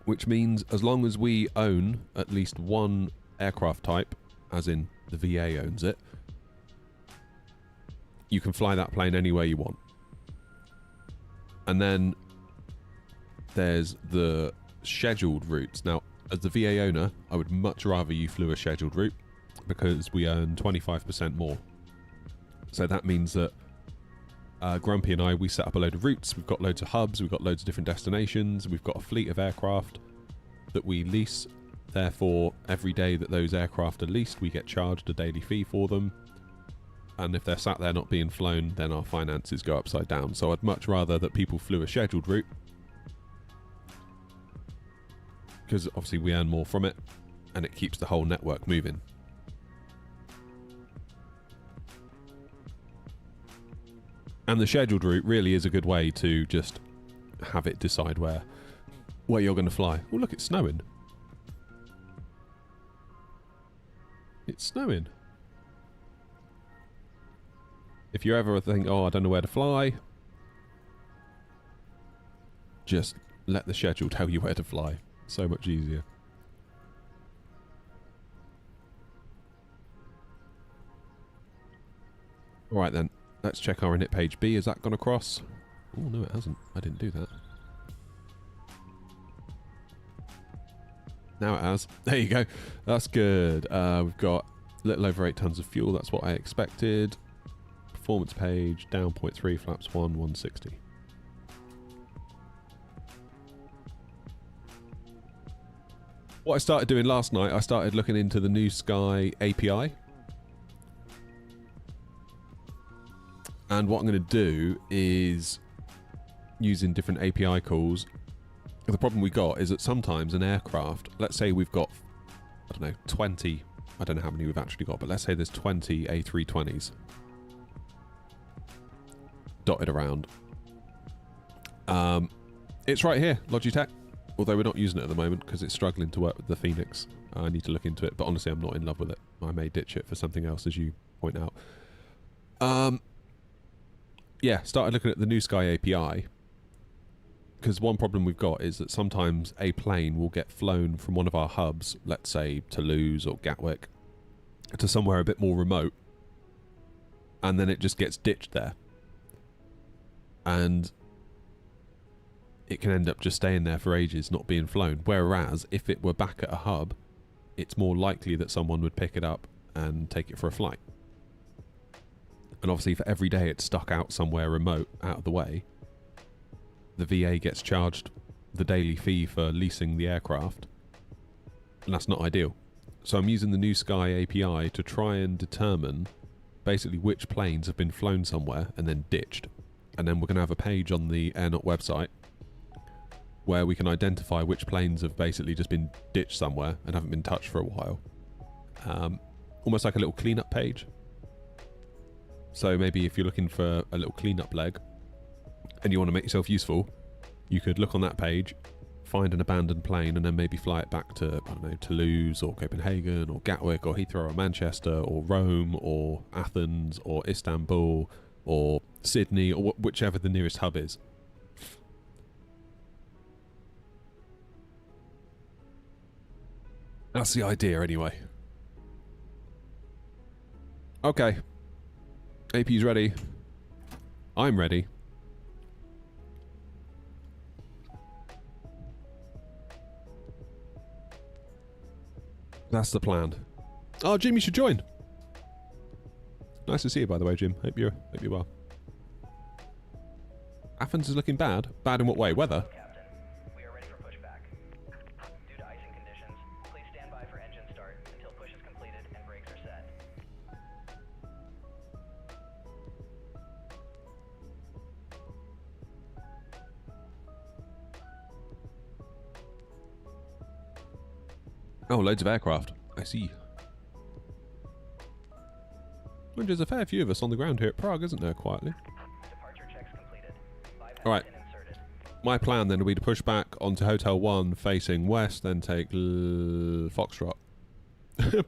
which means as long as we own at least 1 aircraft type, as in the VA owns it, you can fly that plane anywhere you want. And then there's the scheduled routes. Now, as the VA owner, I would much rather you flew a scheduled route because we earn 25% more. So that means that Grumpy and I, we set up a load of routes. We've got loads of hubs. We've got loads of different destinations. We've got a fleet of aircraft that we lease. Therefore, every day that those aircraft are leased, we get charged a daily fee for them. And if they're sat there not being flown, then our finances go upside down. So I'd much rather that people flew a scheduled route, because obviously we earn more from it and it keeps the whole network moving. And the scheduled route really is a good way to just have it decide where you're going to fly. Oh, look, it's snowing. It's snowing. If you ever think, oh, I don't know where to fly, just let the schedule tell you where to fly. So much easier. Alright then. Let's check our init page B. Has that gone across? Oh, no, it hasn't. I didn't do that. Now it has. There you go. That's good. We've got a little over 8 tons of fuel. That's what I expected. Performance page, down 0.3, flaps 1, 160. What I started doing last night, I started looking into the New Sky API. And what I'm going to do is using different API calls. The problem we got is that sometimes an aircraft, let's say we've got, I don't know, 20, I don't know how many we've actually got, but let's say there's 20 A320s dotted around. It's right here, Logitech, although we're not using it at the moment because it's struggling to work with the Fenix. I need to look into it, but honestly I'm not in love with it. I may ditch it for something else, as you point out. Yeah, started looking at the New Sky API, because one problem we've got is that sometimes a plane will get flown from one of our hubs, let's say Toulouse or Gatwick, to somewhere a bit more remote, and then it just gets ditched there. And it can end up just staying there for ages, not being flown. Whereas, if it were back at a hub, it's more likely that someone would pick it up and take it for a flight. And obviously for every day it's stuck out somewhere remote, out of the way, the VA gets charged the daily fee for leasing the aircraft. And that's not ideal. So I'm using the New Sky API to try and determine basically which planes have been flown somewhere and then ditched. And then we're going to have a page on the Airnaut website where we can identify which planes have basically just been ditched somewhere and haven't been touched for a while. Almost like a little cleanup page. So maybe if you're looking for a little cleanup leg and you want to make yourself useful, you could look on that page, find an abandoned plane, and then maybe fly it back to, I don't know, Toulouse or Copenhagen or Gatwick or Heathrow or Manchester or Rome or Athens or Istanbul or Sydney or whichever the nearest hub is. That's the idea anyway. Okay. AP's ready. I'm ready. That's the plan. Oh, Jim, you should join. Nice to see you, by the way, Jim. Hope you're well. Athens is looking bad. Bad in what way? Weather? Captain, we are ready for pushback. Due to icing conditions, please stand by for engine start until push is completed and brakes are set. Oh, loads of aircraft. I see. Well, there's a fair few of us on the ground here at Prague, isn't there, quietly? Departure checks completed. Alright. My plan then will be to push back onto Hotel 1 facing west, then take Foxtrot.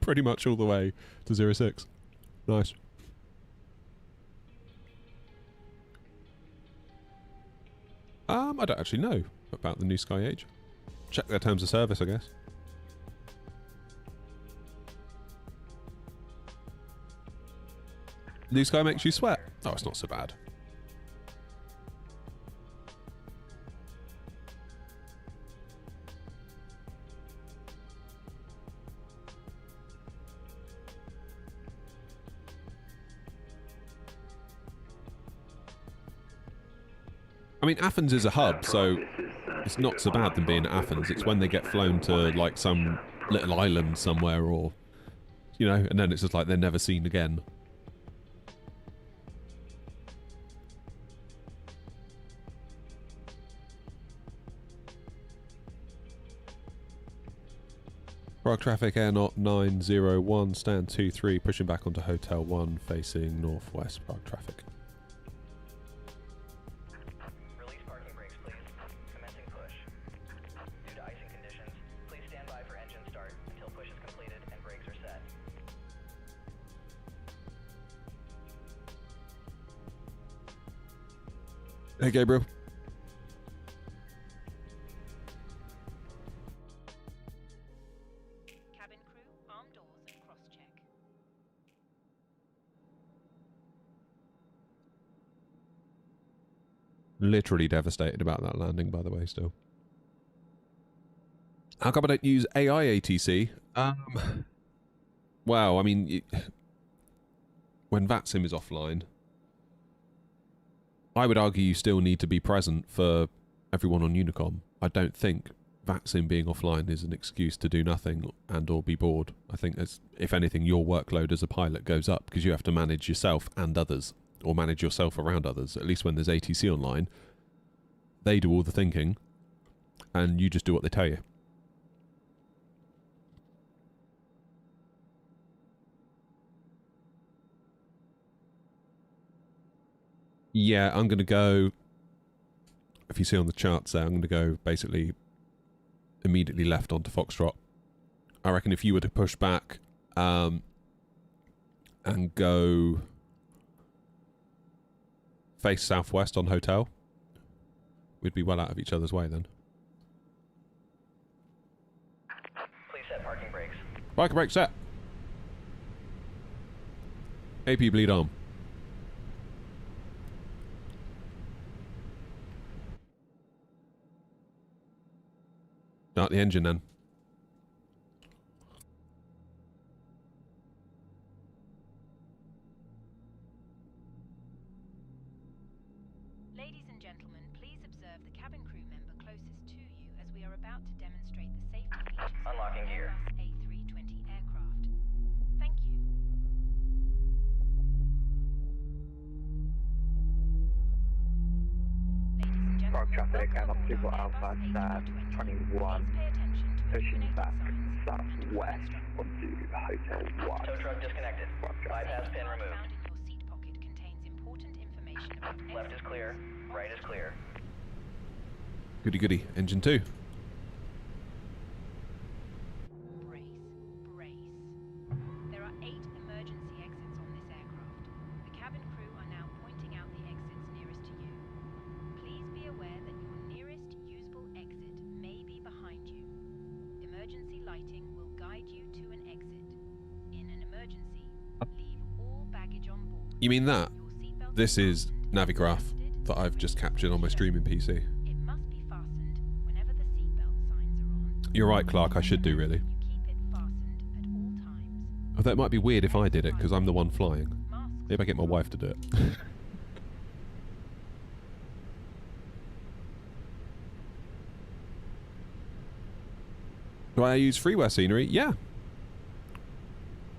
Pretty much all the way to 06. Nice. I don't actually know about the New Sky Age. Check their terms of service, I guess. New Sky makes you sweat. Oh, it's not so bad. I mean, Athens is a hub, so it's not so bad them being at Athens. It's when they get flown to, like, some little island somewhere or, you know, and then it's just like they're never seen again. Prague traffic, Airnaut 901, stand 23, pushing back onto Hotel 1, facing northwest. Prague traffic. Release parking brakes, please. Commencing push. Due to icing conditions, please stand by for engine start until push is completed and brakes are set. Hey, Gabriel. Cabin crew, arm doors and cross-check. Literally devastated about that landing, by the way, still. How come I don't use AI ATC? Wow, I mean, when VATSIM is offline, I would argue you still need to be present for everyone on Unicom. I don't think VATSIM being offline is an excuse to do nothing and or be bored. I think, if anything, your workload as a pilot goes up because you have to manage yourself and others, or manage yourself around others. At least when there's ATC online, they do all the thinking and you just do what they tell you. Yeah, I'm going to go, if you see on the charts there, I'm going to go basically immediately left onto Foxtrot. I reckon if you were to push back and go face southwest on Hotel, we'd be well out of each other's way then. Please set parking brakes. Parking brake set. AP bleed arm. Start the engine then. Ladies and gentlemen, please observe the cabin crew member closest to you as we are about to demonstrate the safety features Unlocking of gear. Airbus A320 aircraft. Thank you. Ladies and gentlemen, Prague traffic and welcome up aboard to our Alpha Airbus A320. 21, Please pay attention to pushing illuminated back signs southwest onto Hotel 1. Tow truck disconnected. Bypass pin removed. found in your seat pocket contains important information about Left is clear. Right is clear. Goody goody. Engine 2. Brace. There are 8 emergency exits on this aircraft. The cabin crew are now pointing out the exits nearest to you. Please be aware that your nearest usable exit may be behind you. Emergency lighting will guide you to an exit. In an emergency, leave all baggage on board. You mean that? Your seatbelt This is fastened, Navigraph that I've just captured on my streaming PC. It must be fastened whenever the seatbelt signs are on. You're right, Clark, I should do really. You keep it fastened at all times. Although it might be weird if I did it because I'm the one flying. Masks Maybe I get my wife to do it. Do I use freeware scenery? Yeah.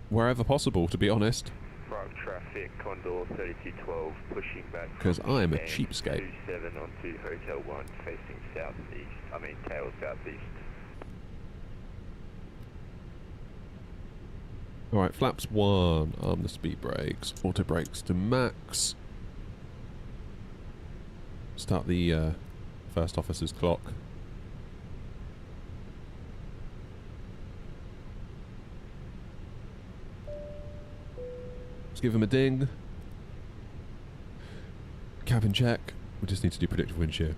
Wherever possible, to be honest. Prague traffic, Condor 3212, pushing back. Because I am a cheapskate. 27 onto Hotel 1, facing southeast. Tail southeast. Alright, flaps 1, arm the speed brakes, auto brakes to max. Start the first officer's clock. Let's give him a ding. Cabin check. We just need to do predictive wind shear.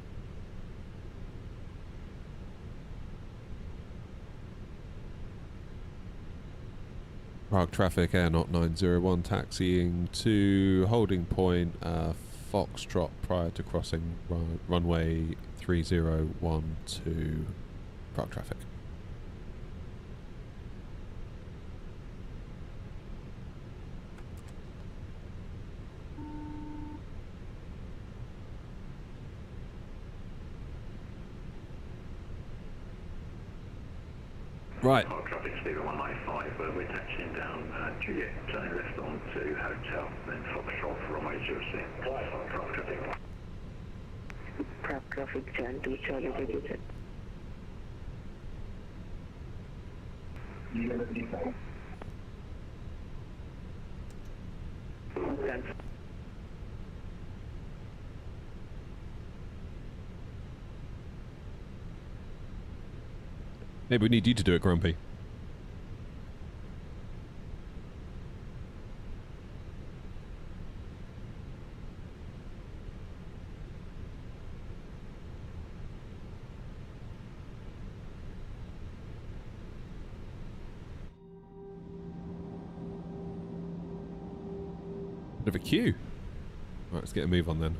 Prague traffic, Air Knot 901, taxiing to holding point Foxtrot prior to crossing runway 3012, Prague traffic. Right. Traffic Stephen 195, we're taxiing down Juliet, turning left on to Hotel, then Foxtrot, runway 06. Prague traffic. Prague traffic, turn to Charlie Brigade. Maybe we need you to do it, Grumpy. Bit of a queue. Right, let's get a move on then.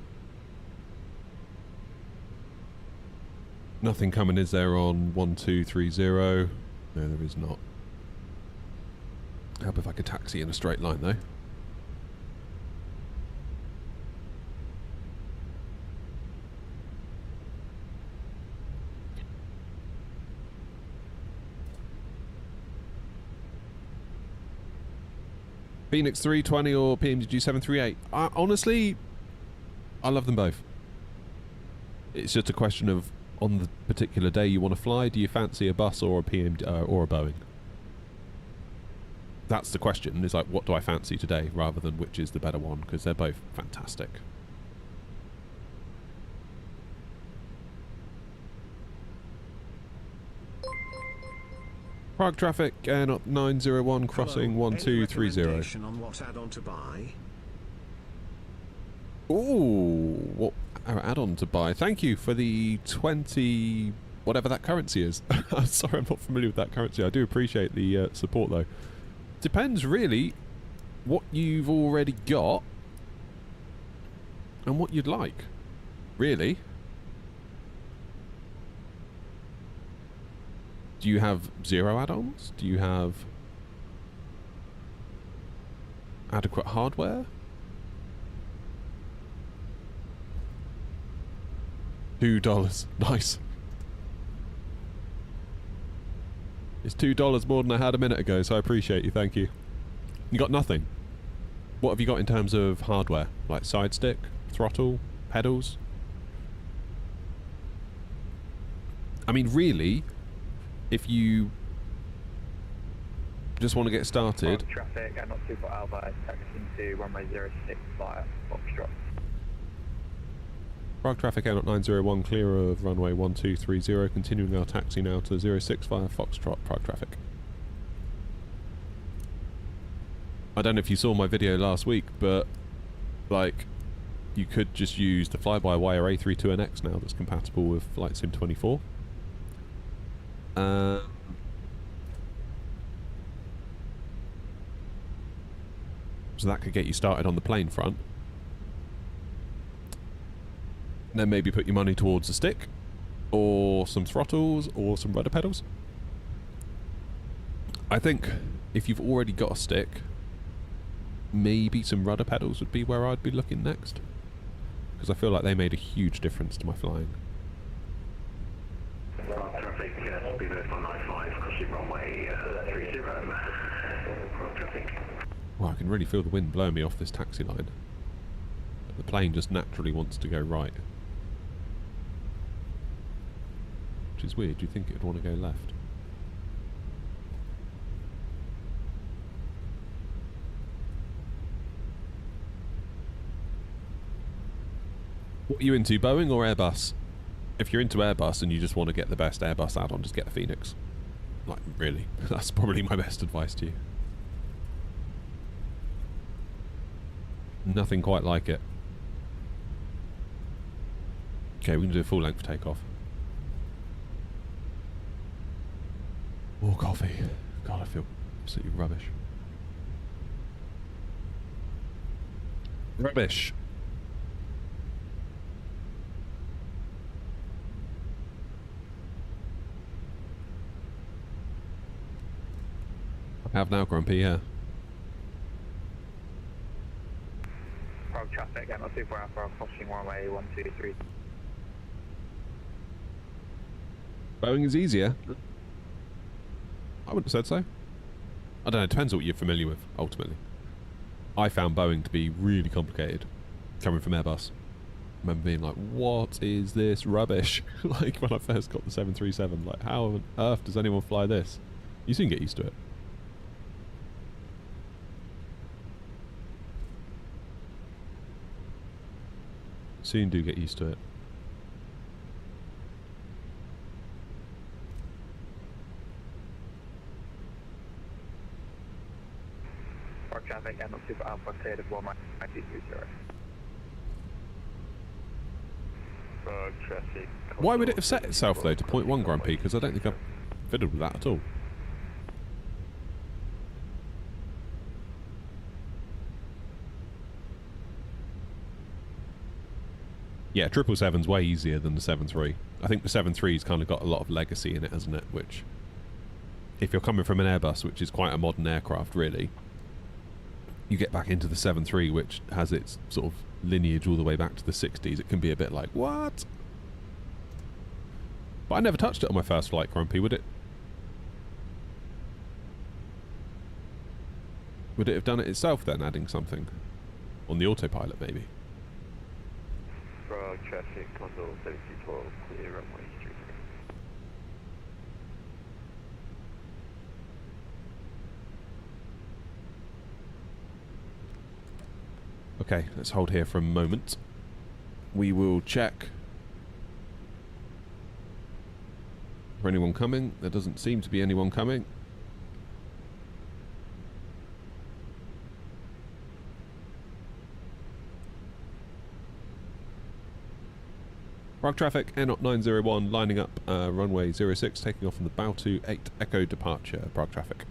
Nothing coming, is there, on 1230? No, there is not. Help if I could taxi in a straight line, though. Fenix 320 or PMDG 738. Honestly, I love them both. It's just a question of, on the particular day you want to fly, do you fancy a bus or a or a Boeing? That's the question. Is like, what do I fancy today, rather than which is the better one, because they're both fantastic. Prague traffic, not 901 crossing 1230. On what add-on to buy? Ooh, what add-on to buy? Thank you for the 20, whatever that currency is. I'm sorry, I'm not familiar with that currency. I do appreciate the support, though. Depends, really, what you've already got and what you'd like, really. Do you have 0 add-ons? Do you have adequate hardware? $2. Nice. It's $2 more than I had a minute ago, so I appreciate you. Thank you. You got nothing. What have you got in terms of hardware? Like side stick, throttle, pedals? I mean, really, if you just want to get started... Traffic, I'm not super Alba, taxiing to runway 06 via Foxtrot. Prague traffic out at 901, clear of runway 1230, continuing our taxi now to 06 via Foxtrot, Prague traffic. I don't know if you saw my video last week, but, like, you could just use the fly-by-wire A320NX now that's compatible with Flight Sim 24. So that could get you started on the plane front. Then maybe put your money towards a stick, or some throttles, or some rudder pedals. I think if you've already got a stick, maybe some rudder pedals would be where I'd be looking next, because I feel like they made a huge difference to my flying. Traffic, speed 195, crossing runway 30. Traffic. Well, I can really feel the wind blowing me off this taxi line. The plane just naturally wants to go right. Which is weird, you'd think it would want to go left. What are you into, Boeing or Airbus? If you're into Airbus and you just want to get the best Airbus add-on, just get the Fenix. Like, really. That's probably my best advice to you. Nothing quite like it. Okay, we can do a full-length takeoff. More coffee. God, I feel absolutely rubbish. Rubbish. I have now, Grumpy, yeah. Prague traffic, I'm not super Alpha, crossing runway 123. Boeing is easier. I wouldn't have said so. I don't know, it depends on what you're familiar with, ultimately. I found Boeing to be really complicated, coming from Airbus. I remember being like, what is this rubbish? Like, when I first got the 737, like, how on earth does anyone fly this? You soon get used to it. Soon do get used to it. Prague traffic, I'm not super Alpha, cleared of 19330. Prague traffic. Why would it have set itself, though, to 0.1 Grumpy? Because I don't think I've fiddled with that at all. Yeah, 777's way easier than the 7.3. I think the 7.3's kind of got a lot of legacy in it, hasn't it? Which, if you're coming from an Airbus, which is quite a modern aircraft, really, you get back into the 7.3, which has its sort of lineage all the way back to the 60s. It can be a bit like, what? But I never touched it on my first flight, Grumpy, would it? Would it have done it itself then, adding something? On the autopilot, maybe? Prague traffic, Condor 7212, clear runway 33. Okay, let's hold here for a moment. We will check for anyone coming. There doesn't seem to be anyone coming. Prague traffic, Air 901, lining up runway 06, taking off from the Bałtu 8 Echo departure. Prague traffic.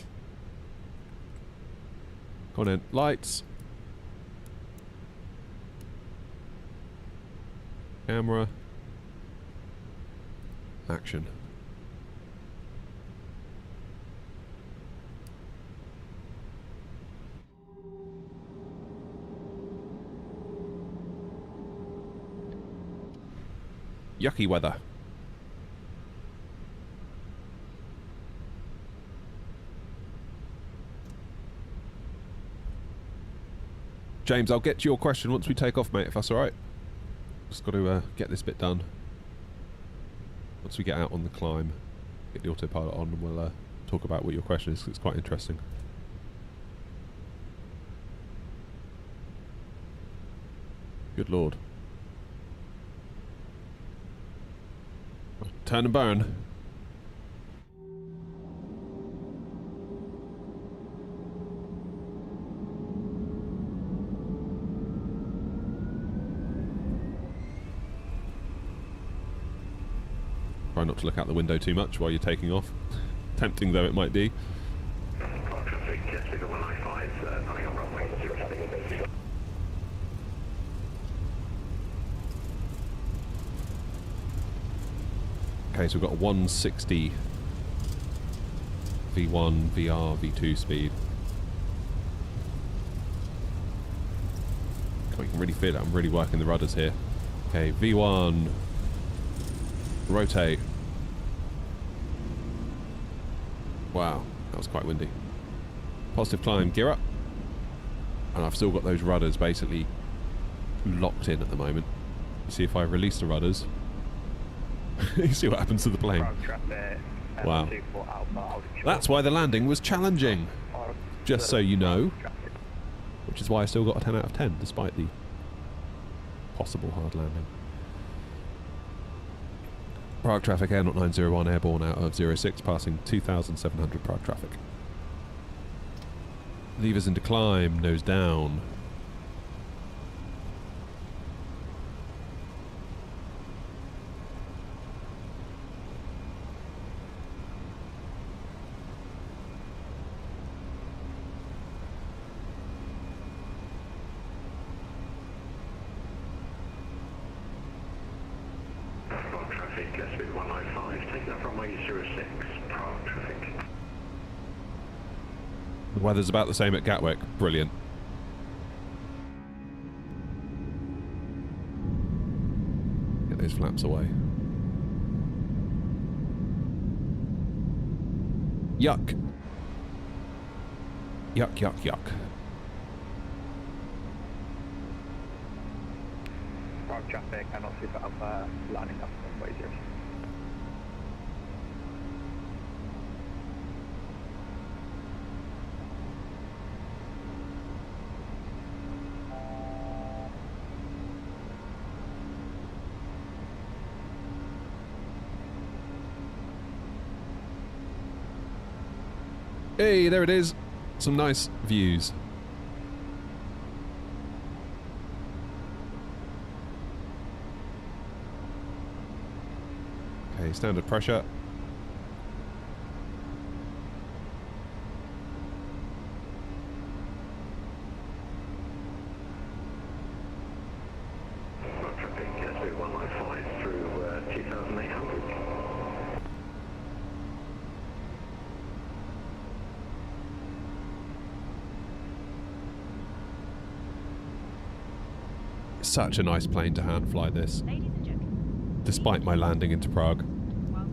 Go on in. Lights. Camera. Action. Yucky weather. James, I'll get to your question once we take off, mate, if that's alright. Just got to get this bit done. Once we get out on the climb, get the autopilot on, and we'll talk about what your question is, 'cause it's quite interesting. Good lord. Turn and burn. Try not to look out the window too much while you're taking off. Tempting though it might be. Okay, so we've got a 160 V1, VR, V2 speed. Oh, you can really feel it. I'm really working the rudders here. Okay, V1. Rotate. Wow, that was quite windy. Positive climb, gear up. And I've still got those rudders basically locked in at the moment. You see if I release the rudders. You see what happens to the plane. Wow. That's why the landing was challenging. Just so you know. Which is why I still got a 10 out of 10, despite the possible hard landing. Prague traffic, Air 901, airborne out of 06, passing 2,700 Prague traffic. Levers into climb, nose down. The weather's about the same at Gatwick. Brilliant. Get those flaps away. Yuck. Yuck, yuck, yuck. Prague traffic, I'm not super up lining up on way 06. Hey, there it is. Some nice views. Okay, standard pressure. Such a nice plane to hand fly this, despite my landing into Prague,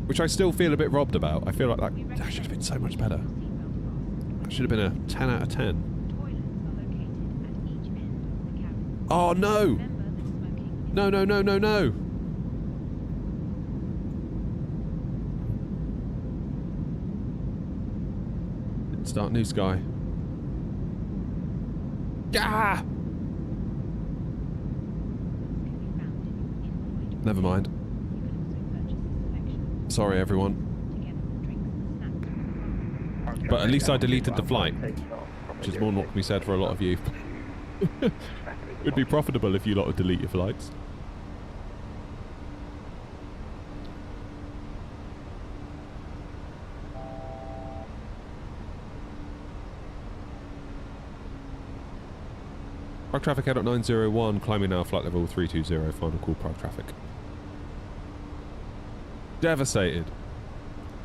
which I still feel a bit robbed about. I feel like that should have been so much better. That should have been a 10 out of 10. Oh, no! No, no, no, no, no! Start new sky. Ah! Never mind. Sorry, everyone. But at least I deleted the flight, which is more than what can be said for a lot of you. It would be profitable if you lot would delete your flights. Prague traffic head at 901, climbing now, flight level 320, final call Prague traffic. Devastated.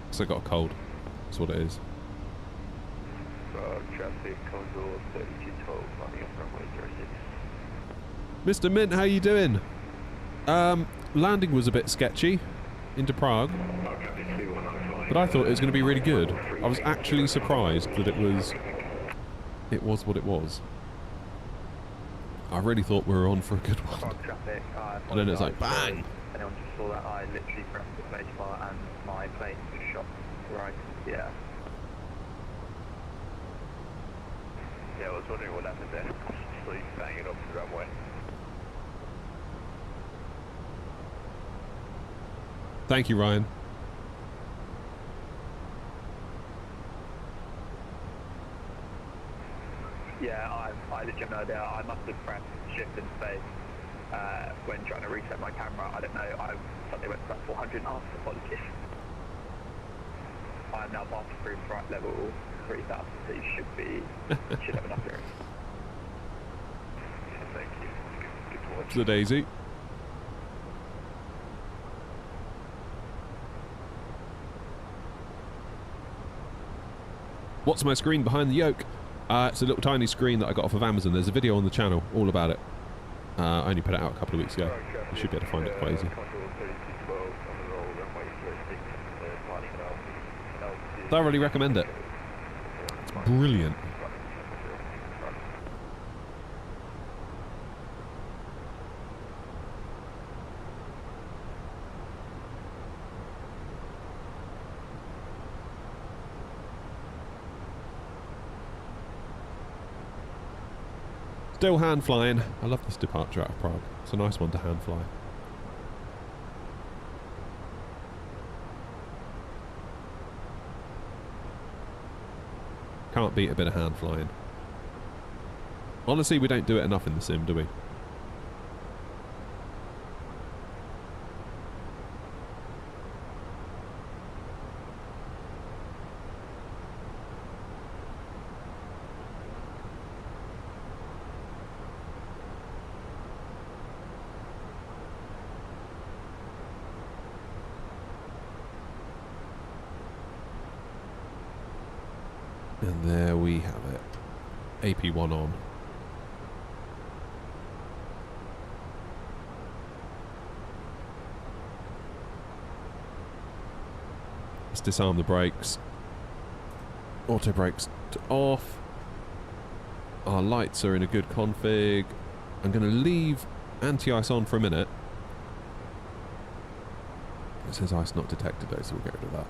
Because I got a cold. That's what it is. Prague traffic, Condor 3212, running off runway 06. Mr. Mint, how you doing? Landing was a bit sketchy into Prague, but I thought it was going to be really good. I was actually surprised that it was what it was. I really thought we were on for a good one. And then it's like, bang! Anyone just saw that, I literally pressed the space bar and my plane just shot right, yeah. Yeah, I was wondering what happened there. Please bang it off the runway. Thank you, Ryan. Yeah, I literally have no idea. I must have pressed shift and space when trying to reset my camera. I don't know, I suddenly went to about 400 and asked apologies. I'm now passing through flight level 3000, so you should have enough room. Thank you. Good to watch. The Daisy. What's my screen behind the yoke? It's a little tiny screen that I got off of Amazon. There's a video on the channel all about it. I only put it out a couple of weeks ago. You should be able to find it quite easy. Thoroughly recommend it. It's brilliant. Still hand flying. I love this departure out of Prague. It's a nice one to hand fly. Can't beat a bit of hand flying. Honestly, we don't do it enough in the sim, do we? And there we have it. AP1 on. Let's disarm the brakes. Auto brakes off. Our lights are in a good config. I'm going to leave anti-ice on for a minute. It says ice not detected though, so we'll get rid of that.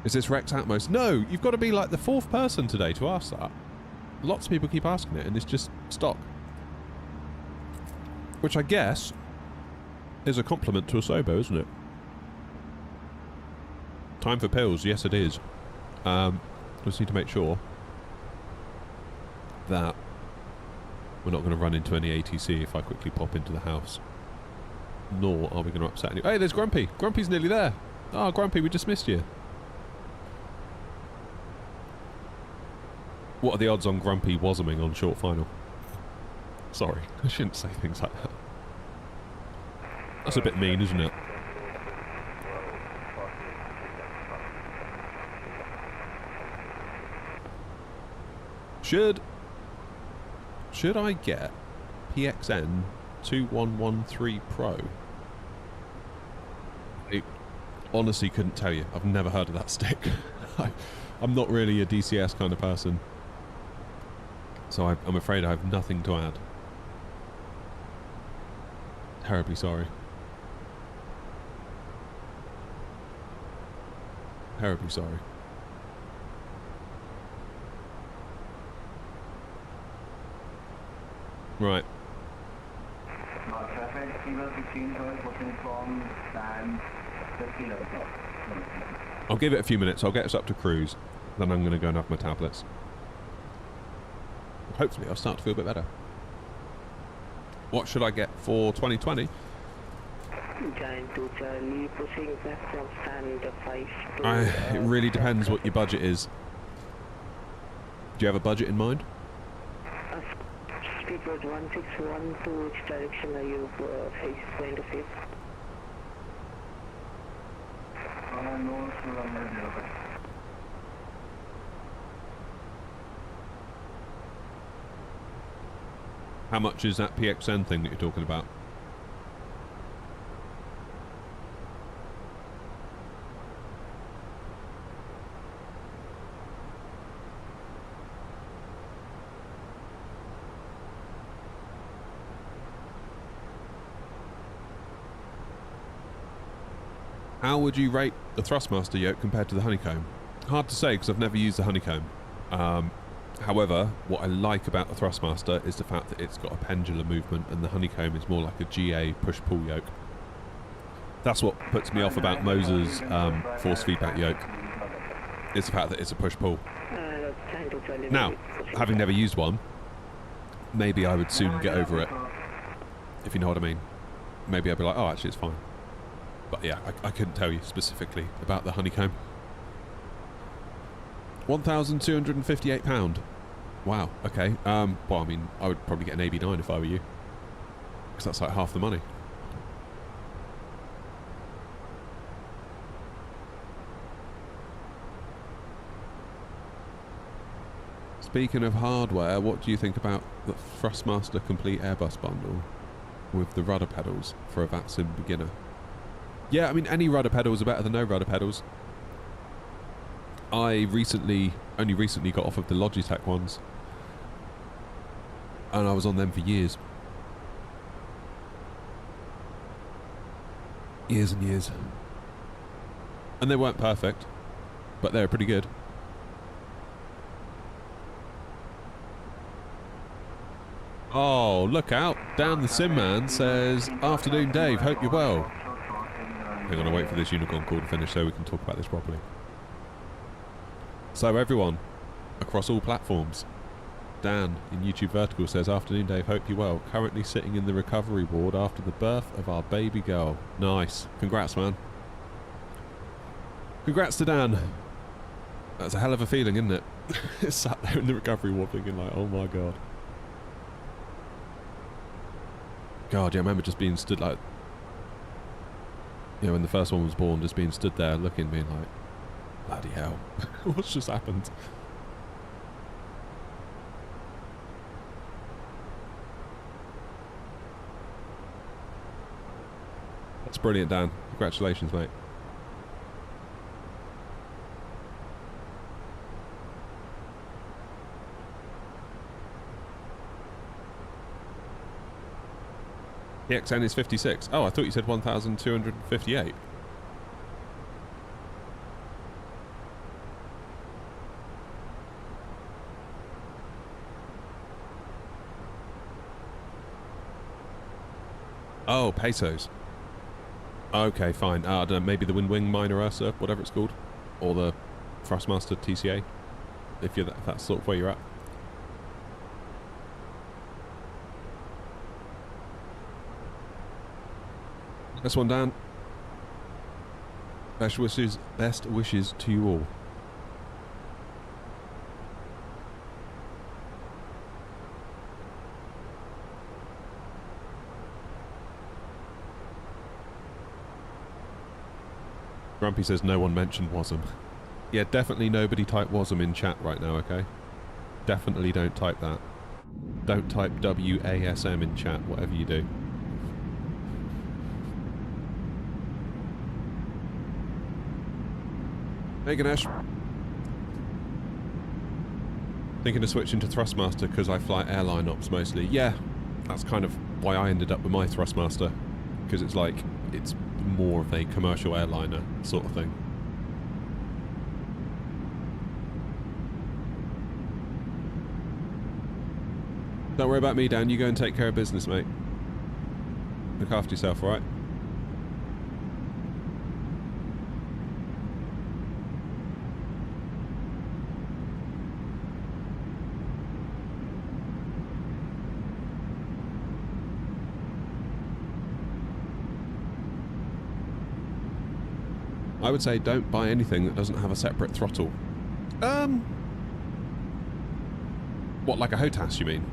Is this Rex Atmos? No, you've got to be like the fourth person today to ask that. Lots of people keep asking it and it's just stock. Which I guess is a compliment to Asobo, isn't it? Time for pills, yes it is. Just need to make sure that we're not going to run into any ATC if I quickly pop into the house. Nor are we going to upset anyone. Hey, there's Grumpy. Grumpy's nearly there. Oh, Grumpy, we just missed you. What are the odds on Grumpy wasming on short final? Sorry, I shouldn't say things like that. That's a bit mean, isn't it? Should I get PXN 2113 Pro? I honestly couldn't tell you. I've never heard of that stick. I'm not really a DCS kind of person. So I'm afraid I have nothing to add. Terribly sorry. Terribly sorry. Right. I'll give it a few minutes. I'll get us up to cruise. Then I'm going to go and have my tablets. Hopefully I'll start to feel a bit better. What should I get for 2020? It really depends what your budget is. Do you have a budget in mind? Speedbird 161, to which direction are you going to face? How much is that PXN thing that you're talking about? How would you rate the Thrustmaster yoke compared to the Honeycomb? Hard to say because I've never used the Honeycomb. However, what I like about the Thrustmaster is the fact that it's got a pendular movement and the Honeycomb is more like a GA push-pull yoke. That's what puts me off about Moser's force feedback yoke. It's the fact that it's a push-pull. Now, having never used one, maybe I would soon get over it. If you know what I mean. Maybe I'd be like, oh, actually it's fine. But yeah, I couldn't tell you specifically about the Honeycomb. £1,258. Wow, okay. Well, I mean, I would probably get an AB9 if I were you. Because that's like half the money. Speaking of hardware, what do you think about the Thrustmaster Complete Airbus bundle with the rudder pedals for a VATSIM beginner? Yeah, I mean, any rudder pedals are better than no rudder pedals. I only recently got off of the Logitech ones. And I was on them for years. Years and years. And they weren't perfect, but they were pretty good. Oh, look out. Down the Sim Man says, "Afternoon, Dave. Hope you're well." Hang on, I'll wait for this unicorn call to finish so we can talk about this properly. So everyone, across all platforms, Dan in YouTube Vertical says, "Afternoon, Dave. Hope you're well. Currently sitting in the recovery ward after the birth of our baby girl." Nice. Congrats, man. Congrats to Dan. That's a hell of a feeling, isn't it? Sat there in the recovery ward thinking like, oh my god. God, yeah, I remember just being stood like, you know, when the first one was born, just being stood there looking, being like, bloody hell, what's just happened? That's brilliant, Dan. Congratulations, mate. PXN is 56. Oh, I thought you said 1,258. Oh, pesos. Okay, fine. I don't know, maybe the Wing Minor Ursa, whatever it's called, or the Thrustmaster TCA, if that's sort of where you're at. This one, Dan. Best wishes to you all. Grumpy says no one mentioned Wasm. Yeah, definitely nobody type Wasm in chat right now, okay? Definitely don't type that. Don't type WASM in chat, whatever you do. Hey Ganesh. Thinking of switching to Thrustmaster because I fly airline ops mostly. Yeah, that's kind of why I ended up with my Thrustmaster, because it's like, it's more of a commercial airliner sort of thing. Don't worry about me, Dan. You go and take care of business, mate. Look after yourself, alright? I would say don't buy anything that doesn't have a separate throttle. What, like a HOTAS, you mean?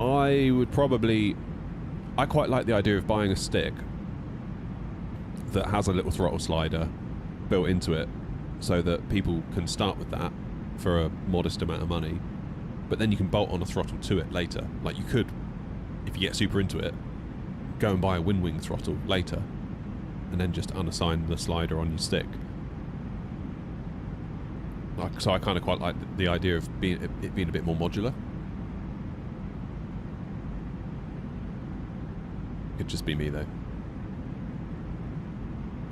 I would probably... I quite like the idea of buying a stick that has a little throttle slider built into it so that people can start with that for a modest amount of money, but then you can bolt on a throttle to it later. Like you could, if you get super into it, go and buy a wind wing throttle later and then just unassign the slider on your stick. Like, so I kind of quite like the idea of it being a bit more modular. Could just be me though.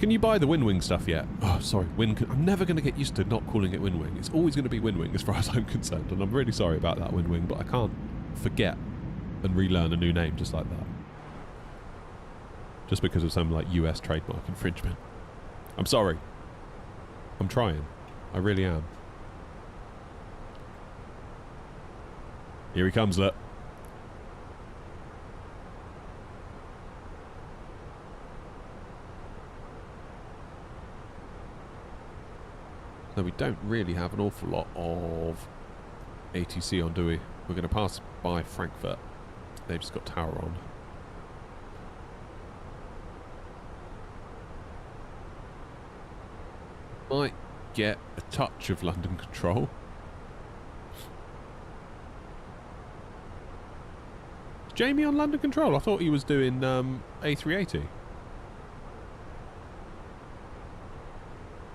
Can you buy the wind wing stuff yet? Oh, sorry, I'm never going to get used to not calling it wind wing. It's always going to be wind wing as far as I'm concerned, and I'm really sorry about that, wind wing, but I can't forget and relearn a new name just like that. Just because of some like US trademark infringement. I'm sorry. I'm trying. I really am. Here he comes, look. So we don't really have an awful lot of ATC on, do we? We're going to pass by Frankfurt. They've just got tower on. Might get a touch of London control. Is Jamie on London control? I thought he was doing A380.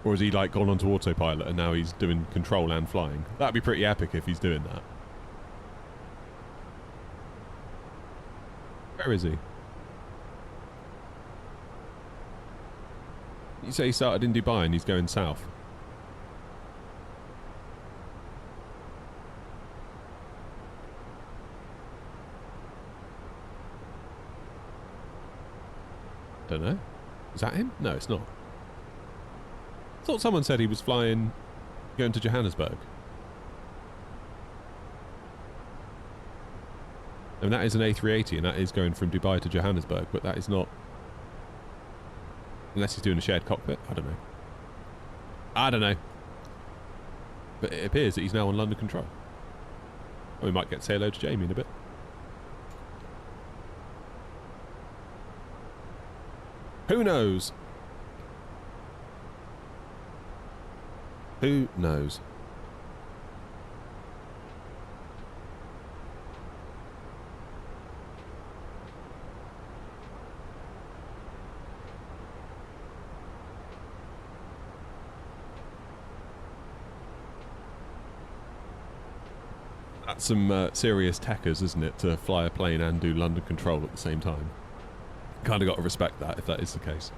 Or has he like gone onto autopilot and now he's doing control and flying? That'd be pretty epic if he's doing that. Where is he? You say he started in Dubai and he's going south. Don't know. Is that him? No, it's not. I thought someone said he was flying, going to Johannesburg. I mean, that is an A380 and that is going from Dubai to Johannesburg, but that is not... Unless he's doing a shared cockpit. I don't know. I don't know. But it appears that he's now on London control. Or we might get to say hello to Jamie in a bit. Who knows? Who knows? That's some serious tackers, isn't it, to fly a plane and do London control at the same time. Kind of got to respect that if that is the case.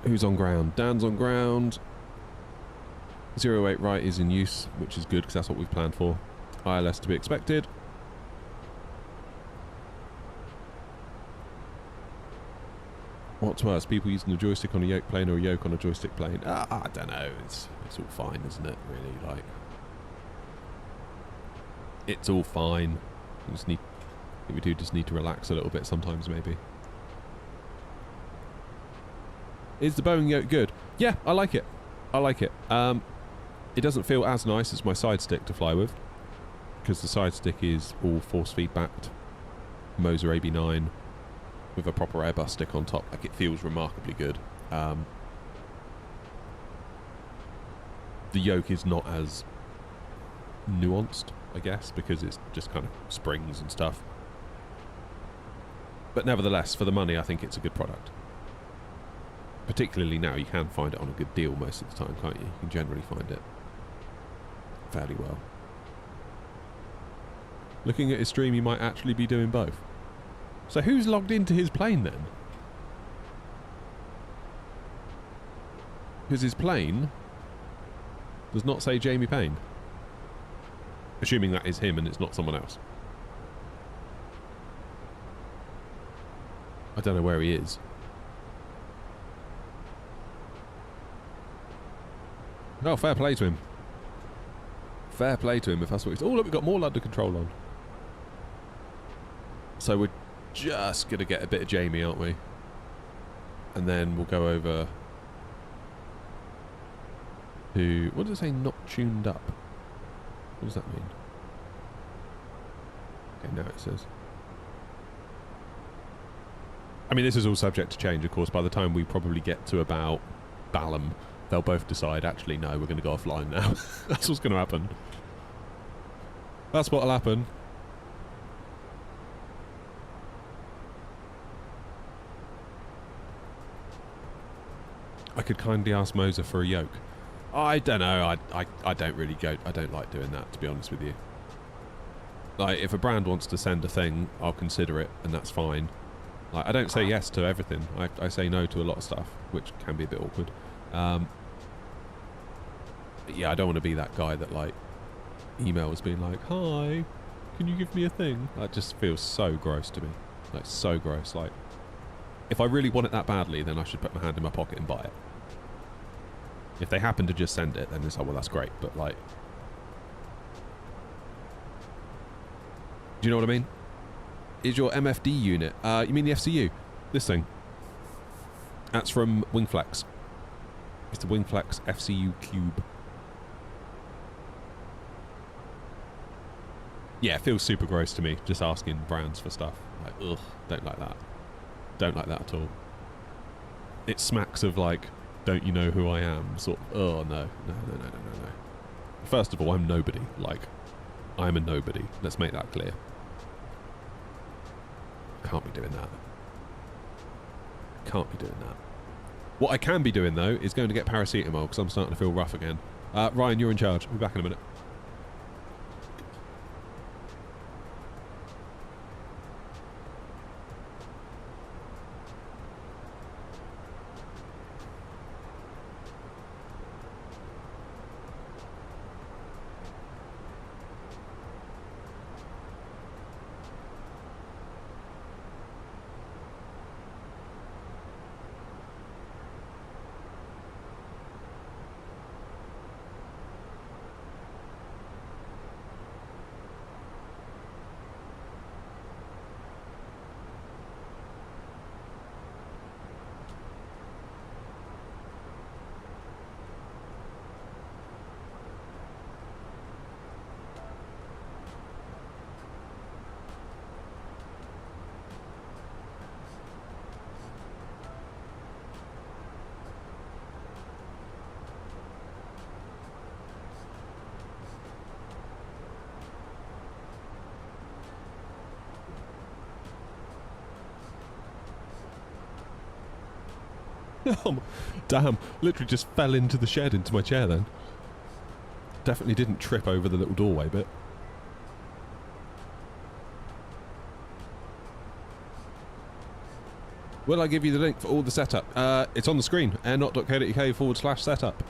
Who's on ground? Dan's on ground. 08 right is in use, which is good because that's what we've planned for. ILS to be expected. What's worse, people using a joystick on a yoke plane or a yoke on a joystick plane? I don't know. It's all fine, isn't it? Really, like, it's all fine. We do just need to relax a little bit sometimes, maybe. Is the Boeing yoke good? Yeah, I like it. I like it. It doesn't feel as nice as my side stick to fly with, because the side stick is all force feedbacked Moser AB9 with a proper Airbus stick on top. Like, it feels remarkably good. The yoke is not as nuanced, I guess, because it's just kind of springs and stuff. But nevertheless, for the money, I think it's a good product. Particularly now, you can find it on a good deal most of the time, can't you? You can generally find it fairly well. Looking at his stream, he might actually be doing both. So who's logged into his plane then? Because his plane does not say Jamie Payne. Assuming that is him and it's not someone else. I don't know where he is. Oh, fair play to him. Fair play to him if that's what he's... Oh, look, we've got more London control on. So we're just going to get a bit of Jamie, aren't we? And then we'll go over to... What does it say? Not tuned up. What does that mean? Okay, now it says... I mean, this is all subject to change, of course. By the time we probably get to about Balham, they'll both decide, actually, no, we're going to go offline now. That's what's going to happen. That's what'll happen. I could kindly ask Moser for a yoke. I don't know. I don't really go... I don't like doing that, to be honest with you. Like, if a brand wants to send a thing, I'll consider it, and that's fine. Like, I don't say yes to everything. I say no to a lot of stuff, which can be a bit awkward. But yeah, I don't want to be that guy that, like, emails being like, hi, can you give me a thing? That just feels so gross to me. Like, so gross. Like, if I really want it that badly, then I should put my hand in my pocket and buy it. If they happen to just send it, then it's like, well, that's great. But, like... Do you know what I mean? Is your MFD unit... you mean the FCU? This thing. That's from Wingflex. It's the Wingflex FCU Cube. Yeah, it feels super gross to me, just asking brands for stuff. Like, ugh, don't like that. Don't like that at all. It smacks of, like, don't you know who I am? Sort of, oh, no. No. First of all, I'm nobody. Like, I'm a nobody. Let's make that clear. Can't be doing that. Can't be doing that. What I can be doing, though, is going to get paracetamol, because I'm starting to feel rough again. Ryan, you're in charge. We'll be back in a minute. Oh, damn. Literally just fell into the shed, into my chair then. Definitely didn't trip over the little doorway bit. Will I give you the link for all the setup? It's on the screen. airnot.co.uk/setup.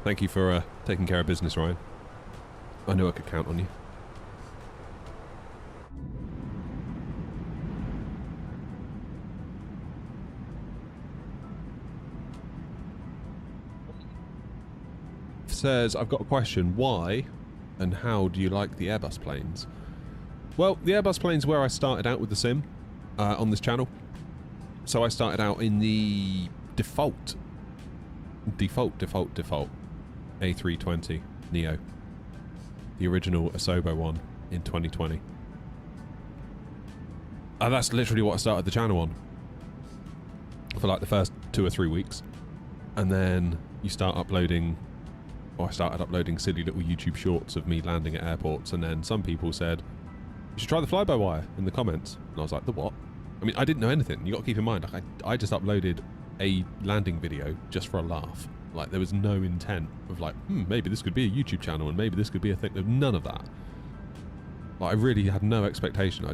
Thank you for taking care of business, Ryan. I knew I could count on you. Says, I've got a question. Why and how do you like the Airbus planes? Well, the Airbus planes where I started out with the sim on this channel. So I started out in the default A320 Neo, the original Asobo one in 2020. And that's literally what I started the channel on for like the first 2 or 3 weeks, and then you start uploading, or I started uploading silly little YouTube shorts of me landing at airports, and then some people said, you should try the fly-by-wire in the comments. And I was like, the what? I mean, I didn't know anything. You got to keep in mind, like, I just uploaded a landing video just for a laugh. Like, there was no intent of like, maybe this could be a YouTube channel and maybe this could be a thing. There's none of that. Like, I really had no expectation.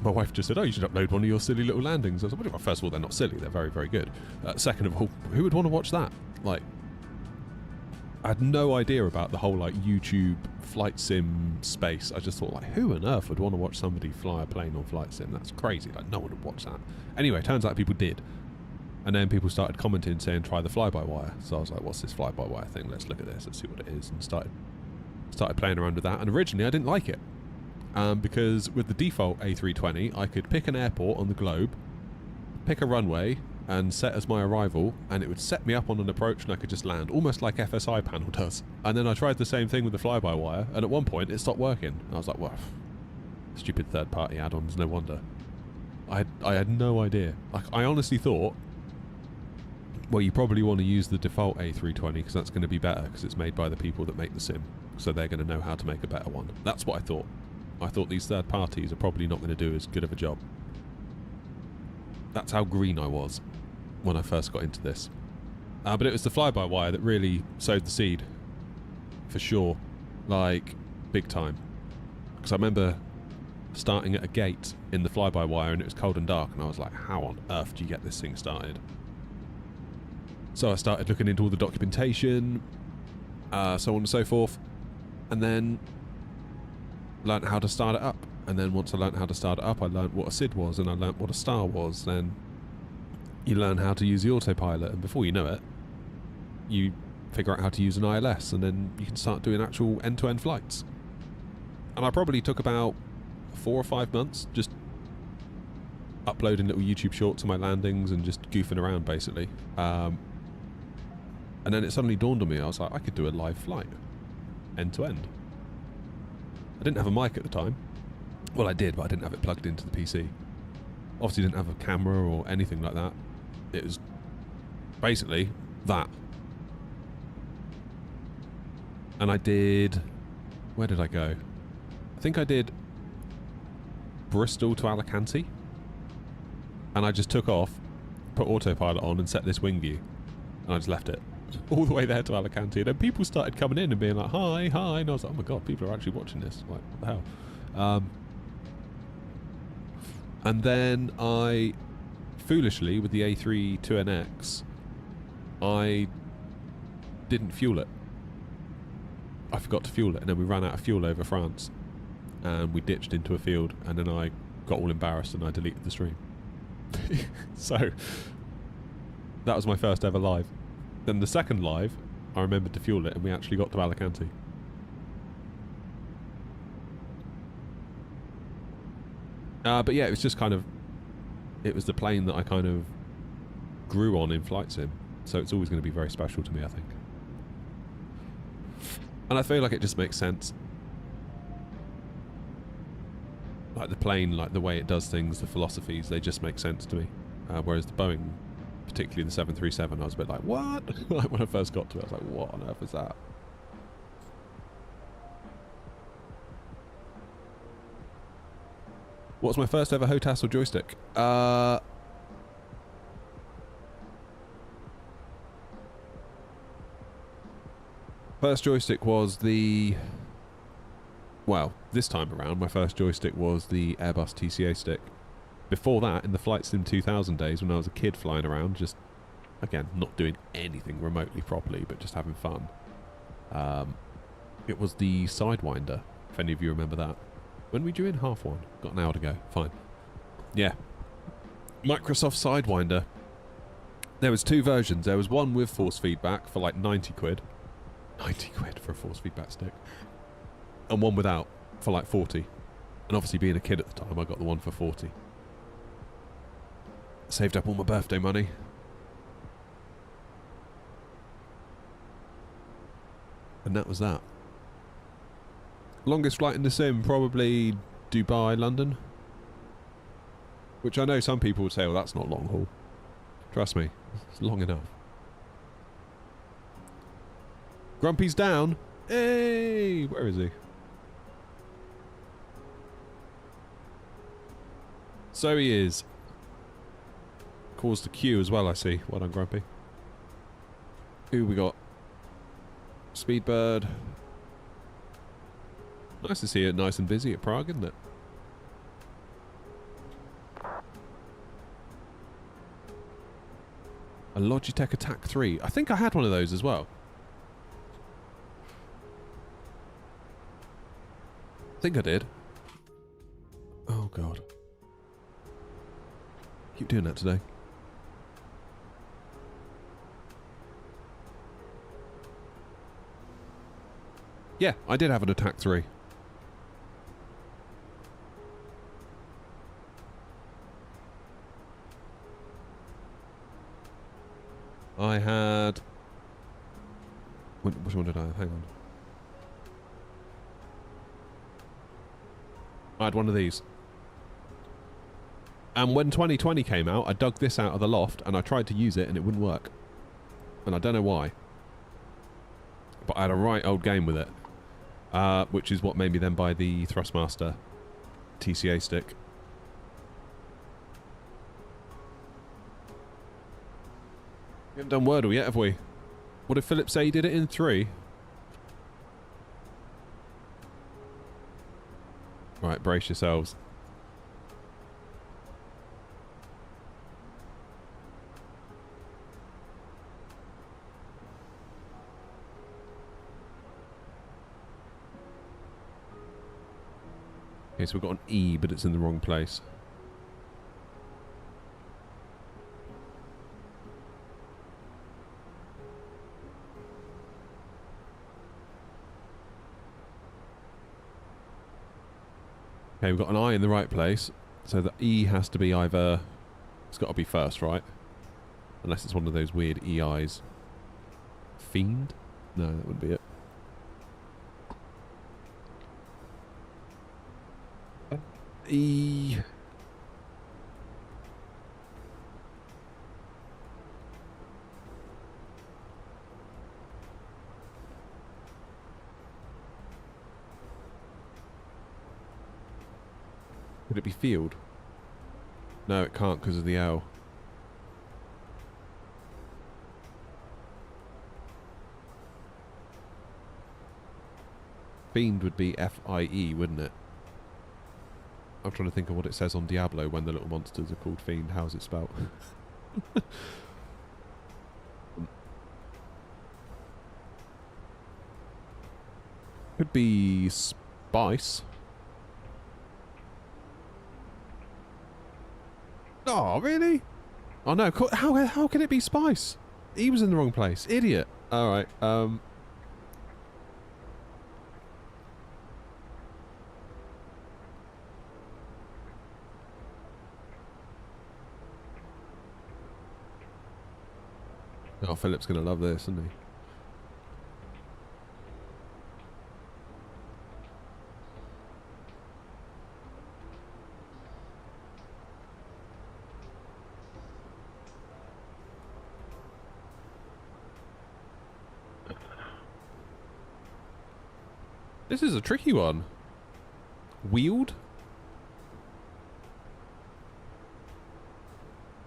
My wife just said, oh, you should upload one of your silly little landings. I was like, well, first of all, they're not silly. They're very, very good. Second of all, who would want to watch that? Like, I had no idea about the whole, like, YouTube flight sim space. I just thought, like, who on earth would want to watch somebody fly a plane on flight sim? That's crazy. Like, no one would watch that. Anyway, it turns out people did. And then people started commenting saying, try the fly-by-wire. So I was like, what's this fly-by-wire thing? Let's look at this. Let's see what it is. And started playing around with that. And originally, I didn't like it. Because with the default A320, I could pick an airport on the globe, pick a runway, and set as my arrival, and it would set me up on an approach and I could just land, almost like FSI panel does. And then I tried the same thing with the fly-by-wire, and at one point it stopped working. And I was like, well, stupid third-party add-ons, no wonder. I had no idea. Like, I honestly thought, well, you probably want to use the default A320 because that's going to be better because it's made by the people that make the sim, so they're going to know how to make a better one. That's what I thought. I thought these third parties are probably not going to do as good of a job. That's how green I was when I first got into this. But it was the fly-by-wire that really sowed the seed, for sure, like, big time. Because I remember starting at a gate in the fly-by-wire and it was cold and dark, and I was like, how on earth do you get this thing started? So I started looking into all the documentation, so on and so forth, and then learnt how to start it up. And then once I learnt how to start it up, I learnt what a SID was, and I learnt what a star was. Then you learn how to use the autopilot, and before you know it, you figure out how to use an ILS, and then you can start doing actual end-to-end flights. And I probably took about 4 or 5 months just uploading little YouTube shorts of my landings and just goofing around, basically. And then it suddenly dawned on me, I was like, I could do a live flight, end-to-end. I didn't have a mic at the time. Well, I did, but I didn't have it plugged into the PC. Obviously didn't have a camera or anything like that. It was basically that. And I did... Where did I go? I think I did Bristol to Alicante. And I just took off, put autopilot on and set this wing view. And I just left it all the way there to Alicante. And then people started coming in and being like, hi, hi. And I was like, oh my god, people are actually watching this. Like, what the hell? And then I, foolishly, with the A320nx, I didn't fuel it. I forgot to fuel it, and then we ran out of fuel over France. And we ditched into a field, and then I got all embarrassed and I deleted the stream. So, that was my first ever live. Then the second live, I remembered to fuel it, and we actually got to Alicante. But yeah, it was just kind of... It was the plane that I kind of grew on in flight sim. So it's always going to be very special to me, I think. And I feel like it just makes sense. Like the plane, like the way it does things, the philosophies, they just make sense to me. Whereas the Boeing, particularly the 737, I was a bit like, what? Like when I first got to it, I was like, what on earth is that? What was my first ever HOTAS or joystick? First joystick was the... Well, this time around, my first joystick was the Airbus TCA stick. Before that, in the Flight Sim 2000 days, when I was a kid flying around, just, again, not doing anything remotely properly, but just having fun, it was the Sidewinder, if any of you remember that. When were you in? Half one. Got an hour to go. Fine. Yeah. Microsoft Sidewinder. There was 2 versions. There was one with force feedback for like 90 quid. 90 quid for a force feedback stick. And one without for like 40. And obviously being a kid at the time, I got the one for 40. Saved up all my birthday money. And that was that. Longest flight in the sim, probably Dubai, London. Which I know some people would say, well, that's not long haul. Trust me, it's long enough. Grumpy's down. Hey, where is he? So he is. Caused a queue as well, I see. Well done, Grumpy. Who we got? Speedbird. Nice to see it nice and busy at Prague, isn't it? A Logitech Attack 3. I think I had one of those as well. I think I did. Oh, God. Keep doing that today. Yeah, I did have an Attack 3. I had... Which one did I have? Hang on. I had one of these. And when 2020 came out, I dug this out of the loft and I tried to use it and it wouldn't work. And I don't know why. But I had a right old game with it. Which is what made me then buy the Thrustmaster TCA stick. We haven't done Wordle yet, have we? What did Philip say he did it in 3? Right, brace yourselves. Okay, so we've got an E, but it's in the wrong place. Okay, we've got an I in the right place, so the E has to be either... It's got to be first, right? Unless it's one of those weird EIs. Fiend? No, that wouldn't be it. E... Could it be field? No, it can't because of the L. Fiend would be F-I-E, wouldn't it? I'm trying to think of what it says on Diablo when the little monsters are called Fiend. How's it spelled? Could be Spice. Oh, really? Oh no, how can it be Spice? He was in the wrong place. Idiot. Alright, Oh, Philip's gonna love this, isn't he? This is a tricky one. Wheeled?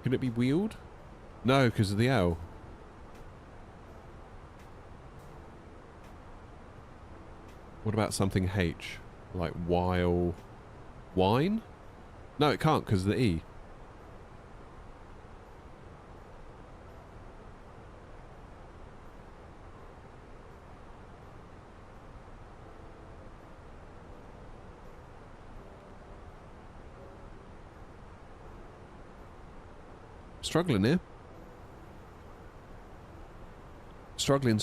Could it be wheeled? No, because of the L. What about something H? Like while... Wine? No, it can't because of the E. Struggling here. Struggling.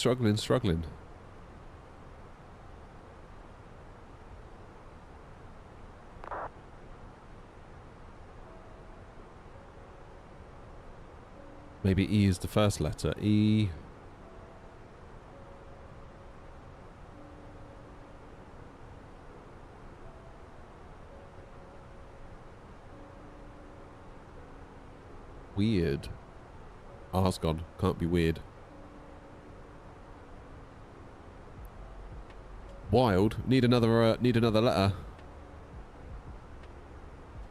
Maybe E is the first letter. E. Weird. R's gone. Can't be weird. Wild. Need another letter.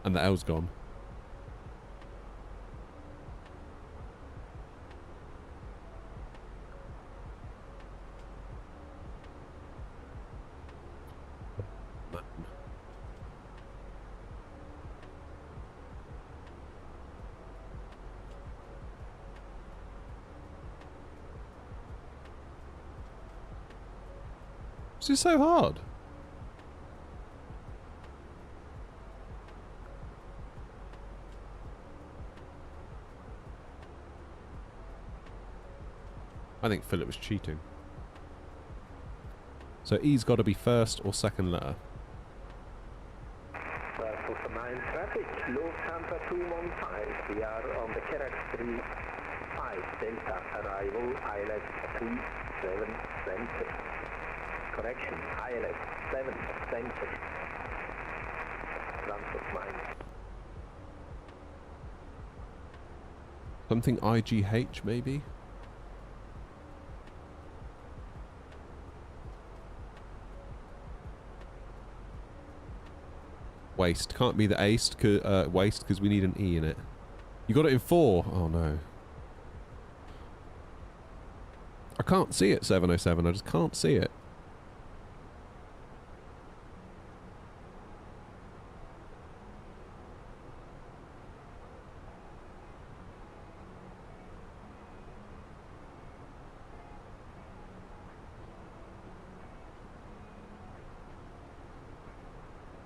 And the L's gone. This is so hard. I think Philip was cheating. So E's got to be first or second letter. Copenhagen traffic, Lufthansa 215. We are on the correct 35 Delta arrival, ILS 37 center. Correction, ILS 7 center. Frankfurt Main. Something IGH maybe? Waste. Can't be the waste because we need an E in it. You got it in 4. Oh no. I can't see it, 707. I just can't see it.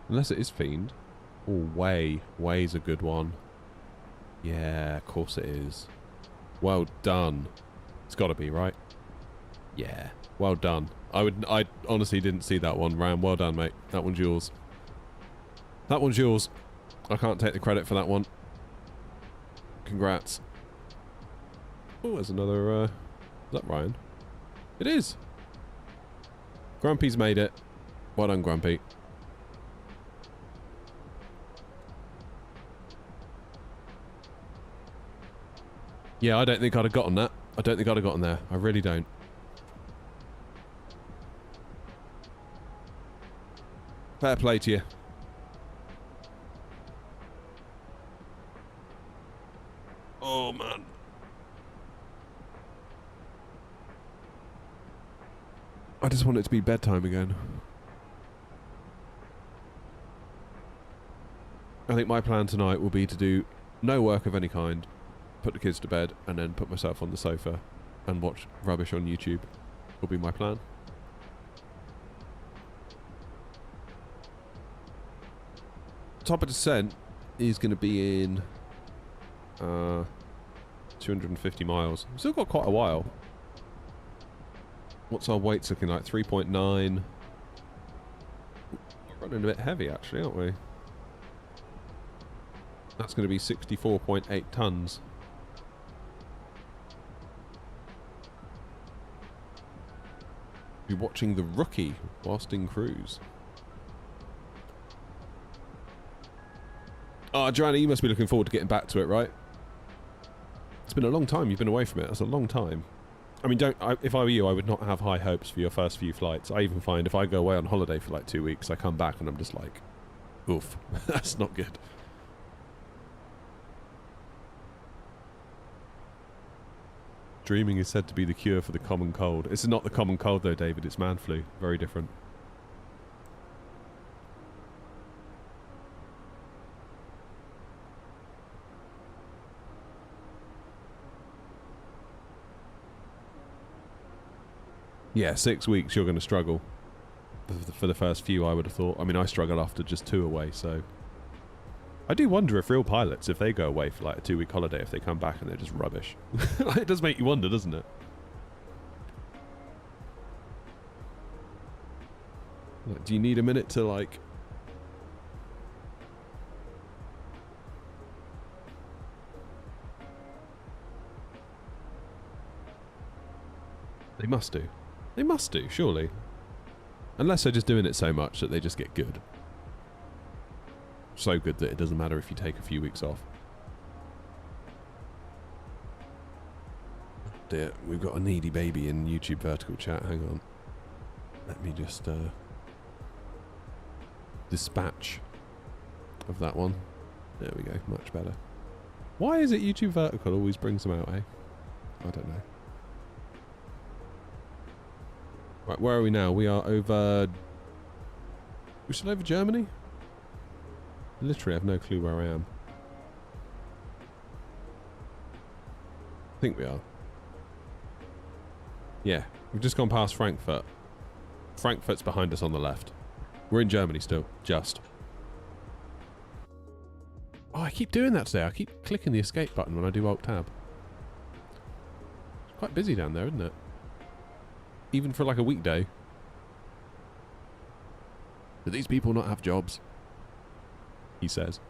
Unless it is Fiend. Oh, Way. Way's a good one. Yeah, of course it is. Well done. It's got to be, right? Yeah. Well done. I honestly didn't see that one, Ram. Well done, mate. That one's yours. That one's yours. I can't take the credit for that one. Congrats. Oh, there's another, is that Ryan? It is. Grumpy's made it. Well done, Grumpy. Yeah, I don't think I'd have gotten that. I don't think I'd have gotten there. I really don't. Fair play to you. Oh, man. I just want it to be bedtime again. I think my plan tonight will be to do no work of any kind. Put the kids to bed and then put myself on the sofa and watch rubbish on YouTube will be my plan. Top of descent is going to be in 250 miles. We've still got quite a while. What's our weights looking like? 3.9. We're running a bit heavy actually, aren't we? That's going to be 64.8 tons. You're watching The Rookie whilst in cruise. Oh, Joanna, you must be looking forward to getting back to it, right? It's been a long time you've been away from it. That's a long time. I mean, if I were you, I would not have high hopes for your first few flights. I even find if I go away on holiday for like 2 weeks, I come back and I'm just like, oof, that's not good. Dreaming is said to be the cure for the common cold. It's not the common cold though, David. It's man flu. Very different. Yeah, 6 weeks you're going to struggle. For the first few, I would have thought. I mean, I struggled after just 2 away, so... I do wonder if real pilots, if they go away for like a 2-week holiday, if they come back and they're just rubbish. It does make you wonder, doesn't it? Like, do you need a minute to like... They must do. They must do, surely. Unless they're just doing it so much that they just get good. So good that it doesn't matter if you take a few weeks off. dear, we've got a needy baby in YouTube vertical chat. Hang on. Let me just dispatch of that one. There we go, much better. Why is it YouTube vertical always brings them out, eh? I don't know. Right, where are we now? We are over... We're still over Germany? Literally, I have no clue where I am. I think we are. Yeah, we've just gone past Frankfurt. Frankfurt's behind us on the left. We're in Germany still, just. Oh, I keep doing that today. I keep clicking the escape button when I do Alt-Tab. It's quite busy down there, isn't it? Even for like a weekday. Do these people not have jobs? He says.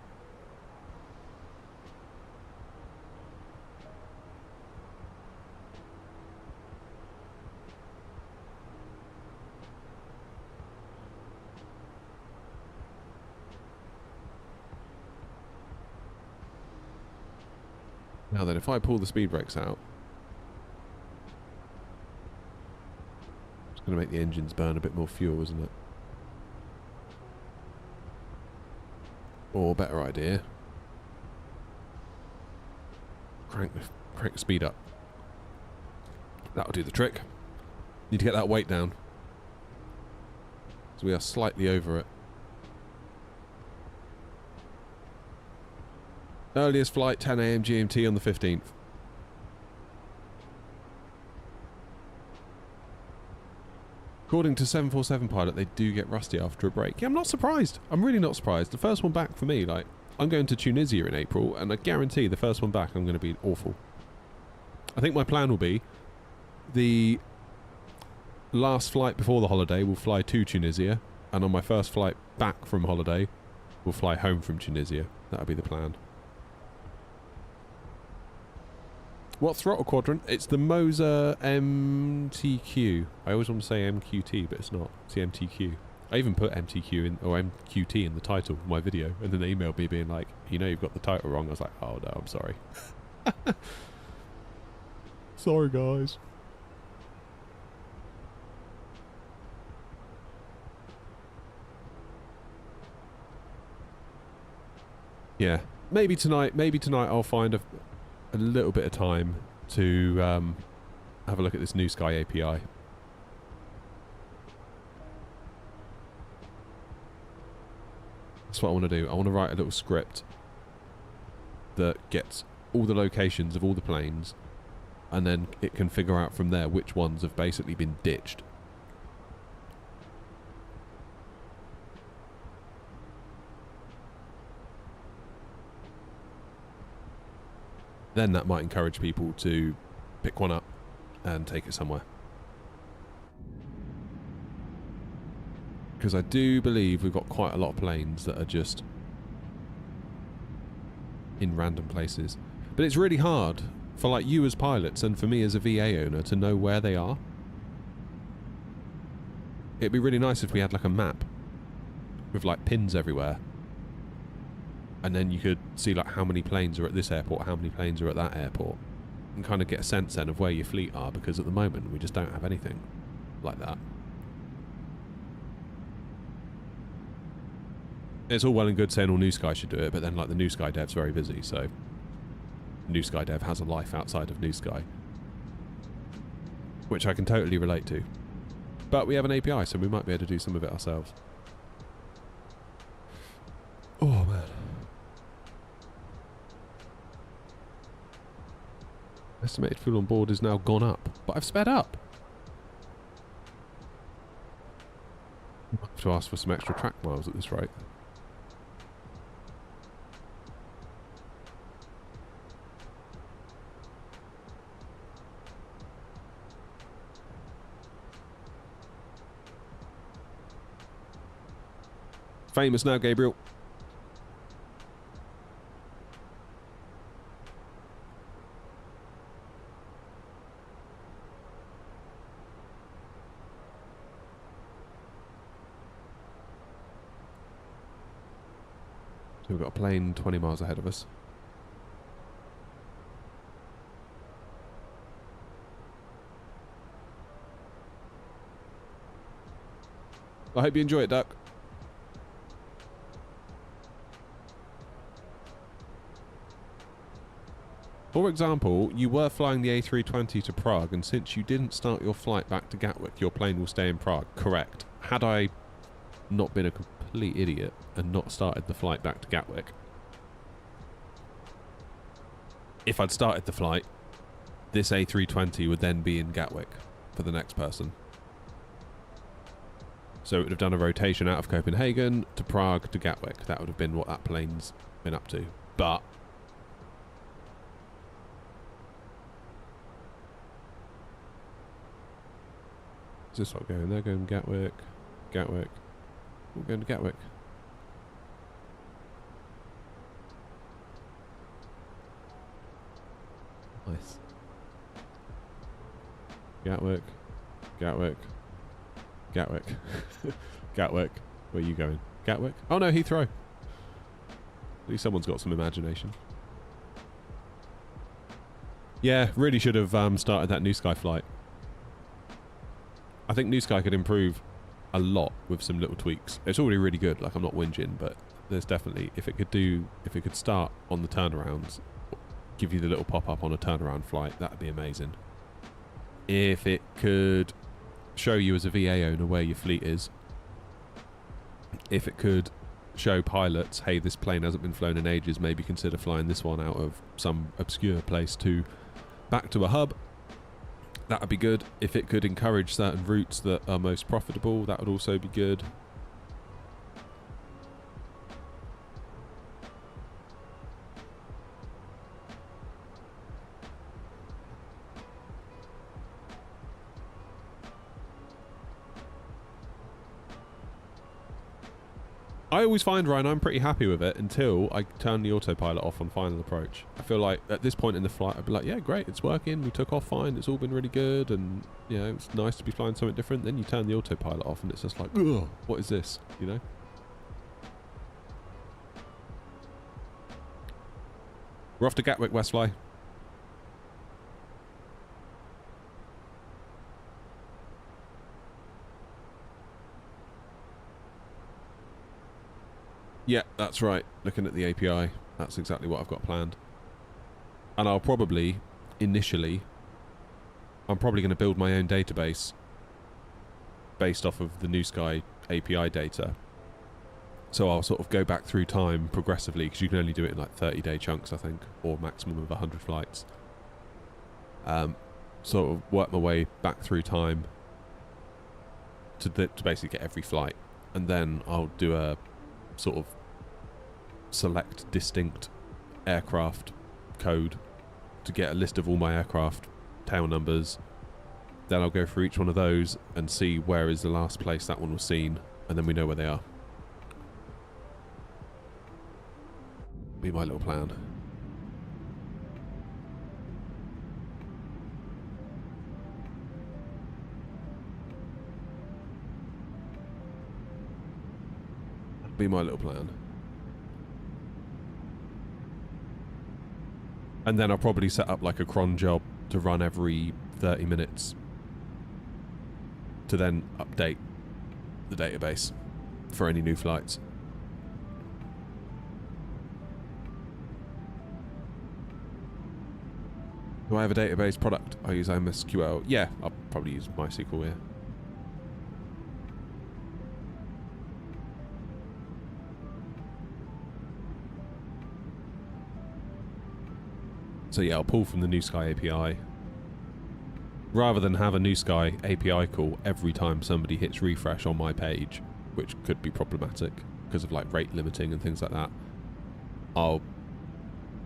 Now then, if I pull the speed brakes out, it's going to make the engines burn a bit more fuel, isn't it? Or better idea, crank the speed up. That'll do the trick. Need to get that weight down. So we are slightly over it. Earliest flight 10 AM GMT on the 15th. According to 747 pilot, they do get rusty after a break. Yeah, I'm not surprised. I'm really not surprised. The first one back for me, like, I'm going to Tunisia in April, and I guarantee the first one back I'm going to be awful. I think my plan will be the last flight before the holiday will fly to Tunisia, and on my first flight back from holiday, we'll fly home from Tunisia. That'll be the plan. What throttle quadrant? It's the Moser MTQ. I always want to say MQT, but it's not. It's the MTQ. I even put MTQ in, or MQT in the title of my video, and then they emailed me being like, you know you've got the title wrong. I was like, oh no, I'm sorry. Sorry guys. Yeah, maybe tonight I'll find a little bit of time to have a look at this New Sky API. That's what I want to do. I want to write a little script that gets all the locations of all the planes, and then it can figure out from there which ones have basically been ditched. Then that might encourage people to pick one up and take it somewhere. Because I do believe we've got quite a lot of planes that are just in random places. But it's really hard for like you as pilots and for me as a VA owner to know where they are. It'd be really nice if we had like a map with like pins everywhere. And then you could see like how many planes are at this airport, how many planes are at that airport, and kind of get a sense then of where your fleet are, because at the moment we just don't have anything like that. It's all well and good saying all New Sky should do it, but then like the New Sky dev's very busy, so New Sky dev has a life outside of New Sky, which I can totally relate to. But we have an API, so we might be able to do some of it ourselves. Oh man. Estimated fuel on board is now gone up, but I've sped up. I have to ask for some extra track miles at this rate. Famous now, Gabriel. So we've got a plane 20 miles ahead of us. I hope you enjoy it, Duck. For example, you were flying the A320 to Prague, and since you didn't start your flight back to Gatwick, your plane will stay in Prague. Correct. Had I not been a complete idiot and not started the flight back to Gatwick, if I'd started the flight, this A320 would then be in Gatwick for the next person. So it would have done a rotation out of Copenhagen to Prague to Gatwick. That would have been what that plane's been up to. But is this what going? They're going Gatwick, Gatwick. We're going to Gatwick. Nice. Gatwick, Gatwick, Gatwick, Gatwick. Where are you going? Gatwick? Oh no, Heathrow. At least someone's got some imagination. Yeah, really should have started that New Sky flight. I think New Sky could improve a lot with some little tweaks. It's already really good, like I'm not whinging, but there's definitely, if it could start on the turnarounds, give you the little pop-up on a turnaround flight, that would be amazing. If it could show you as a VA owner where your fleet is, if it could show pilots, hey, this plane hasn't been flown in ages, maybe consider flying this one out of some obscure place to back to a hub, that would be good. If it could encourage certain routes that are most profitable, that would also be good. I always find, Ryan, I'm pretty happy with it until I turn the autopilot off on final approach. I feel like at this point in the flight, I'd be like, yeah, great, it's working, we took off fine, it's all been really good, and, you know, it's nice to be flying something different. Then you turn the autopilot off and it's just like, ugh, what is this, you know? We're off to Gatwick, Westfly. Yeah, that's right. Looking at the API, that's exactly what I've got planned. And I'll probably, initially, I'm probably going to build my own database based off of the New Sky API data. So I'll sort of go back through time progressively, because you can only do it in like 30-day chunks, I think, or maximum of 100 flights. Sort of work my way back through time to basically get every flight. And then I'll do a sort of select distinct aircraft code to get a list of all my aircraft tail numbers. Then I'll go through each one of those and see where is the last place that one was seen, and then we know where they are. Be my little plan. Be my little plan. And then I'll probably set up like a cron job to run every 30 minutes to then update the database for any new flights. Do I have a database product? I use MSQL. Yeah, I'll probably use MySQL here. So yeah, I'll pull from the New Sky API. Rather than have a New Sky API call every time somebody hits refresh on my page, which could be problematic because of like rate limiting and things like that, I'll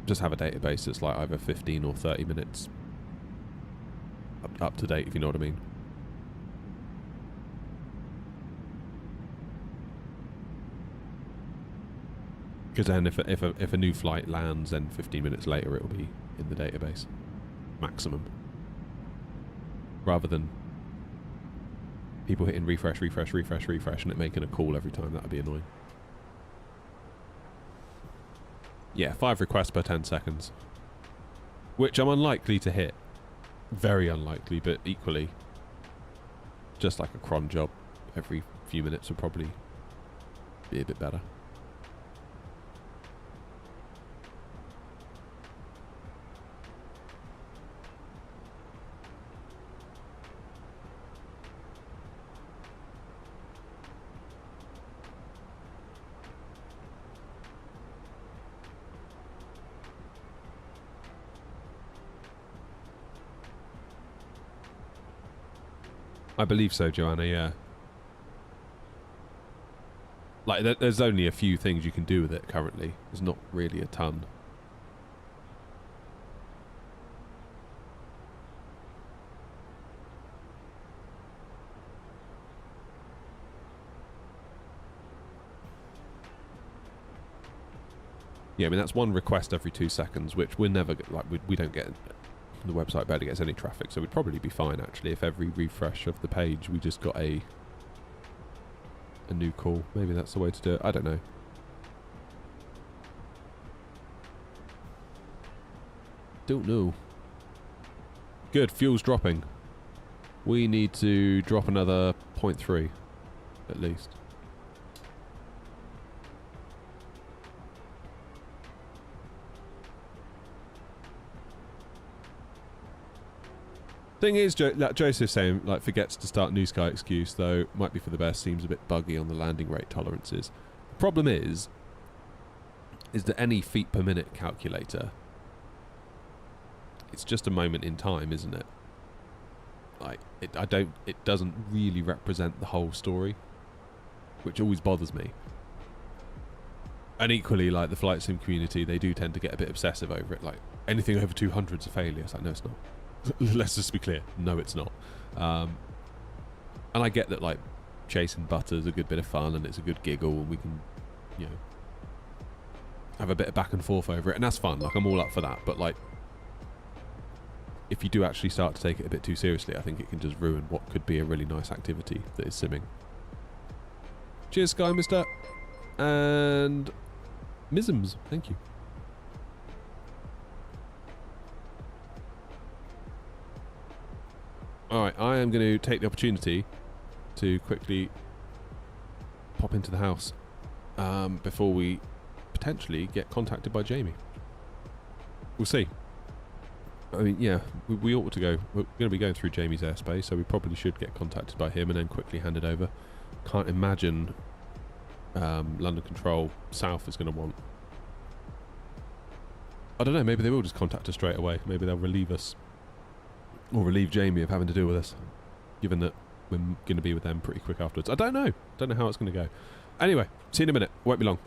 just have a database that's like either 15 or 30 minutes up to date, if you know what I mean. Because then if a new flight lands, then 15 minutes later it'll be in the database. Maximum. Rather than people hitting refresh, refresh, refresh, refresh, and it making a call every time. That would be annoying. Yeah, 5 requests per 10 seconds. Which I'm unlikely to hit. Very unlikely, but equally just like a cron job every few minutes would probably be a bit better. I believe so, Joanna, yeah. Like, there's only a few things you can do with it currently. There's not really a ton. Yeah, I mean, that's one request every 2 seconds, which we're never, like, we don't get... The website barely gets any traffic, so we'd probably be fine, actually, if every refresh of the page we just got a new call. Maybe that's the way to do it. I don't know. Don't know. Good, fuel's dropping. We need to drop another 0.3, at least. Thing is, like Joseph's saying, like, forgets to start New Sky excuse, though might be for the best, seems a bit buggy on the landing rate tolerances. The problem is that any feet per minute calculator, it's just a moment in time, isn't it? Like, it doesn't really represent the whole story, which always bothers me. And equally, like, the flight sim community, they do tend to get a bit obsessive over it, like, anything over 200's a failure. It's like, no, it's not. Let's just be clear. No, it's not. And I get that, like, chasing butter's a good bit of fun and it's a good giggle and we can, you know, have a bit of back and forth over it, and that's fun. Like, I'm all up for that. But, like, if you do actually start to take it a bit too seriously, I think it can just ruin what could be a really nice activity that is simming. Cheers, Sky Mister. And Misms, thank you. Alright, I am going to take the opportunity to quickly pop into the house before we potentially get contacted by Jamie. We'll see. I mean, yeah, we ought to go. We're going to be going through Jamie's airspace, so we probably should get contacted by him and then quickly hand it over. Can't imagine London Control South is going to want... I don't know, maybe they will just contact us straight away. Maybe they'll relieve us. Or relieve Jamie of having to deal with us, given that we're going to be with them pretty quick afterwards. I don't know. Don't know how it's going to go. Anyway, see you in a minute. Won't be long.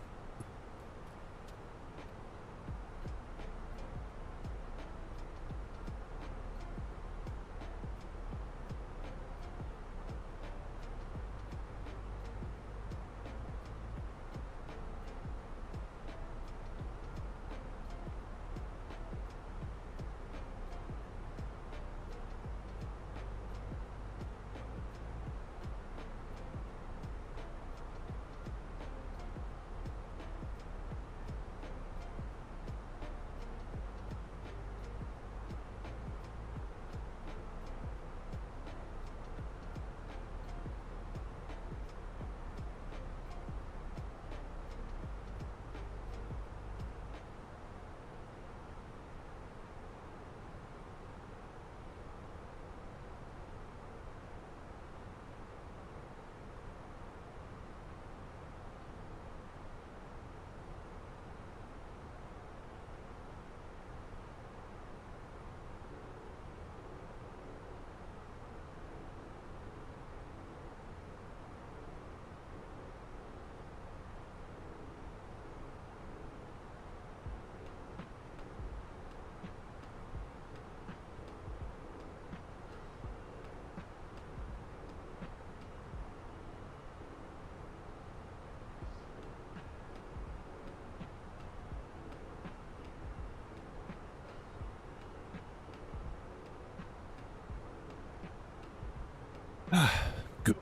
Good.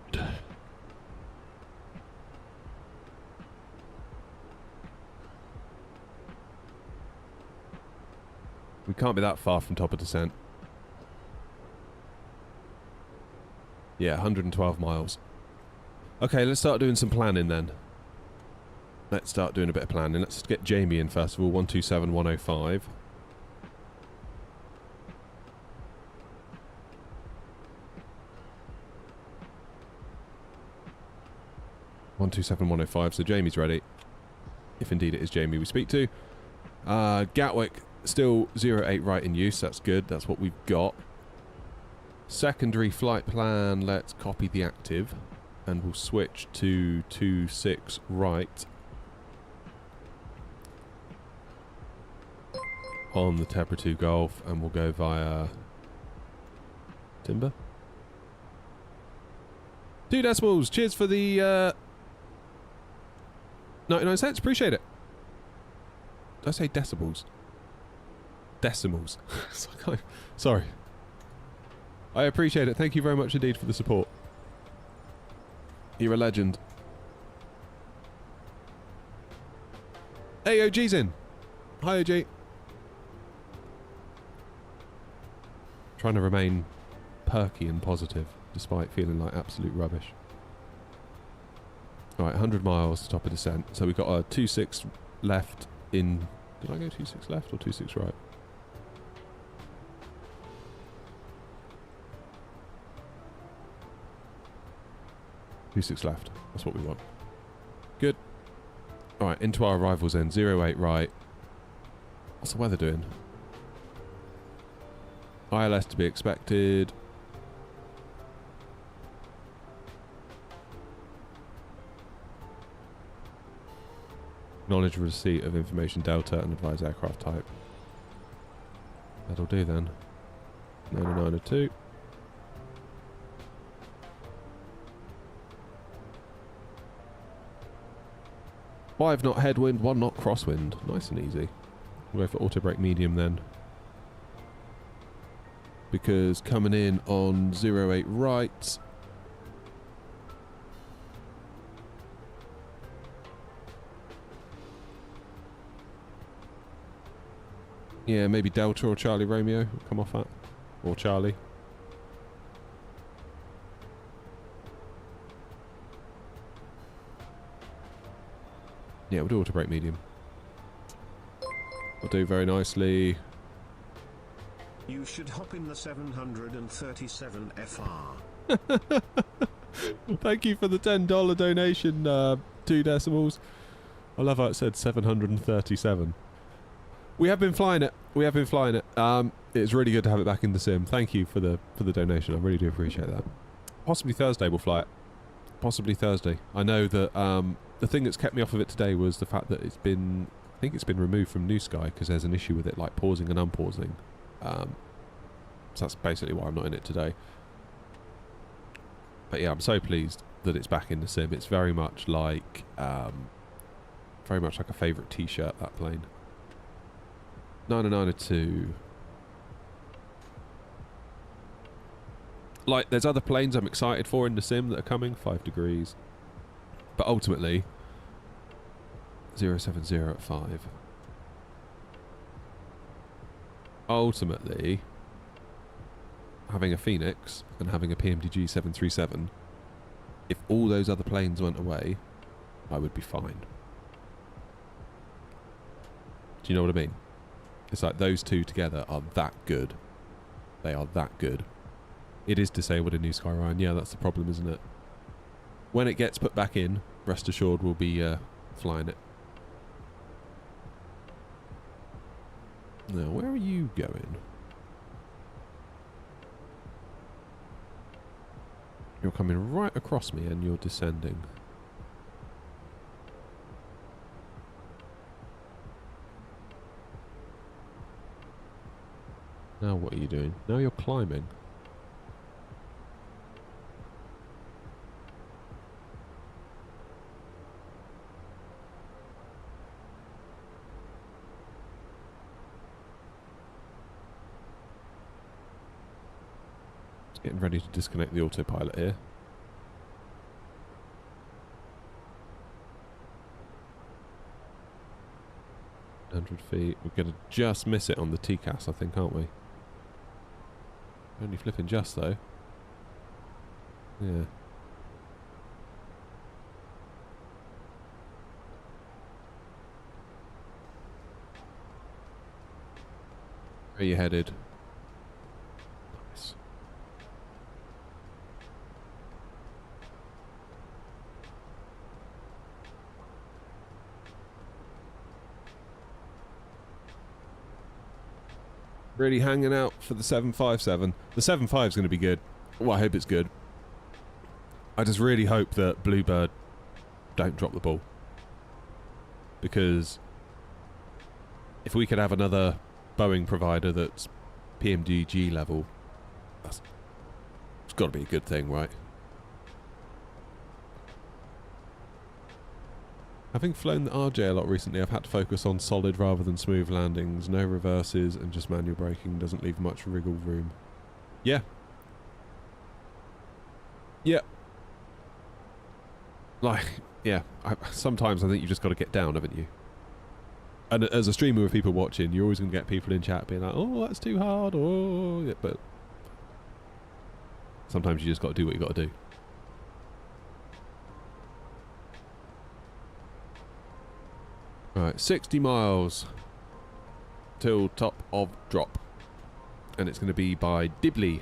We can't be that far from top of descent. Yeah, 112 miles. Okay, let's start doing some planning then. Let's start doing a bit of planning. Let's get Jamie in first of all. 127105. So Jamie's ready. If indeed it is Jamie we speak to. Gatwick, still 08 right in use. That's good. That's what we've got. Secondary flight plan. Let's copy the active. And we'll switch to 26 right. On the Tebra 2 Golf. And we'll go via... Timber. 2 decimals. Cheers for the... 99 cents, appreciate it. Did I say decibels? Decimals. Sorry. I appreciate it. Thank you very much indeed for the support. You're a legend. Hey, OG's in. Hi, OG. Trying to remain perky and positive, despite feeling like absolute rubbish. Right, 100 miles to top of descent. So we've got a 26 left in... Did I go 26 left or 26 right? Two-six left. That's what we want. Good. Alright, into our arrivals then. 08 right. What's the weather doing? ILS to be expected. Acknowledge receipt of information Delta and advise aircraft type. That'll do then. 9902. Five knot headwind, 1 knot crosswind. Nice and easy. We'll go for auto brake medium then. Because coming in on 08 right. Yeah, maybe Delta or Charlie Romeo will come off that. Or Charlie. Yeah, we'll do auto brake medium. We'll do very nicely. You should hop in the 737 FR. Thank you for the $10 donation, 2 decimals. I love how it said 737. We have been flying it. We have been flying it. It's really good to have it back in the sim. Thank you for the donation. I really do appreciate that. Possibly Thursday we'll fly it. Possibly Thursday. I know that the thing that's kept me off of it today was the fact that it's been... I think it's been removed from New Sky because there's an issue with it, like pausing and unpausing. So that's basically why I'm not in it today. But yeah, I'm so pleased that it's back in the sim. It's very much like a favourite T-shirt, that plane. 9902. Like, there's other planes I'm excited for in the sim that are coming. 5 degrees. But ultimately, 070 at 5. Ultimately, having a Phoenix and having a PMDG 737, if all those other planes went away, I would be fine. Do you know what I mean? It's like those two together are that good. They are that good. It is disabled in New Sky Ryan. Yeah, that's the problem, isn't it? When it gets put back in, rest assured we'll be flying it. Now, where are you going? You're coming right across me and you're descending. Now what are you doing? Now you're climbing. Just getting ready to disconnect the autopilot here. Feet. We're going to just miss it on the TCAS, I think, aren't we? Only flipping just, though. Yeah. Where are you headed? Nice. Really hanging out for the 757. The 75 is going to be good. Well, I hope it's good. I just really hope that Bluebird don't drop the ball. Because if we could have another Boeing provider that's PMDG level, it's got to be a good thing, right? Having flown the RJ a lot recently, I've had to focus on solid rather than smooth landings, no reverses, and just manual braking doesn't leave much wriggle room. Yeah. Yeah. Like, yeah. Sometimes I think you've just got to get down, haven't you? And as a streamer with people watching, you're always going to get people in chat being like, oh, that's too hard, oh... Yeah, but sometimes you just got to do what you got to do. Right, 60 miles till top of drop. And it's going to be by Dibley,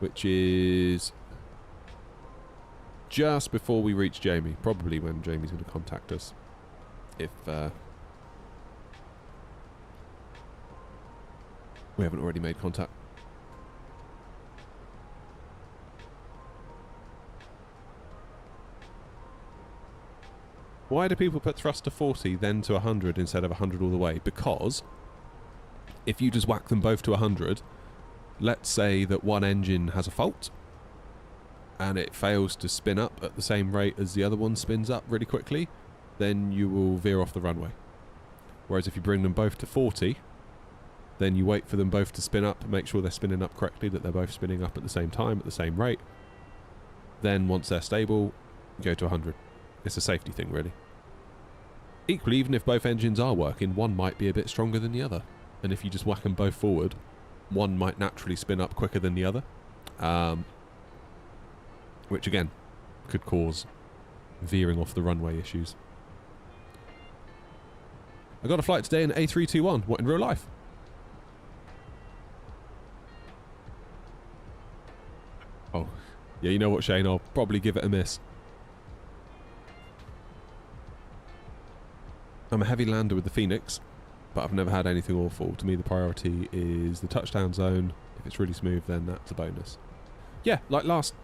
which is just before we reach Jamie. Probably when Jamie's going to contact us. If we haven't already made contact. Why do people put thrust to 40 then to 100 instead of 100 all the way? Because if you just whack them both to 100, let's say that one engine has a fault and it fails to spin up at the same rate as the other one spins up really quickly, then you will veer off the runway. Whereas if you bring them both to 40, then you wait for them both to spin up, make sure they're spinning up correctly, that they're both spinning up at the same time, at the same rate. Then once they're stable, you go to 100. It's a safety thing, really. Equally, even if both engines are working, one might be a bit stronger than the other. And if you just whack them both forward, one might naturally spin up quicker than the other. Which, again, could cause veering off the runway issues. I got a flight today in A321. What, in real life? Oh, yeah, you know what, Shane? I'll probably give it a miss. I'm a heavy lander with the Fenix, but I've never had anything awful. To me, the priority is the touchdown zone. If it's really smooth, then that's a bonus. Yeah, like last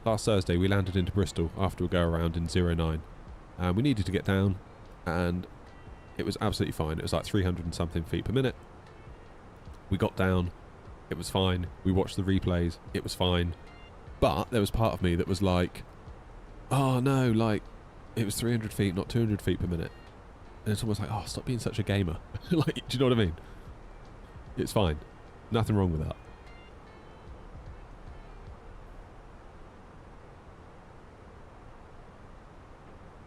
Thursday, we landed into Bristol after a go-around in 09. And we needed to get down, and it was absolutely fine. It was like 300 and something feet per minute. We got down. It was fine. We watched the replays. It was fine. But there was part of me that was like, oh no, like, it was 300 feet, not 200 feet per minute. And it's almost like, oh, stop being such a gamer. Like, do you know what I mean? It's fine. Nothing wrong with that.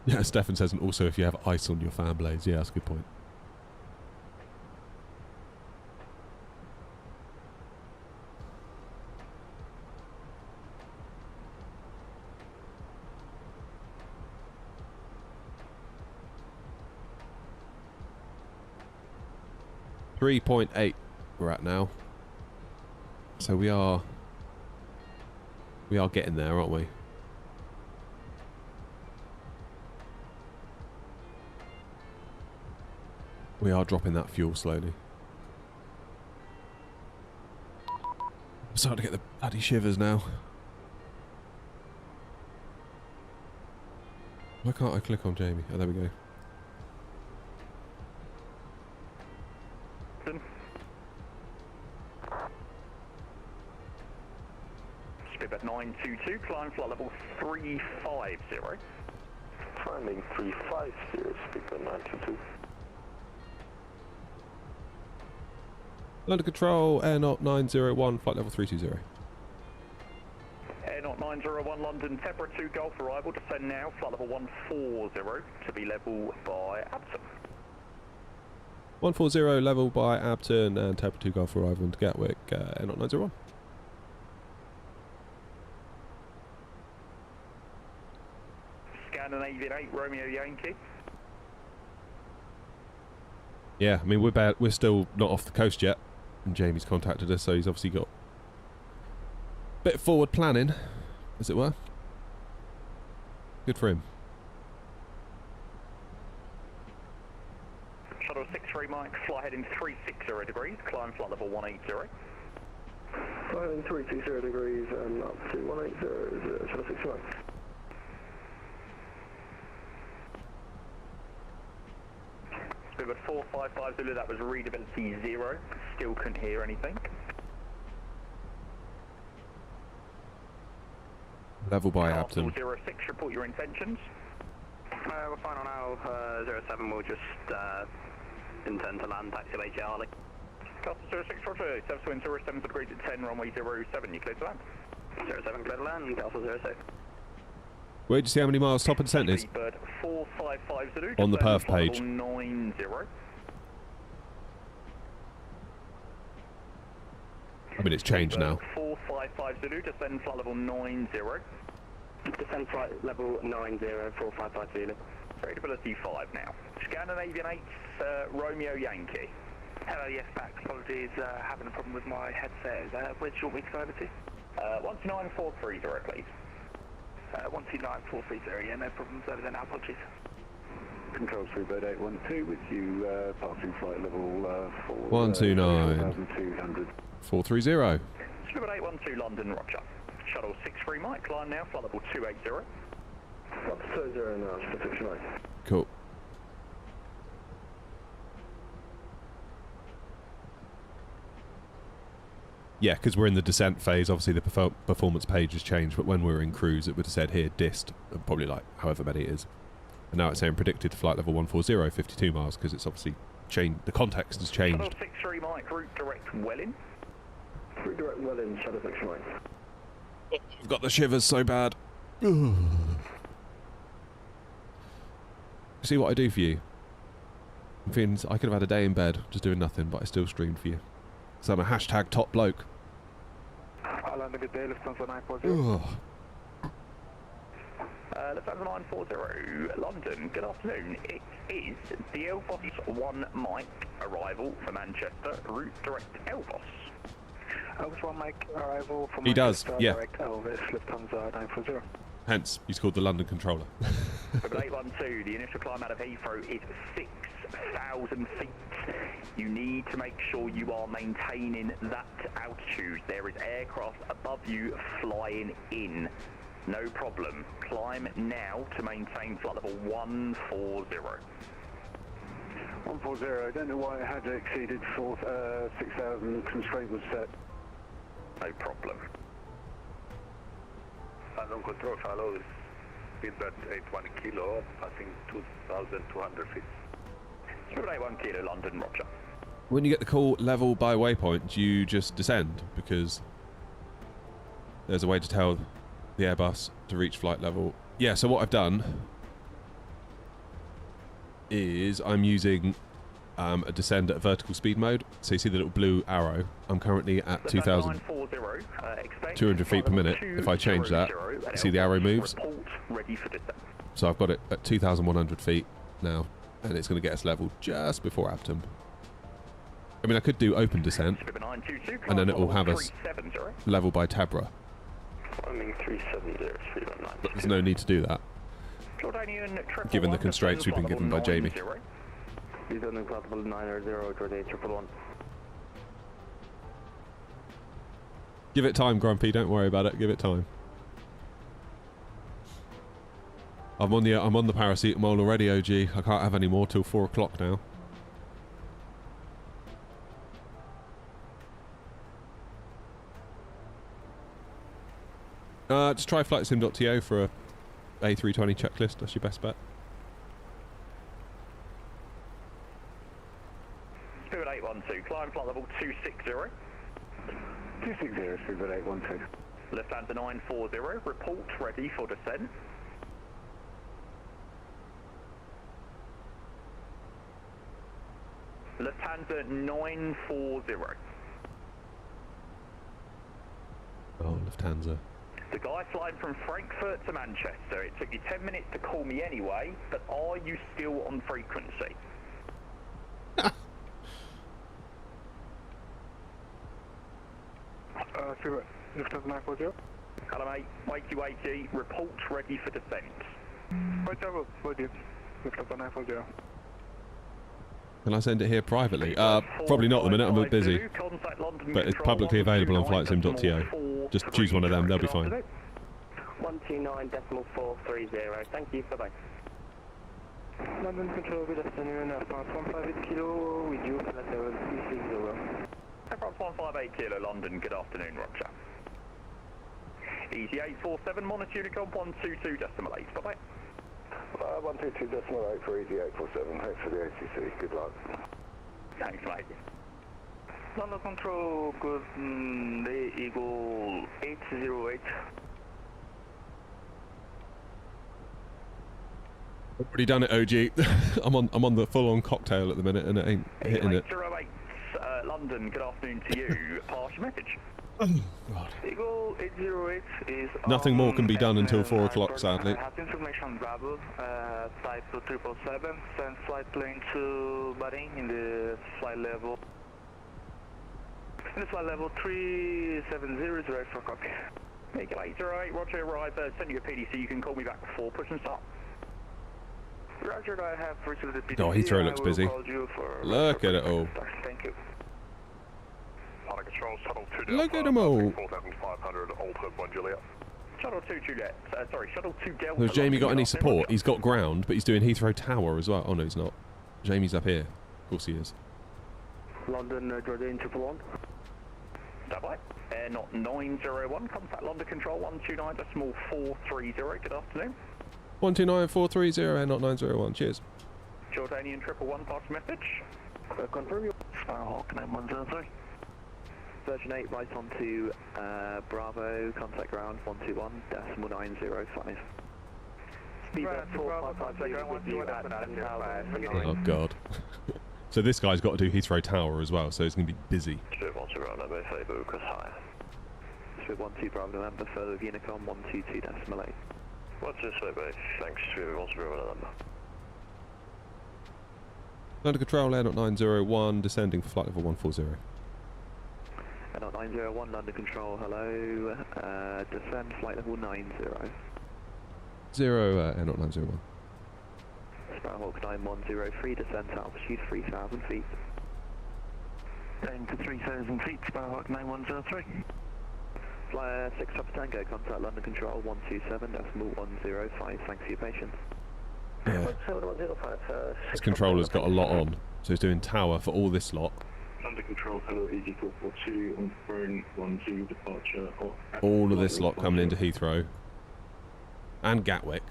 Yeah, Stefan says, and also if you have ice on your fan blades. Yeah, that's a good point. .8 we're at now. So we are getting there, aren't we? We are dropping that fuel slowly. I'm starting to get the bloody shivers now. Why can't I click on Jamie? Oh, there we go. Speedbird 922, climb flight level 350. Climbing 350, Speedbird 922. Under control, Air Knot 901, flight level 320. Air Knot 901, London, Tebra 2 Golf arrival, descend now, flight level 140, to be level by Abton. 140 level by Abton and Tebra 2 Golf arrival into Gatwick, Air Knot 901. Scandinavian 8, Romeo Yankee. Yeah, I mean, we're still not off the coast yet, and Jamie's contacted us, so he's obviously got a bit of forward planning, as it were. Good for him. Shuttle 63 Mike, fly heading 360 degrees, climb flight level 180. Fly heading 360 degrees and up to 180, Shuttle 60 Mike. Spirit 455 Zulu, that was readability 0, still couldn't hear anything. Level by Abton. 06, report your intentions. We're fine on our 07, we'll just intend to land, taxiway Charlie. Castle 06, roger, South wind 07 degrees at 10, runway 07, you clear to land. 07 clear to land, Castle 06. Where'd you see how many miles top of descent is? Bird 455 Zulu, on the perf level page. 90. I mean, it's changed now. 455 Zulu, descend flight level 90. Descend flight level 90, 455 Zulu. Readability 5 now. Scandinavian 8, Romeo Yankee. Hello, yes, back. Apologies, having a problem with my headset. Where do you want me to go over to? 129,430, please. 129,430, yeah, no problems over there now, apologies. Control 3 bird 812 with you passing flight level 129. 430. Spirit 812 London, roger. Shuttle 63 Mike, climb now, flight level 280. Up to 20 now, Shuttle 69. Cool. Yeah, because we're in the descent phase, obviously the performance page has changed, but when we were in cruise it would have said here dist, probably like however many it is. And now it's saying predicted flight level 140, 52 miles, because it's obviously changed, the context has changed. Shuttle 63 Mike, route direct Welling. Route direct Welling, Shuttle 63 Mike. I've got the shivers so bad. See what I do for you? I'm feeling I could have had a day in bed just doing nothing, but I still streamed for you. So I'm a hashtag top bloke. Lufthansa, good day, Lufthansa 940. Lufthansa 940, London, good afternoon. It is the Elbos 1 Mike arrival for Manchester, route direct Elbos. Elbos 1 Mike arrival for He does, Manchester, yeah. direct Elvis, Lufthansa 940. Hence, he's called the London controller. Triple 812, the initial climb out of Heathrow is 6,000 feet. You need to make sure you are maintaining that altitude. There is aircraft above you flying in. No problem. Climb now to maintain flight level 140. 140, I don't know why it had exceeded 6,000, constraint was set. No problem. London control follows speedbird 81 kilo, passing 2,200 feet. Spirit 81 kilo, London, roger. When you get the call level by waypoint, you just descend, because there's a way to tell the Airbus to reach flight level. Yeah, so what I've done is I'm using a descend at vertical speed mode. So you see the little blue arrow. I'm currently at 2,200 feet per minute. If I change that, you see the arrow moves. So I've got it at 2,100 feet now, and it's going to get us level just before Abton. I mean, I could do open descent, and then it will have us level by Tabra. Climbing 370, But there's no need to do that, given the constraints we've been given by Jamie. Descending flight level 90, Jordan 111. Give it time, Grumpy. Don't worry about it. Give it time. I'm on the paracetamol already, OG. I can't have any more till 4 o'clock now. Just try flightsim.to for a A320 checklist. That's your best bet. Spirit 812, climb flight level 260. 260, Spirit 812. Lufthansa 940, report ready for descent. Lufthansa 940. Oh, Lufthansa. The guy flying from Frankfurt to Manchester. It took you 10 minutes to call me anyway, but are you still on frequency? Lufthansa 940. Hello mate, wakey, report ready for descent. Right, Bravo, Lufthansa 940. Can I send it here privately? Probably not at the minute, I'm a bit busy. But it's publicly available on flightsim.to. Just choose one of them, they'll be fine. 129.430, thank you, bye-bye. London Control, good afternoon, France 158 Kilo, with you, flight level 360. France 158 Kilo, London, good afternoon, Roger. Easy 847, monitor Unicom 122.8, bye-bye. 122.8 for Easy 847, thanks for the ATC, good luck. Thanks mate. London Control, good day, Eagle 808. Already done it, OG. I'm on the full-on cocktail at the minute and it ain't hitting it. 808, London, good afternoon to you. Pass your message. Oh, God. Eagle 808 is Nothing more can be done until 4 o'clock, sadly. I have information Bravo, type 777, send flight plane to Bahrain in the flight level. In the flight level 370 is right for copy. Eagle 808, Roger, arrive, send you a PDC, you can call me back before push and start. Roger, I have received the PDC. Oh, Heathrow looks busy. Look at it all. Thank you. Control, shuttle 2 Look at them all. 4500, Alpha 1 Juliet. Shuttle 2 Juliet, shuttle 2 Delta. Has Jamie got any support? He's got ground, but he's doing Heathrow Tower as well. Oh no, he's not. Jamie's up here. Of course he is. London, Jordan 111. Double Air not 901, contact London Control 129.430, good afternoon. 129.430, Air not 901, cheers. Jordanian 111, pass message. Confirm you. Sparhawk 9103. Virgin 8 right onto Bravo, contact ground 121.905. Speedbird 455 with you at 10,000. Oh god. So this guy's got to do Heathrow Tower as well, so it's going to be busy. Speed 12 Bravo November, further with Unicom 122.8. What's this way, base? Thanks, Speed 12 November. London Control, Air not 901, descending for flight level 140. Air not 901, London Control, hello, descend flight level 90. 0, Air not 901. Sparhawk 9103, descent altitude 3,000 feet. Down to 3,000 feet, Sparhawk 9103. Flyer 6 Papa Tango, contact London Control 127.105, thanks for your patience. Yeah. This controller's got a lot on, so he's doing tower for all this lot. London Control, hello, Easy 442, on phone 12 departure. All of this lot coming into Heathrow. And Gatwick.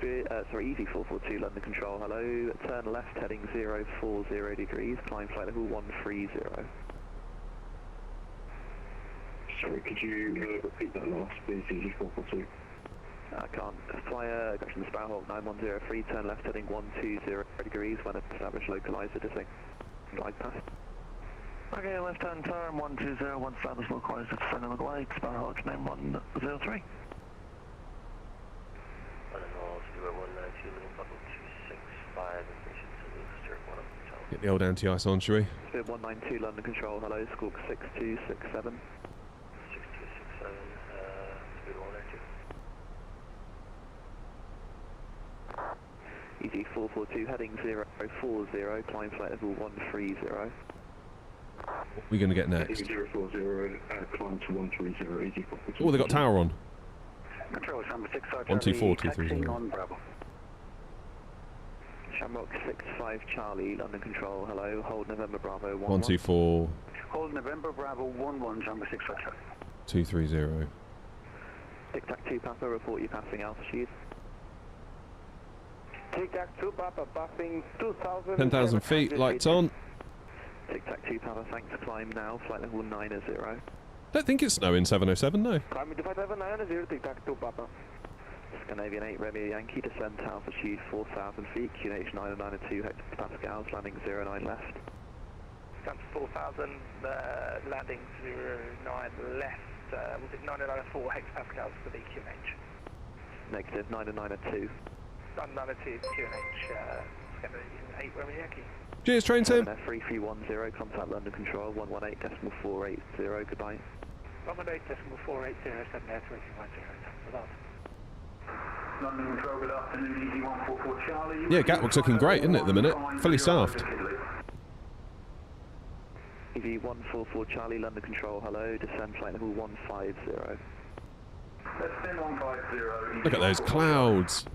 Sorry, Easy 442, London Control, hello. Turn left, heading 040 degrees, climb flight level 130. Sorry, could you repeat that last, please, Easy 442? I can't. Flyer, correction, Sparhawk 9103, turn left, heading 120 degrees, when established localizer descent. Glide past. Okay, left hand turn 120, one established localizer descent on the glide, Sparhawk 9103. Get the old anti-ice on, shall we? Speed 192, London Control, hello, Squawk 6267. 6267, speed 192. Easy 442, heading 040, climb flight level 130. What are we going to get next? 040, climb to 130, Easy 442. Oh, they got tower on. Control Shamrock 6 124, 230. on Bravo. Shamrock 65 Charlie, London Control, hello, hold November Bravo 11. 124. Hold November Bravo 11, Shamrock 6 Charlie. 230. Tic Tac 2 Papa, report you passing altitude. Tic Tac 2 Papa, passing 2,000. 10,000 feet, lights on. Tic Tac 2 Papa, thanks, climb now, flight level 90. Don't think it's snowing 707, no. Climbing to flight level 90, Tic Tac 2 Papa. Scandinavian 8 Romeo Yankee, descent altitude 4,000 feet, QNH 992 hectopascals, landing 09 left. Down to 4,000, landing 09 left, was it 994 hectopascals for the QNH? Negative 992. 992 QNH, Scandinavian 8 Romeo Yankee. Cheers, train sim. 3310, contact London Control 118.480, goodbye. Bravo 8 decimal 480, 7 air 310, without. London Control, good afternoon, Easy 144 Charlie. Yeah, Gatwick's looking great, isn't it, at the minute? Fully staffed. Easy 144 Charlie, London Control, hello, descend flight level 150. Descend 150. Look at those clouds.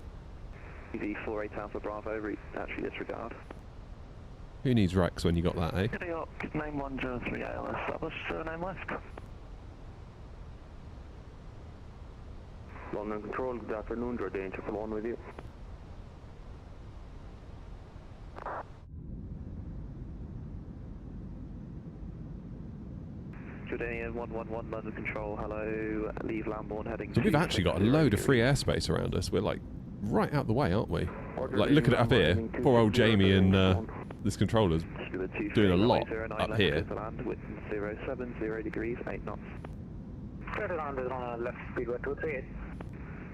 Easy 48 Alpha Bravo, route actually disregard. Who needs Rex when you got that, eh? New York, name 103 ALS, established, surname left. London Control, good afternoon, Jordan, to come on with you. Jordanian 111 London Control, hello, leave Lambourne heading. So we've actually got a load of free airspace around us. We're like right out the way, aren't we? Like look at it up here. Poor old Jamie and this controller's doing a lot up here. 070 degrees, 8 knots. Clear to land is on a left speed 1238.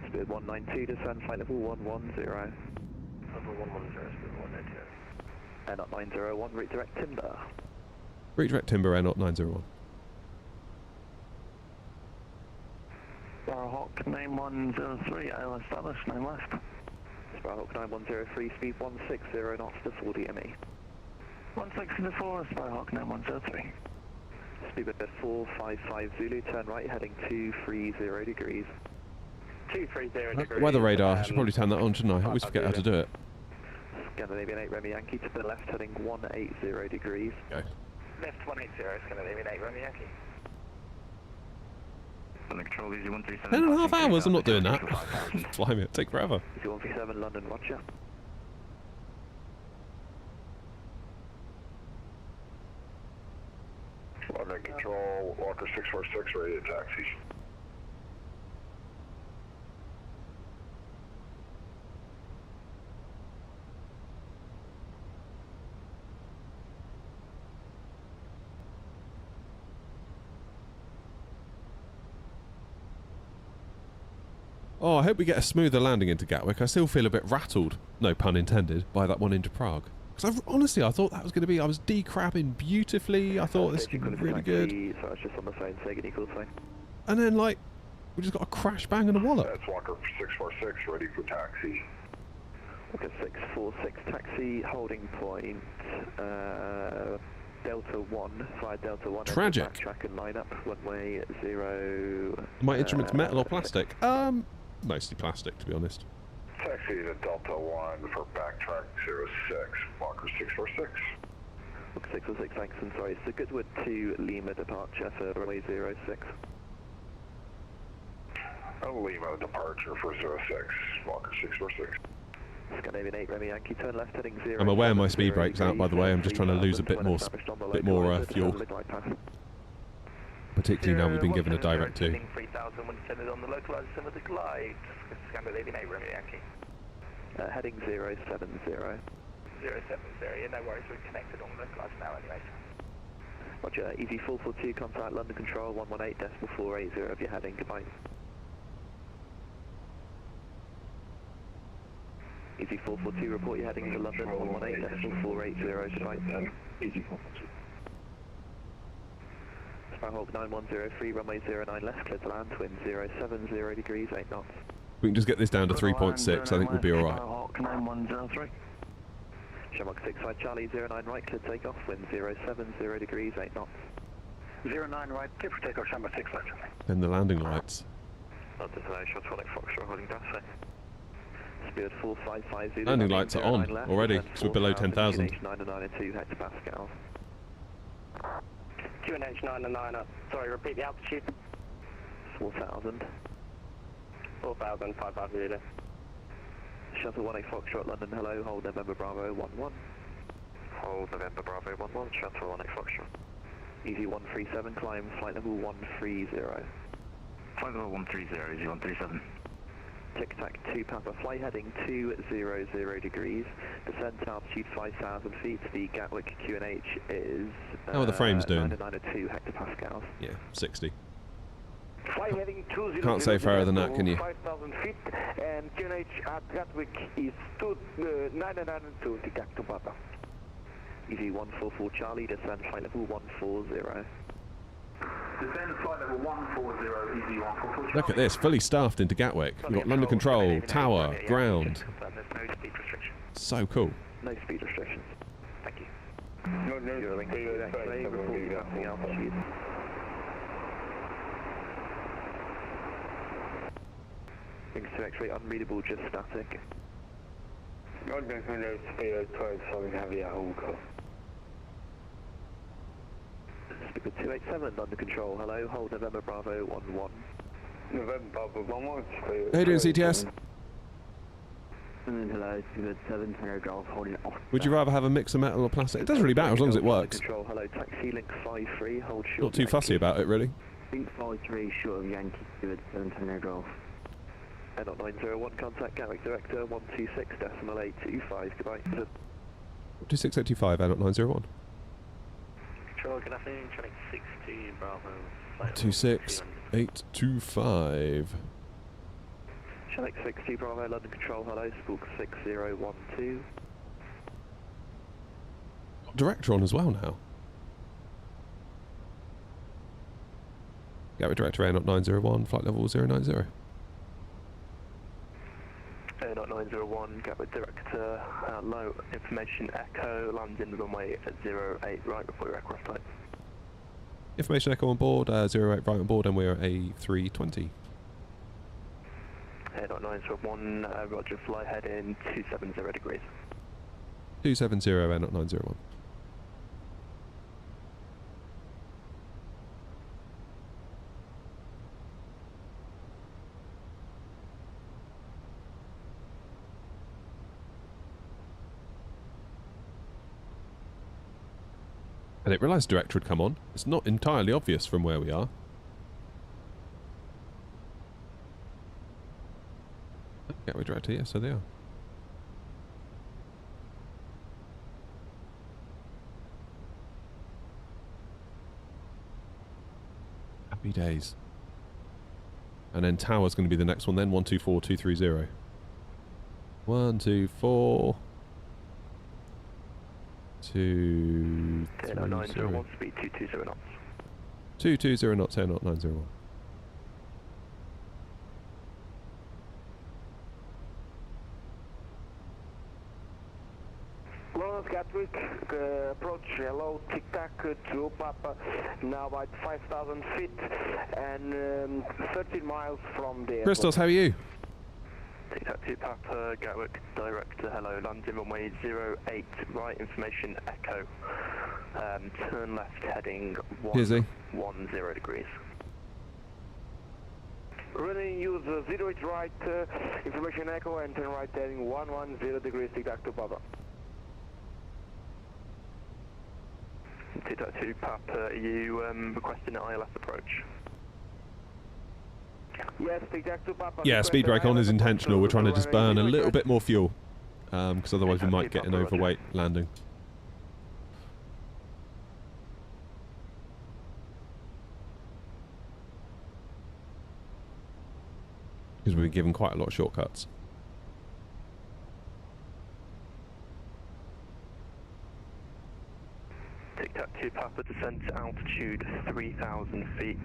Speed 192, descend flight level 110. Level 110, speed 190. Air not 901, route direct timber. Route direct timber, air not 901. Sparrowhawk 9103, AL established, 9 left. Sparrowhawk 9103, speed 160 knots to 40 ME. 164, Sparrowhawk 9103. Speed at 455 Zulu, turn right, heading 230 degrees. 230 degrees. Weather radar, I should probably turn that on, shouldn't I? I always forget how to do it. Scandinavian 8 Remy Yankee to the left, heading 180 degrees. Okay. Left 180, Scandinavian 8 Remy Yankee. Control Easy 137. 10.5 hours, I'm not doing that. Fly me, it'll take forever. Easy 137, London, Roger. London Control, Walker 646, ready to taxi. Oh, I hope we get a smoother landing into Gatwick. I still feel a bit rattled, no pun intended, by that one into Prague. Because honestly, I thought that was going to be, I was decrabbing beautifully. I thought this would be really good. So I was just on the phone saying an equal sign. And then, like, we just got a crash bang and a wallop. That's Walker 646, ready for taxi. Walker 646, taxi, holding point, Delta 1, via Delta 1. Tragic. Track and line up, runway 0. My instrument's metal or plastic? Mostly plastic, to be honest. Taxi to Delta 1 for backtrack 06, Walker 646. Walker 646, thanks, and sorry, it's a Goodwood to Lima departure for runway 06. Lima departure for 06, Walker 646. Scandinavian 8 Remy Yankee, turn left heading 0. I'm aware my speed brake's out, by the way. I'm just trying to lose a bit more fuel. Particularly now we've been given a direct to. 3000 when descended on the localized similar glide. Scandinavian 8 Remy Yankee. Heading 070. 070, yeah, no worries, we're connected on the localized now anyway. Roger, Easy 442, contact London Control 118.480 if you're heading, goodbye. Easy 442, report you're heading to London 118.480, goodbye. Easy 442. Sparrowhawk 9103, runway 09 left, clear to land, wind 070 degrees, 8 knots. We can just get this down to 3.6, I think we'll be alright. Sparrowhawk 9103. Shamrock 65 Charlie, 09 right, clear takeoff, wind 070 degrees, 8 knots. 09 right, clear for takeoff, Shamrock 6 left. And the landing lights. Destination, Tronic Foxtrot, holding down, Speed 455. Landing lights are on already, because we're below 10,000. QNH992 hectopascals. QNH999, sorry, repeat the altitude. 4,000. 4,055 really. Shuttle 18 Foxtrot, London, hello, hold November Bravo 11. Hold November Bravo 11, Shuttle 18 Foxtrot. Easy 137, climb flight level 130. Flight level 130, Easy 137. Tic Tac 2 Papa, fly heading 200 degrees, descent altitude 5,000 feet, the Gatwick QNH is... How are the frames doing? 992 hectopascals. Yeah, 60. Fly heading 200. Can't say further than that, can you? 5,000 feet, and QNH at Gatwick is 992 Tic Tac 2 Papa. Easy 144 Charlie, descend flight level 140. Descend flight level 140, easy 144. Look at this, fully staffed into Gatwick. We've got London Control, tower, ground. There's no speed restrictions. So cool. No speed restrictions. Thank you. No, Eurolink to X-ray, reporting passing altitude. Wings to X-ray, unreadable, just static. London Control, speed 12, heavy at Hawker. Speaker 287, London Control, hello, hold November Bravo 11. November Bravo 11, speed. How you doing, CTS? Hello, Speaker 700 Golf, holding off. Would you rather have a mix of metal or plastic? It doesn't really matter as long as it works. Control, hello, taxi link 53, hold short. Not too fussy about it, really. Link 53, short of Yankee, Speaker 700 Golf. Air 901, contact Gatwick Director 126.825, goodbye. 2685, Air 901. Control, good afternoon, traffic 60, Bravo. 26825. Channel 60, Bravo, London Control, hello, Spook 6012. Got director on as well now. Gatwick Director Air 901, flight level 090. Air 901, Gatwick Director, low information echo, land in runway at 08 right before your aircraft type. Information echo on board, 08 right on board, and we're A320. Air 901, roger, fly heading 270 degrees. 270, Air 901. I didn't realise director had come on. It's not entirely obvious from where we are. Gatwick Director, yeah, so they are. Happy days. And then tower's going to be the next one then, 124230. 124... 901, speed 220 knots. 220 knots, Air 901. Lawrence Gatwick, approach hello, tic-tac to Papa, now at 5,000 feet and 13 miles from the airport. Christos, how are you? Tic-tac to Papa, Gatwick Director, hello, landing runway 08, right information echo, turn left heading 110 degrees. Running use 08 right, information echo and turn right heading 110 degrees, tic-tac to Papa. Tic-tac to Papa, are you requesting an ILS approach? Yes, tic-tac to Papa. Yeah, speed brake on is intentional. We're trying to just burn a little bit more fuel, because otherwise we might get an overweight landing. Because we've been given quite a lot of shortcuts. Tic-tac to Papa, descent to altitude 3,000 feet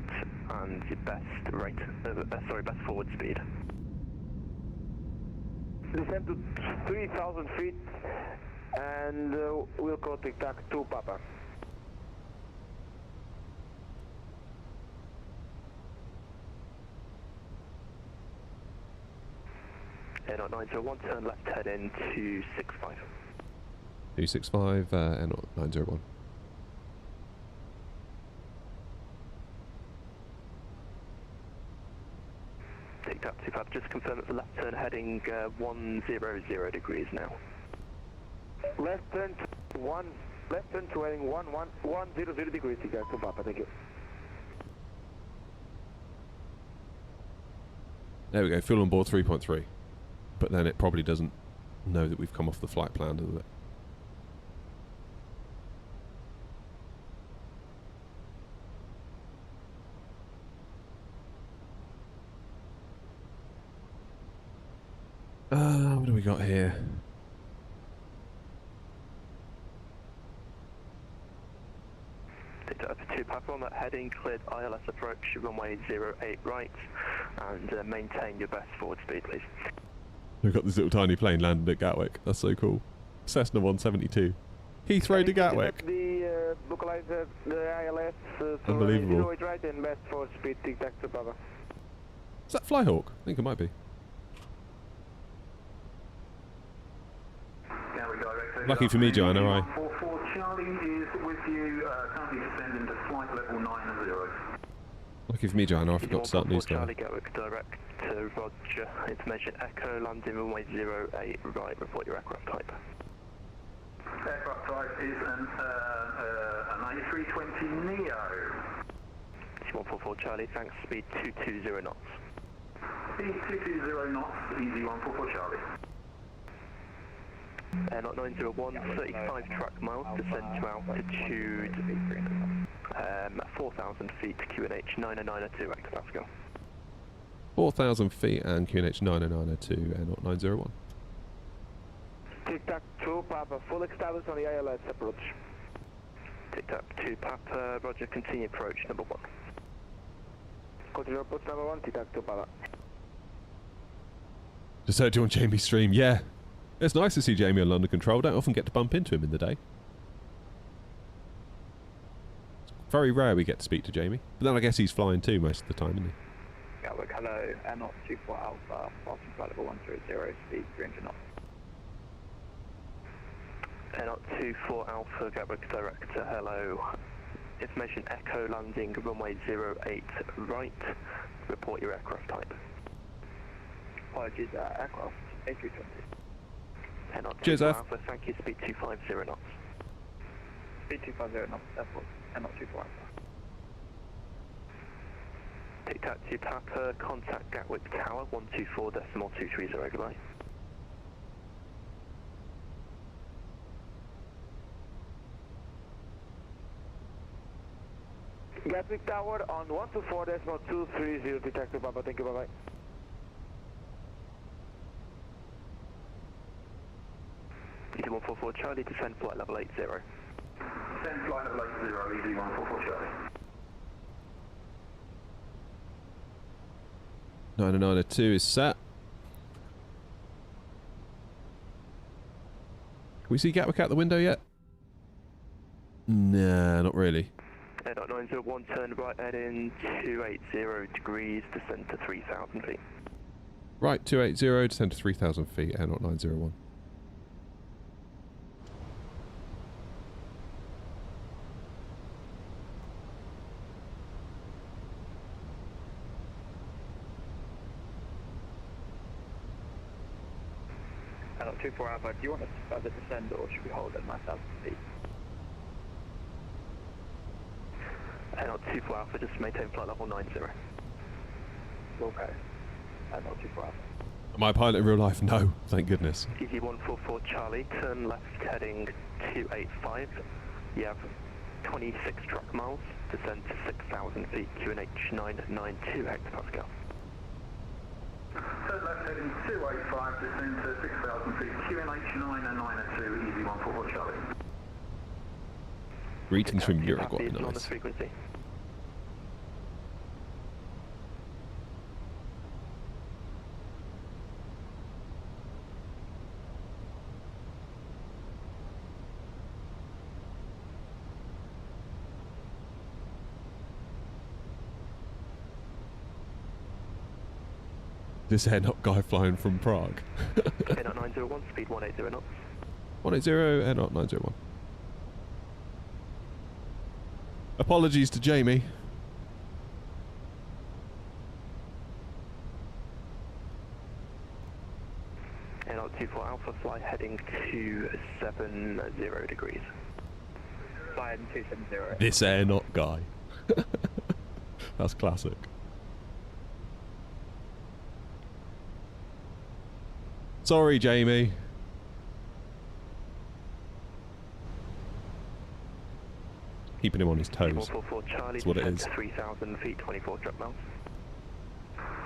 and your best rate, best forward speed. Descend to 3,000 feet and we'll call tic-tac to Papa. Air 901, turn left heading 265. 265, Air 901. Tic-tac to Papa, just confirm it's a left turn heading 100 degrees now. Left turn to heading 100 degrees, tic-tac to Papa, thank you. There we go, fuel on board 3.3. But then it probably doesn't know that we've come off the flight plan, does it? What do we got here? TikTok 2 Papa on that heading, cleared ILS approach, runway 08 right, and maintain your best forward speed, please. We've got this little tiny plane landed at Gatwick. That's so cool. Cessna 172. Heathrow to Gatwick. The localizer, the ILS, Unbelievable. 08 right and best forward speed, TikTok 2 Papa. Is that Flyhawk? I think it might be. Lucky for me, Joanna, I... 144 Charlie is with you, currently descending to flight level 90. Lucky for me, Joanna, I forgot to start news Charlie Gatwick, direct to Roger. Information Echo, landing runway 08 right, report your aircraft type. Aircraft type is an A320 Neo. 144 Charlie, thanks, speed 220 knots. Speed 220 knots, easy 144 Charlie. Not 901, 35 track miles, descend to altitude 4,000 feet, QNH 90902, hectopascal. 4,000 feet and QNH 90902, Air 901. TikTok 2 Papa, full established on the ILS approach. TikTok 2 Papa, Roger, continue approach number 1. Continue approach number 1, TikTok 2 Papa. Just heard you on Jamie's stream, yeah. It's nice to see Jamie on London Control. Don't often get to bump into him in the day. It's very rare we get to speak to Jamie. But then I guess he's flying too most of the time, isn't he? Gatwick, hello, Air 24 Alpha, passing flight level 130, speed 300 knots. Air 24 Alpha, Gatwick, director, hello. Information Echo, landing runway 08 right, report your aircraft type. Apologies, aircraft A320. Cheers, F. Alpha, thank you, speed 250 knots. Speed 250 knots, airport, Air 24 Alpha. TikTok 2 Papa, contact Gatwick Tower, 124.230, goodbye. Gatwick Tower on 124.230, Detective Papa, thank you, bye bye. Easy 144 Charlie, descend flight level 80. Descend flight level 80, easy 144 Charlie. 90902 is set. Can we see Gatwick out the window yet? Nah, not really. 901, turn right heading 280 degrees, descend to 3,000 feet. Right, 280, descend to 3,000 feet, Air 901. Air 24 Alpha, do you want us to further descend or should we hold at 9,000 feet? Air 24 Alpha, just maintain flight level 90. Okay. Air 24 Alpha. Am I a pilot in real life? No, thank goodness. Easy 144 Charlie, turn left heading 285. You have 26 track miles, descend to 6,000 feet, QNH 992 hectopascal. Turn left heading 285, descend to 6,000 feet, QNH 992, easy 144 Charlie. Greetings from Uruguay, On the nice. frequency. This Air Not guy flying from Prague. Air 901, speed 180 knots. 180, Air Not 901. Apologies to Jamie. Air 24 Alpha, fly heading 270 degrees. Fly heading 270. This Air Not guy. That's classic. Sorry, Jamie. Keeping him on his toes. 144 Charlie, That's what it is. 3,000 feet, 24 track miles.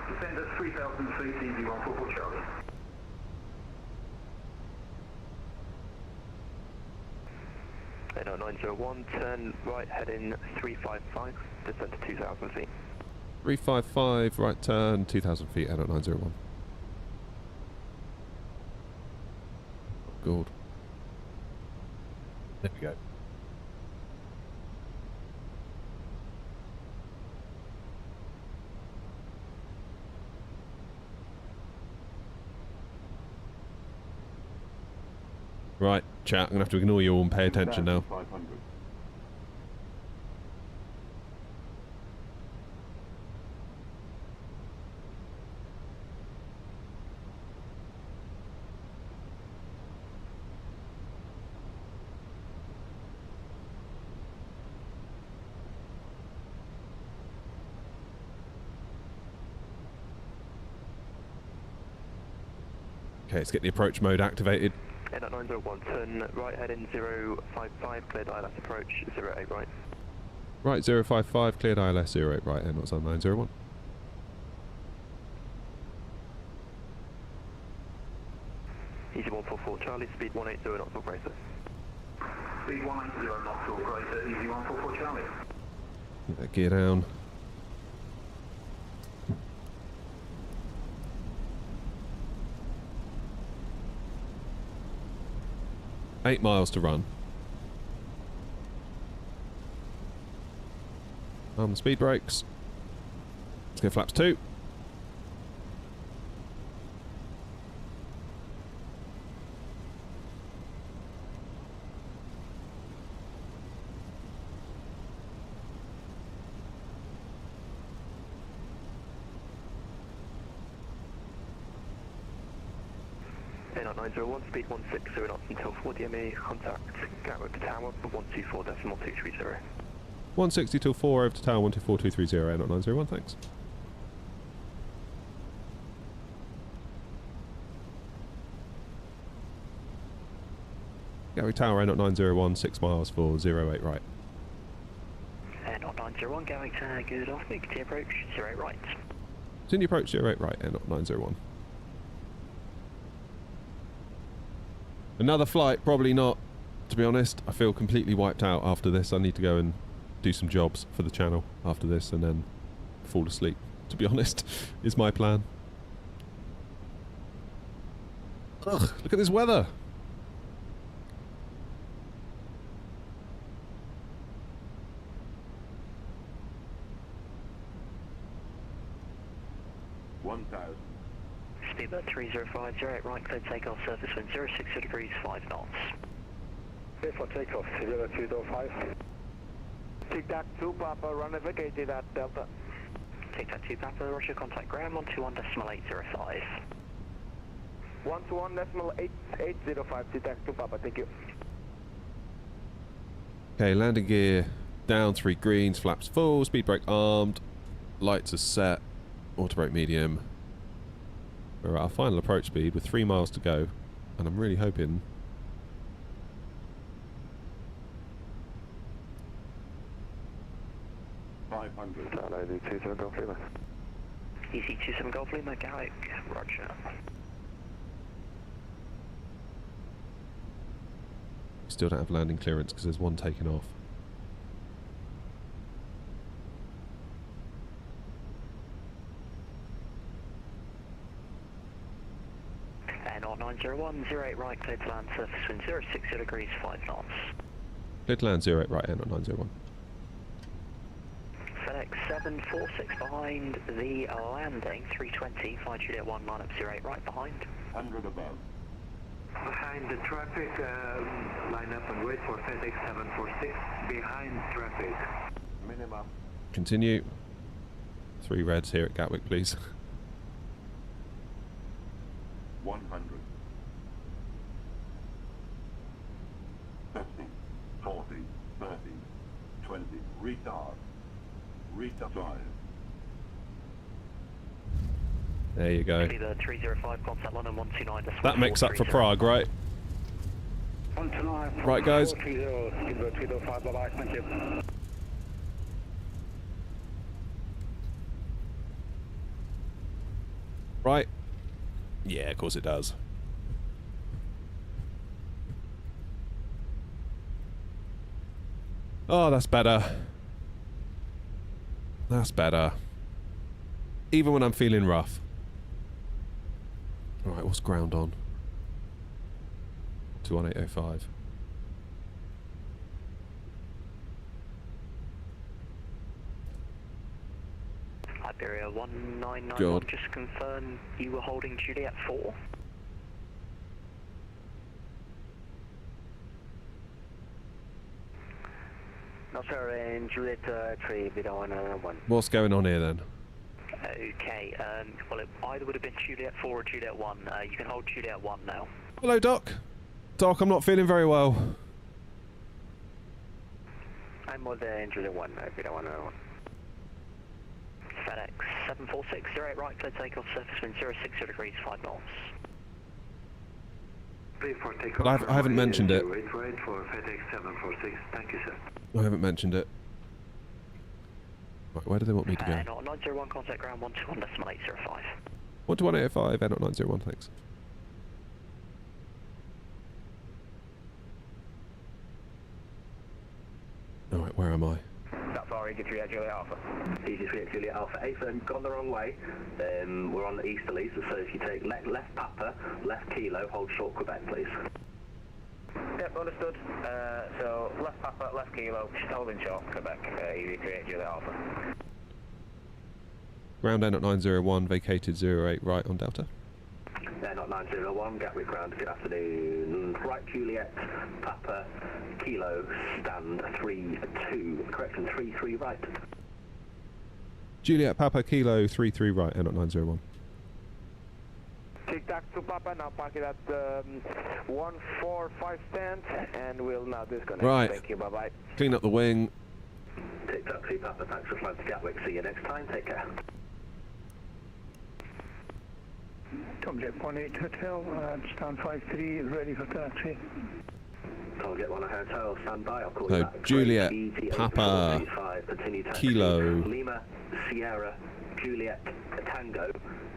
Descend at 3,000 feet, easy 144 Charlie. 901, turn right heading 355, descend to 2,000 feet. 355, right turn, 2,000 feet, head at 901. Good. There we go. Right, chat, I'm going to have to ignore you all and pay attention now. Okay, let's get the approach mode activated. 901, turn right heading 055, cleared ILS approach 08 right. Right, 055, cleared ILS 08 right, and what's on 901? Easy 144 Charlie, speed 180 knots or greater. Speed 180 knots or greater, easy 144 Charlie. Get that gear down. Eight miles to run. On the speed brakes. Let's go flaps 2. At 901, speed 160 knots until 40 ME, contact Gatwick Tower for 124.230. 160 till 4 over to tower 124230, not 901, thanks. Gatwick Tower, not 901, 6 miles for 08 right. Not 901, Gatwick Tower, good afternoon, continue approach 08 right. Continue approach 08 right, not 901. Another flight, probably not, to be honest. I feel completely wiped out after this. I need to go and do some jobs for the channel after this and then fall asleep, to be honest, is my plan. Ugh, look at this weather. Speedbird 30508 right, clear takeoff, surface wind 060 degrees, 5 knots. Clear for takeoff, 0205. Tic-tac 2 Papa, run navigated at Delta. Tic-tac 2 Papa, roger, contact ground 121.805. 121.805, Tic-tac 2 Papa, thank you. Okay, landing gear down, 3 greens, flaps full, speed brake armed, lights are set, auto brake medium. We're at our final approach speed with 3 miles to go, and I'm really hoping... Hello, 27 Golf Lima. Easy 27 Golf Lima, Gatwick, roger. Still don't have landing clearance because there's one taken off. NR 901, 08 right, clear to land, surface wind 060 degrees, 5 knots. Clear to land 08 right, NR 901. Fenix 746 behind the landing, 320, flight Juliet 1, line up 08 right behind. 100 above. Behind the traffic, line up and wait for FedEx 746. Behind traffic. Minimum. Continue. 3 reds here at Gatwick, please. 100. 50, 40, 30, 20. Retard. Retard. There you go. 305, contact London 129. That makes up for Prague, right? Right, guys. Bye-bye, thank you. Right. Yeah, of course it does. Oh, that's better. That's better. Even when I'm feeling rough. Alright, what's ground on? 21805. Iberia 1991, God. just confirm you were holding Juliet 4. No sir, in Juliet 3, Vida 1. What's going on here then? Okay, well it either would have been Juliet 4 or Juliet 1. You can hold Juliet 1 now. Hello, Doc. Doc, I'm not feeling very well. I'm with Juliet 1, Vida 1. FedEx 746, 08 right, clear takeoff, surface wind 060 degrees, 5 knots. But I haven't mentioned it. Wait for FedEx 746. Thank you, sir. I haven't mentioned it. Right, where do they want me to go? 901, contact ground 121.805. 12185, Air 901, thanks. Alright, where am I? That's already Juliet Alpha. Easy 3 Juliet Alpha. Ethan, gone the wrong way. We're on the easterlies, so if you take left Papa, left Kilo, hold short Quebec, please. Yep, understood. So left Papa, left Kilo, holding short Quebec. Easy 3 Juliet Alpha. Ground Air 901, vacated 08 right on Delta. Air 901, Gatwick ground, good afternoon. Right Juliet, Papa, Kilo, stand 3-2. Correction, 3-3 right. Juliet Papa Kilo 33 right, Air 901. Tic tac to Papa, now park it at 145 stand, and we'll now disconnect. Right. Thank you, bye bye. Clean up the wing. Tic tac to Papa, thanks for flying to Gatwick. See you next time, take care. Tomjet 18 Hotel, stand 53, ready for taxi. Target 1 Hotel, stand by, I'll call So, you back. Juliet, Papa, continue taxi. Kilo. Lima, Sierra, Juliet, Tango,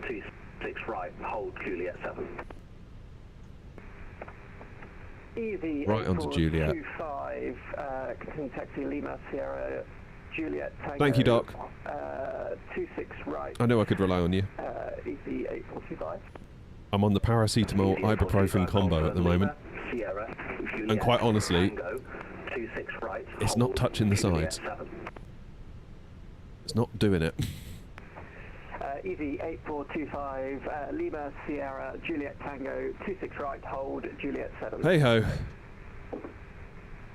26 right, hold Juliet 7. Easy. Right onto Juliet. 25, continue taxi Lima, Sierra, Juliet, Tango. Thank you, Doc. 26 right. I knew I could rely on you. Easy 845. I'm on the paracetamol ibuprofen combo at the moment. Sierra, Juliet, And quite honestly, Tango, 26 right, it's not touching the Juliet sides. 7. It's not doing it. Easy 8425, Lima, Sierra, Juliet, Tango, 26 right, hold, Juliet 7. Hey ho.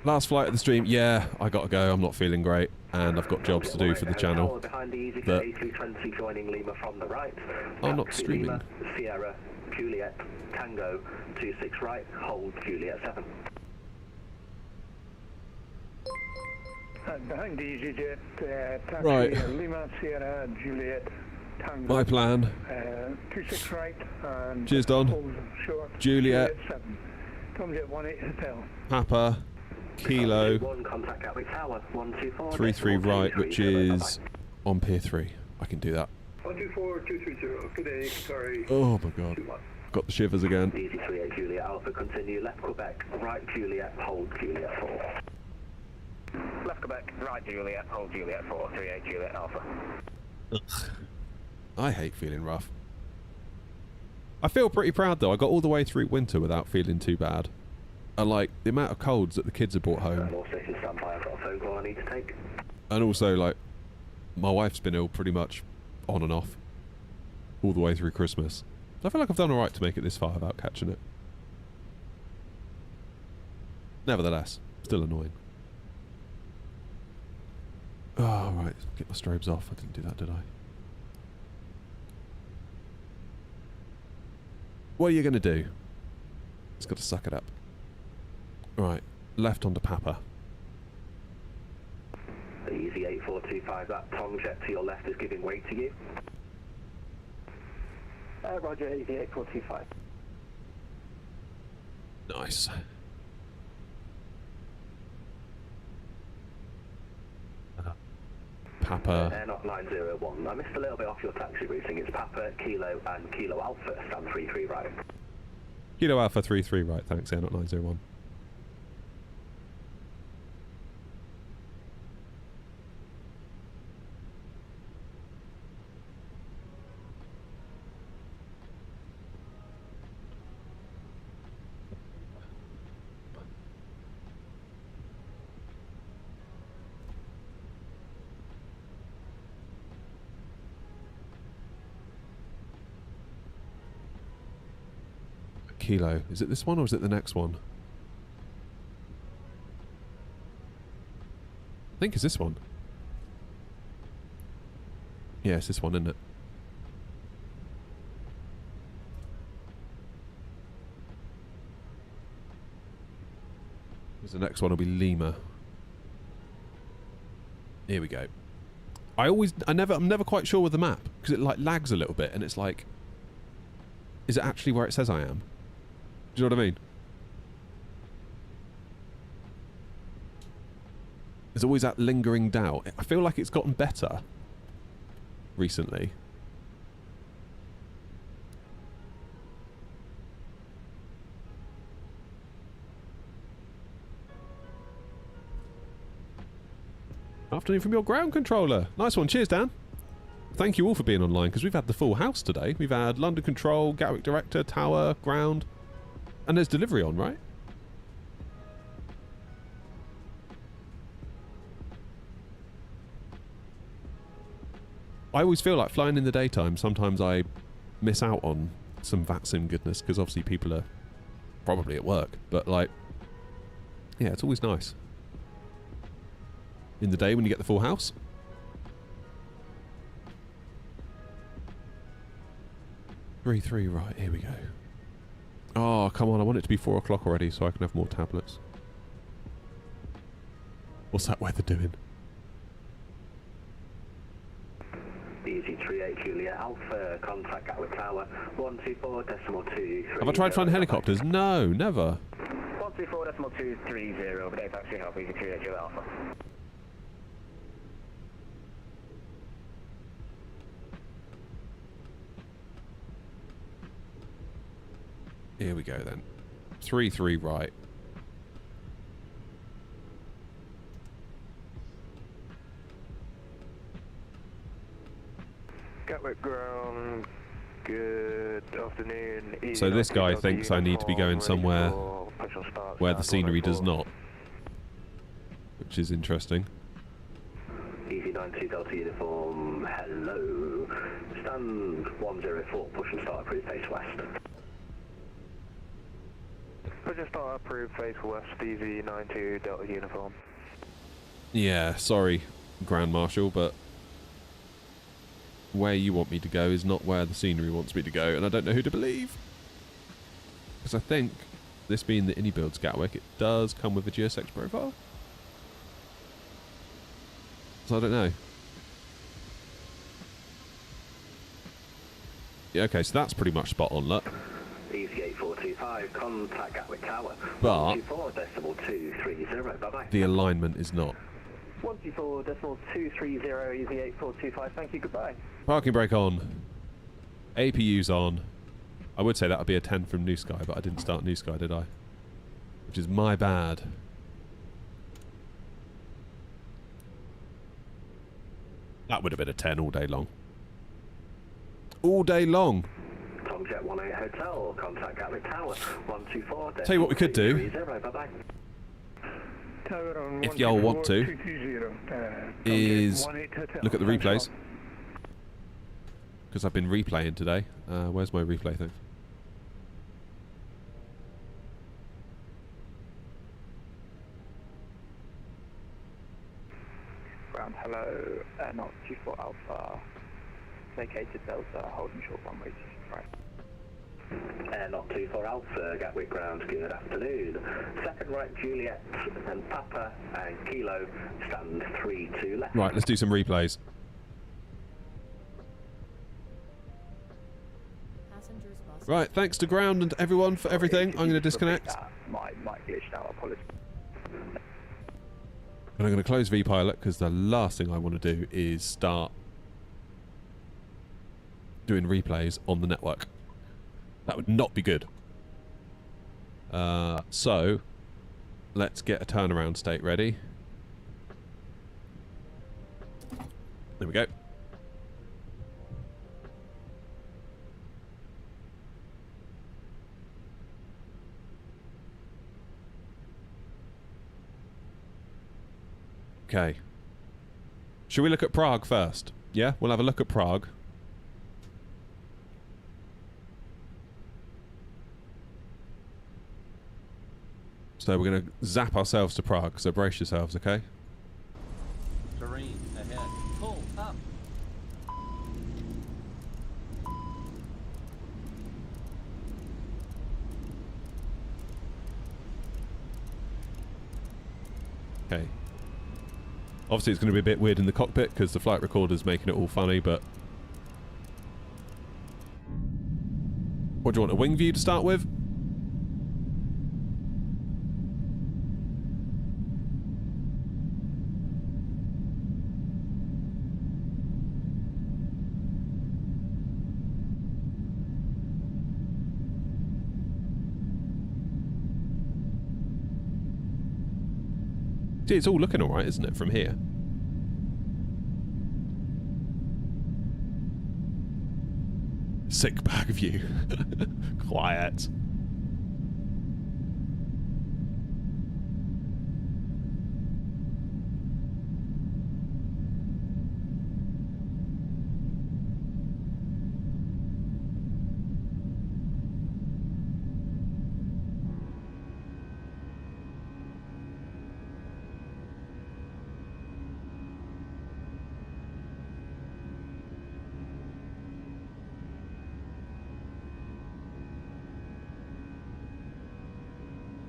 Last flight of the stream. Yeah, I gotta go. I'm not feeling great, and I've got jobs to do for the channel. Behind the Easy But A320 joining Lima from the right. I'm not Taxi streaming. Lima, Sierra, Juliet, Tango, 26 right, hold Juliet 7. Behind the EasyJet, taxi Right. Lima, Sierra, Juliet, Tango. My plan. 26 right, and Cheers, Don. hold short. Juliet. 7. Tomjet 18 Hotel. Papa, Kilo, One contact Gatwick Tower, 124. 33 right, which is on Pier 3. I can do that. 124230. Good day, sorry. Oh my god. Got the shivers again. Easy 38 Juliet Alpha, continue left Quebec, right Juliet, hold Juliet 4. Left Quebec, right Juliet, hold Juliet 4, 38 Juliet Alpha. Ugh. I hate feeling rough. I feel pretty proud though. I got all the way through winter without feeling too bad. And like, the amount of colds that the kids have brought home. More station standby, I've got a phone call I need to take. And also, like, my wife's been ill pretty much on and off all the way through Christmas. So I feel like I've done alright to make it this far without catching it. Nevertheless, still annoying. Oh, right. Get my strobes off. I didn't do that, did I? What are you going to do? It's got to suck it up. Right. Left onto Papa. Easy 8425, that Tomjet to your left is giving way to you. Roger, Easy 8425. Nice. Papa. Air not 901. I missed a little bit off your taxi routing. It's Papa, Kilo, and Kilo Alpha. Stand 33 right. Kilo Alpha 33 right, thanks. Air not 901. Kilo. Is it this one or is it the next one? I think it's this one. Yeah, it's this one, isn't it? Because the next one will be Lima. Here we go. I'm never quite sure with the map because it like lags a little bit, and it's like, is it actually where it says I am? Do you know what I mean? There's always that lingering doubt. I feel like it's gotten better recently. Afternoon from your ground controller. Nice one. Cheers, Dan. Thank you all for being online, because we've had the full house today. We've had London Control, Gatwick Director, Tower, Ground, and there's delivery on, right? I always feel like flying in the daytime, sometimes I miss out on some VATSIM goodness, because obviously people are probably at work, but like, yeah, it's always nice. In the day when you get the full house. Three, right, here we go. Oh, come on, I want it to be 4 o'clock already so I can have more tablets. What's that weather doing? Easy 38 Juliet Alpha, contact Gatwick Tower, 124.233. Have I tried flying helicopters? No, never. 124.230, but it's actually help Easy 38 Juliet Alpha. Here we go then. 3 right. Gatwick Ground, good afternoon. So this guy thinks I need to be going somewhere where the scenery does not. Which is interesting. Easy 92 Delta uniform, hello. Stand 104, push and start approved face west. Push and start approved face west, Easy 92 Delta uniform. Yeah, sorry, Grand Marshal, but where you want me to go is not where the scenery wants me to go, and I don't know who to believe. Because I think, this being the Innie Builds Gatwick, it does come with a GSX profile. So I don't know. Yeah, okay, so that's pretty much spot on, look. Easy 8425, contact Gatwick Tower. But 124.230, bye-bye. the alignment is not. 124.230, Easy 8425, thank you, goodbye. Parking brake on. APU's on. I would say that would be a 10 from New Sky, but I didn't start New Sky, did I? Which is my bad. That would have been a 10 all day long. All day long. Tomjet 18 Hotel, contact Gatwick Tower, 124. Tell you what we could do, bye-bye. if y'all want to, is look at the replays. Because I've been replaying today. Where's my replay thing? Ground, hello, not 24 Alpha, vacated Delta, holding short runway, right. Not 24 Alpha, Gatwick Ground, good afternoon. Second right, Juliet and Papa and Kilo, stand 3-2 left. Right, let's do some replays. Right, thanks to Ground and everyone for everything. I'm going to disconnect. Might glitch now, apologies. And I'm going to close VPilot because the last thing I want to do is start doing replays on the network. That would not be good. So, let's get a turnaround state ready. There we go. Okay. Should we look at Prague first? Yeah, we'll have a look at Prague. So we're going to zap ourselves to Prague, so brace yourselves, okay? Terrain ahead. Pull up. Okay. Obviously it's going to be a bit weird in the cockpit because the flight recorder's making it all funny, but... What do you want, a wing view to start with? See, it's all looking alright, isn't it, from here? Sick bag view. Quiet.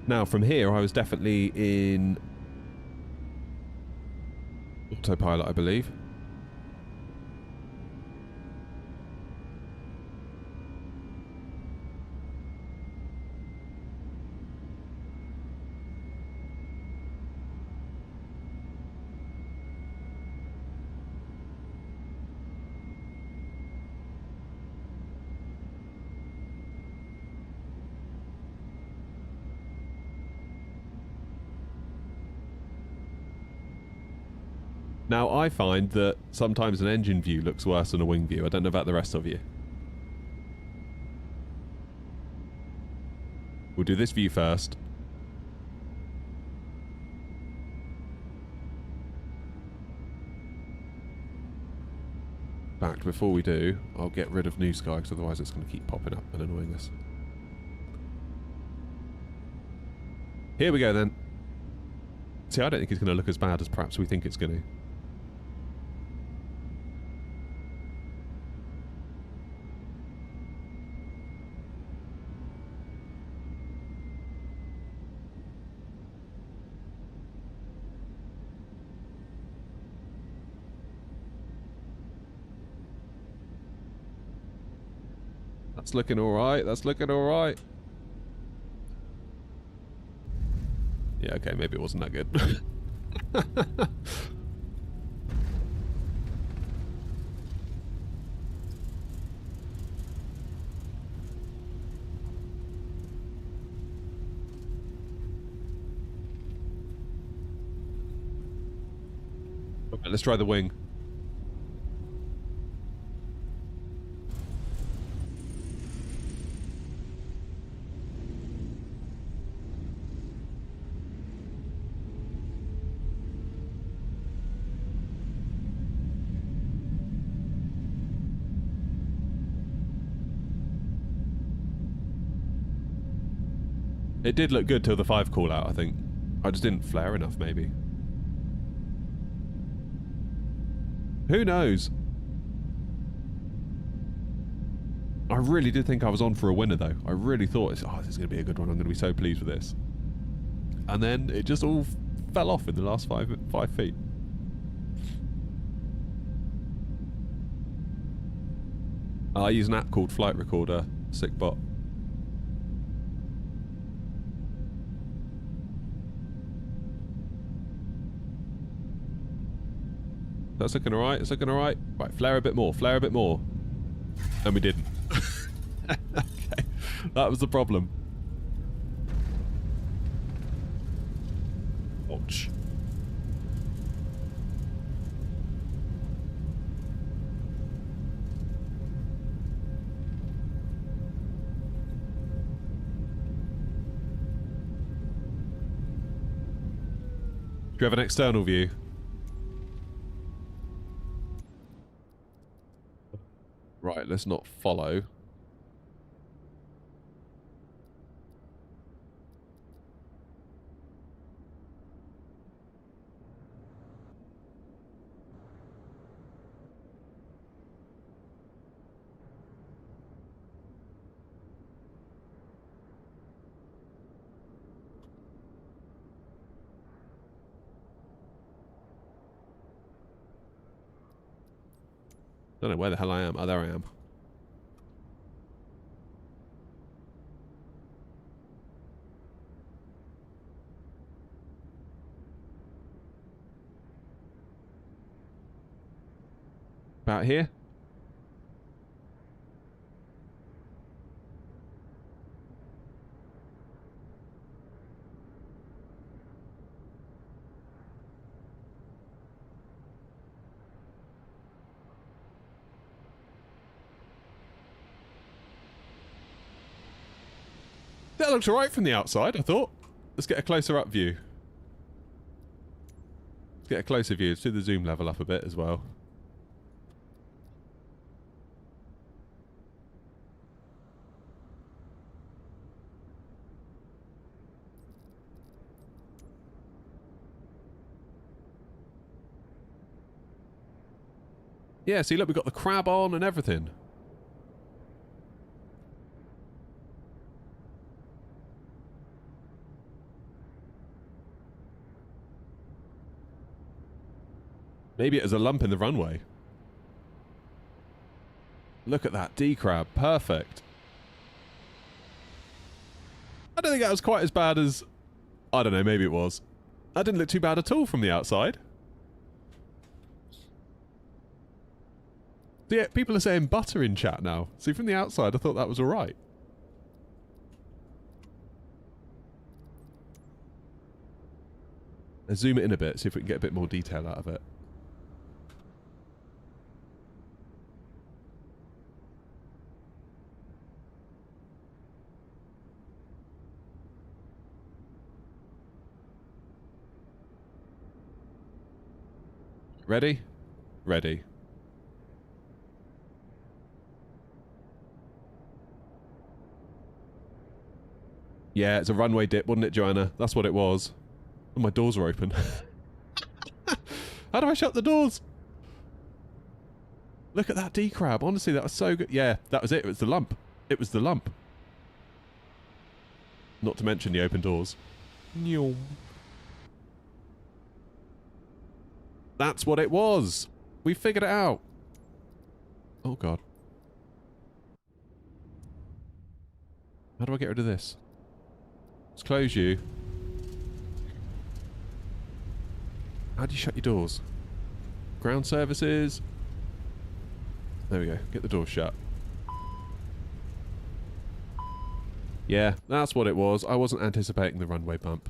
Now, from here, I was definitely in autopilot, I believe. Now, I find that sometimes an engine view looks worse than a wing view. I don't know about the rest of you. We'll do this view first. In fact, before we do, I'll get rid of New Sky, because otherwise it's going to keep popping up and annoying us. Here we go then. See, I don't think it's going to look as bad as perhaps we think it's going to. That's looking alright, that's looking alright. Yeah, okay, maybe it wasn't that good. Okay, let's try the wing. It did look good till the 5 call out, I think. I just didn't flare enough, maybe. Who knows? I really did think I was on for a winner, though. I really thought, oh, this is going to be a good one. I'm going to be so pleased with this. And then it just all fell off in the last 5 feet. I use an app called Flight Recorder. Sick bot. That's looking alright, it's looking alright. Right, flare a bit more, flare a bit more. And we didn't. Okay, that was the problem. Ouch. Do you have an external view? Right, let's not follow. Don't know where the hell I am. Oh, there I am. About here? That looks alright from the outside, I thought. Let's get a closer up view. Let's get a closer view. Let's do the zoom level up a bit as well. Yeah, see, look, we've got the crab on and everything. Maybe it has a lump in the runway. Look at that D-crab. Perfect. I don't think that was quite as bad as... I don't know, maybe it was. That didn't look too bad at all from the outside. So yeah, people are saying butter in chat now. See, from the outside, I thought that was alright. Let's zoom it in a bit, see if we can get a bit more detail out of it. Ready? Ready. Yeah, it's a runway dip, wasn't it, Joanna? That's what it was. Oh, my doors are open. How do I shut the doors? Look at that D-crab. Honestly, that was so good. Yeah, that was it. It was the lump. It was the lump. Not to mention the open doors. That's what it was. We figured it out. Oh, God. How do I get rid of this? Let's close you. How do you shut your doors? Ground services. There we go. Get the door shut. Yeah, that's what it was. I wasn't anticipating the runway bump.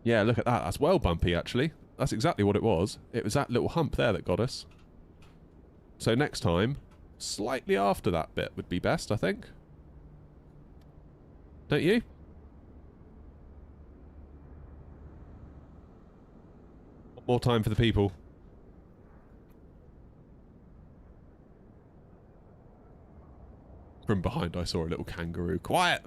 Yeah, look at that. That's well bumpy, actually. That's exactly what it was. It was that little hump there that got us. So next time, slightly after that bit would be best, I think. Don't you? More time for the people. From behind I saw a little kangaroo. Quiet!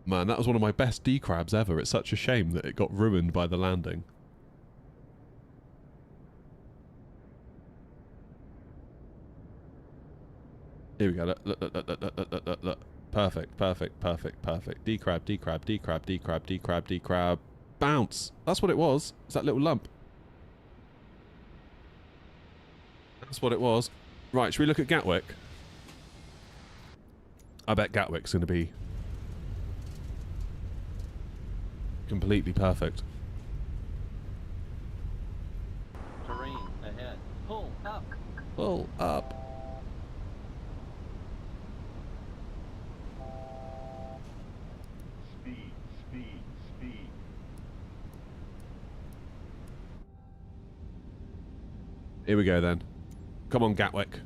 Man, that was one of my best D-crabs ever. It's such a shame that it got ruined by the landing. Here we go. Look. Perfect, perfect, perfect, perfect. D-crab, D-crab, D-crab, D-crab, D-crab, D-crab. Bounce! That's what it was. It's that little lump. That's what it was. Right, should we look at Gatwick? I bet Gatwick's going to be completely perfect. Terrain ahead. Pull up. Pull up. Speed, speed, speed. Here we go then. Come on, Gatwick.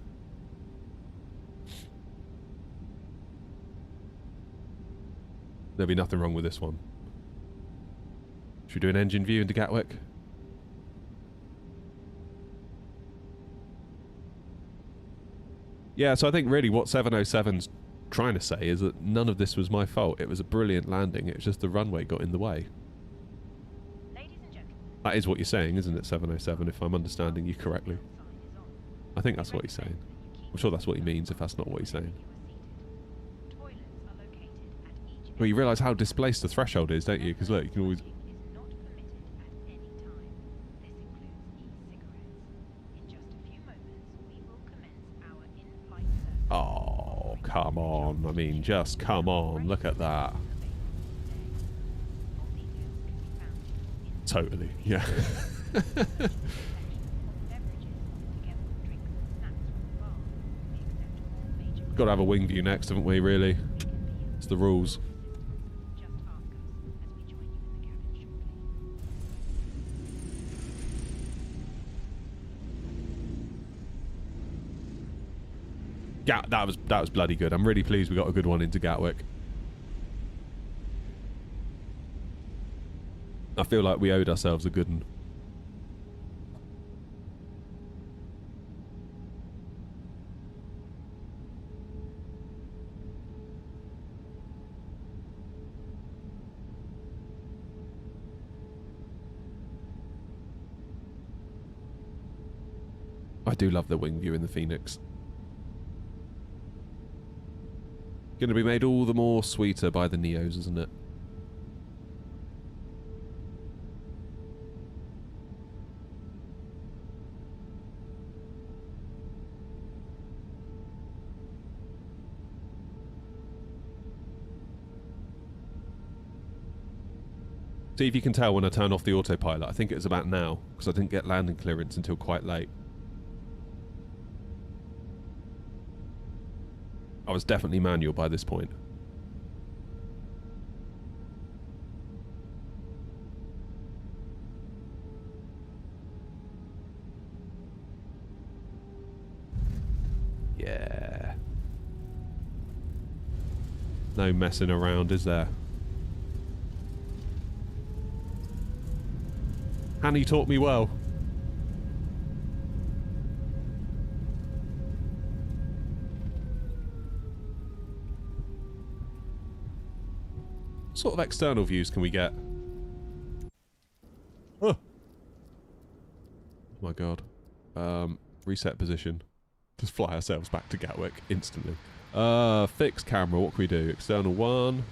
There'll be nothing wrong with this one. Should we do an engine view into Gatwick? Yeah, so I think really what 707's trying to say is that none of this was my fault. It was a brilliant landing. It was just the runway got in the way. That is what you're saying, isn't it, 707, if I'm understanding you correctly? I think that's what he's saying. I'm sure that's what he means if that's not what he's saying. Toilets are located Well, you realise how displaced the threshold is, don't you? Because look, you can always... Oh, come on. I mean, just come on. Look at that. Totally, yeah. Got to have a wing view next, haven't we, really? It's the rules. That was bloody good. I'm really pleased we got a good one into Gatwick. I feel like we owed ourselves a good one. I do love the wing view in the Phoenix. Going to be made all the more sweeter by the Neos, isn't it? See if you can tell when I turn off the autopilot. I think it was about now, because I didn't get landing clearance until quite late. I was definitely manual by this point. Yeah. No messing around, is there? Hanny taught me well. What sort of external views can we get? Oh my god. Reset position. Just fly ourselves back to Gatwick instantly. Fixed camera, what can we do? External 1.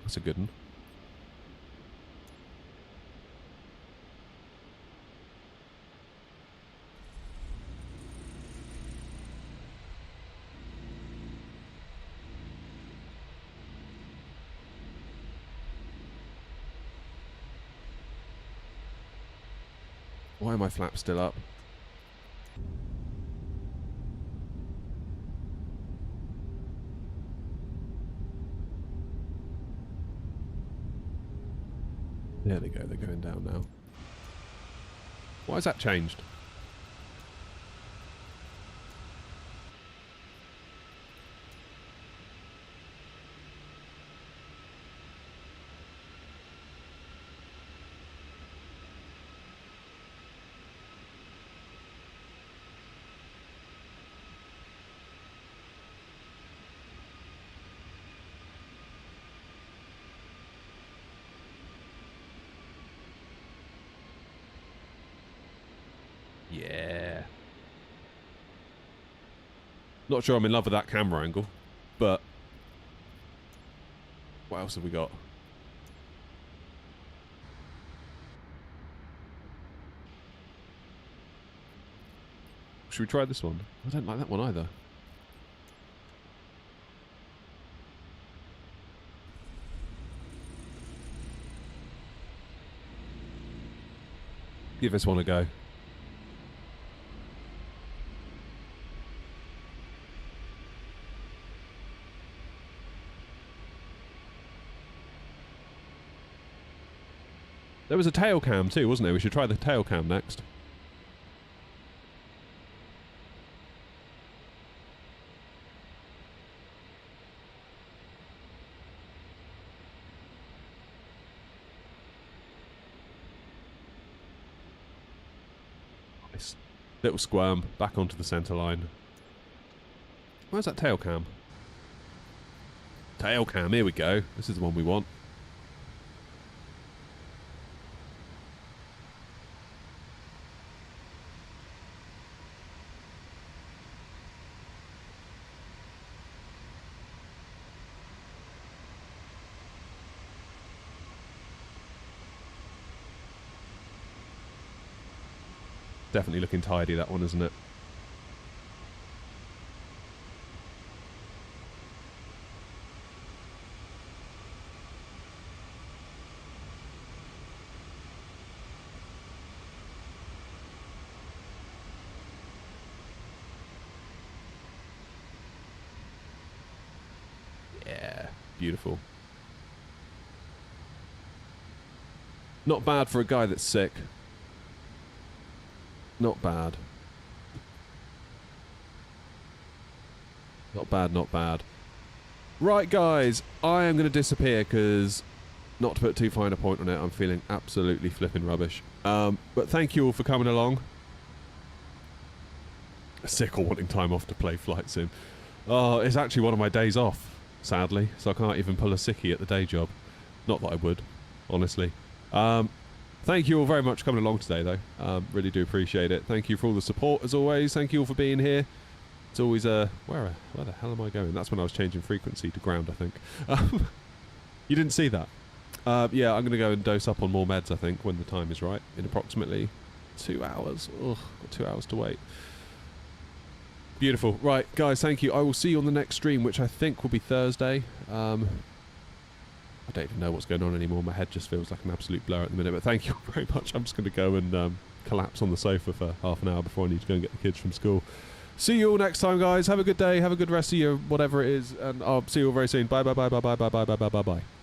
That's a good one. Why are my flaps still up? There they go, they're going down now. Why has that changed? Yeah. Not sure I'm in love with that camera angle, but what else have we got? Should we try this one? I don't like that one either. Give this one a go. There was a tail cam too, wasn't there? We should try the tail cam next. Nice. Little squirm, back onto the centre line. Where's that tail cam? Tail cam, here we go. This is the one we want. definitely looking tidy, that one, isn't it? Yeah, beautiful. Not bad for a guy that's sick. Not bad. Not bad, not bad. Right, guys, I am going to disappear because, not to put too fine a point on it, I'm feeling absolutely flipping rubbish. But thank you all for coming along. Sick or wanting time off to play Flight Sim. Oh, it's actually one of my days off, sadly, so I can't even pull a sickie at the day job. Not that I would, honestly. Thank you all very much for coming along today, though. Really do appreciate it. Thank you for all the support, as always. Thank you all for being here. It's always where the hell am I going? That's when I was changing frequency to ground, I think. You didn't see that? Yeah, I'm going to go and dose up on more meds, I think, when the time is right, in approximately 2 hours. Ugh, got 2 hours to wait. Beautiful. Right, guys, thank you. I will see you on the next stream, which I think will be Thursday. I don't even know what's going on anymore. My head just feels like an absolute blur at the minute. But thank you very much. I'm just going to go and collapse on the sofa for half an hour before I need to go and get the kids from school. See you all next time, guys. Have a good day. Have a good rest of your whatever it is. And I'll see you all very soon. Bye, bye, bye, bye, bye, bye, bye, bye, bye, bye, bye.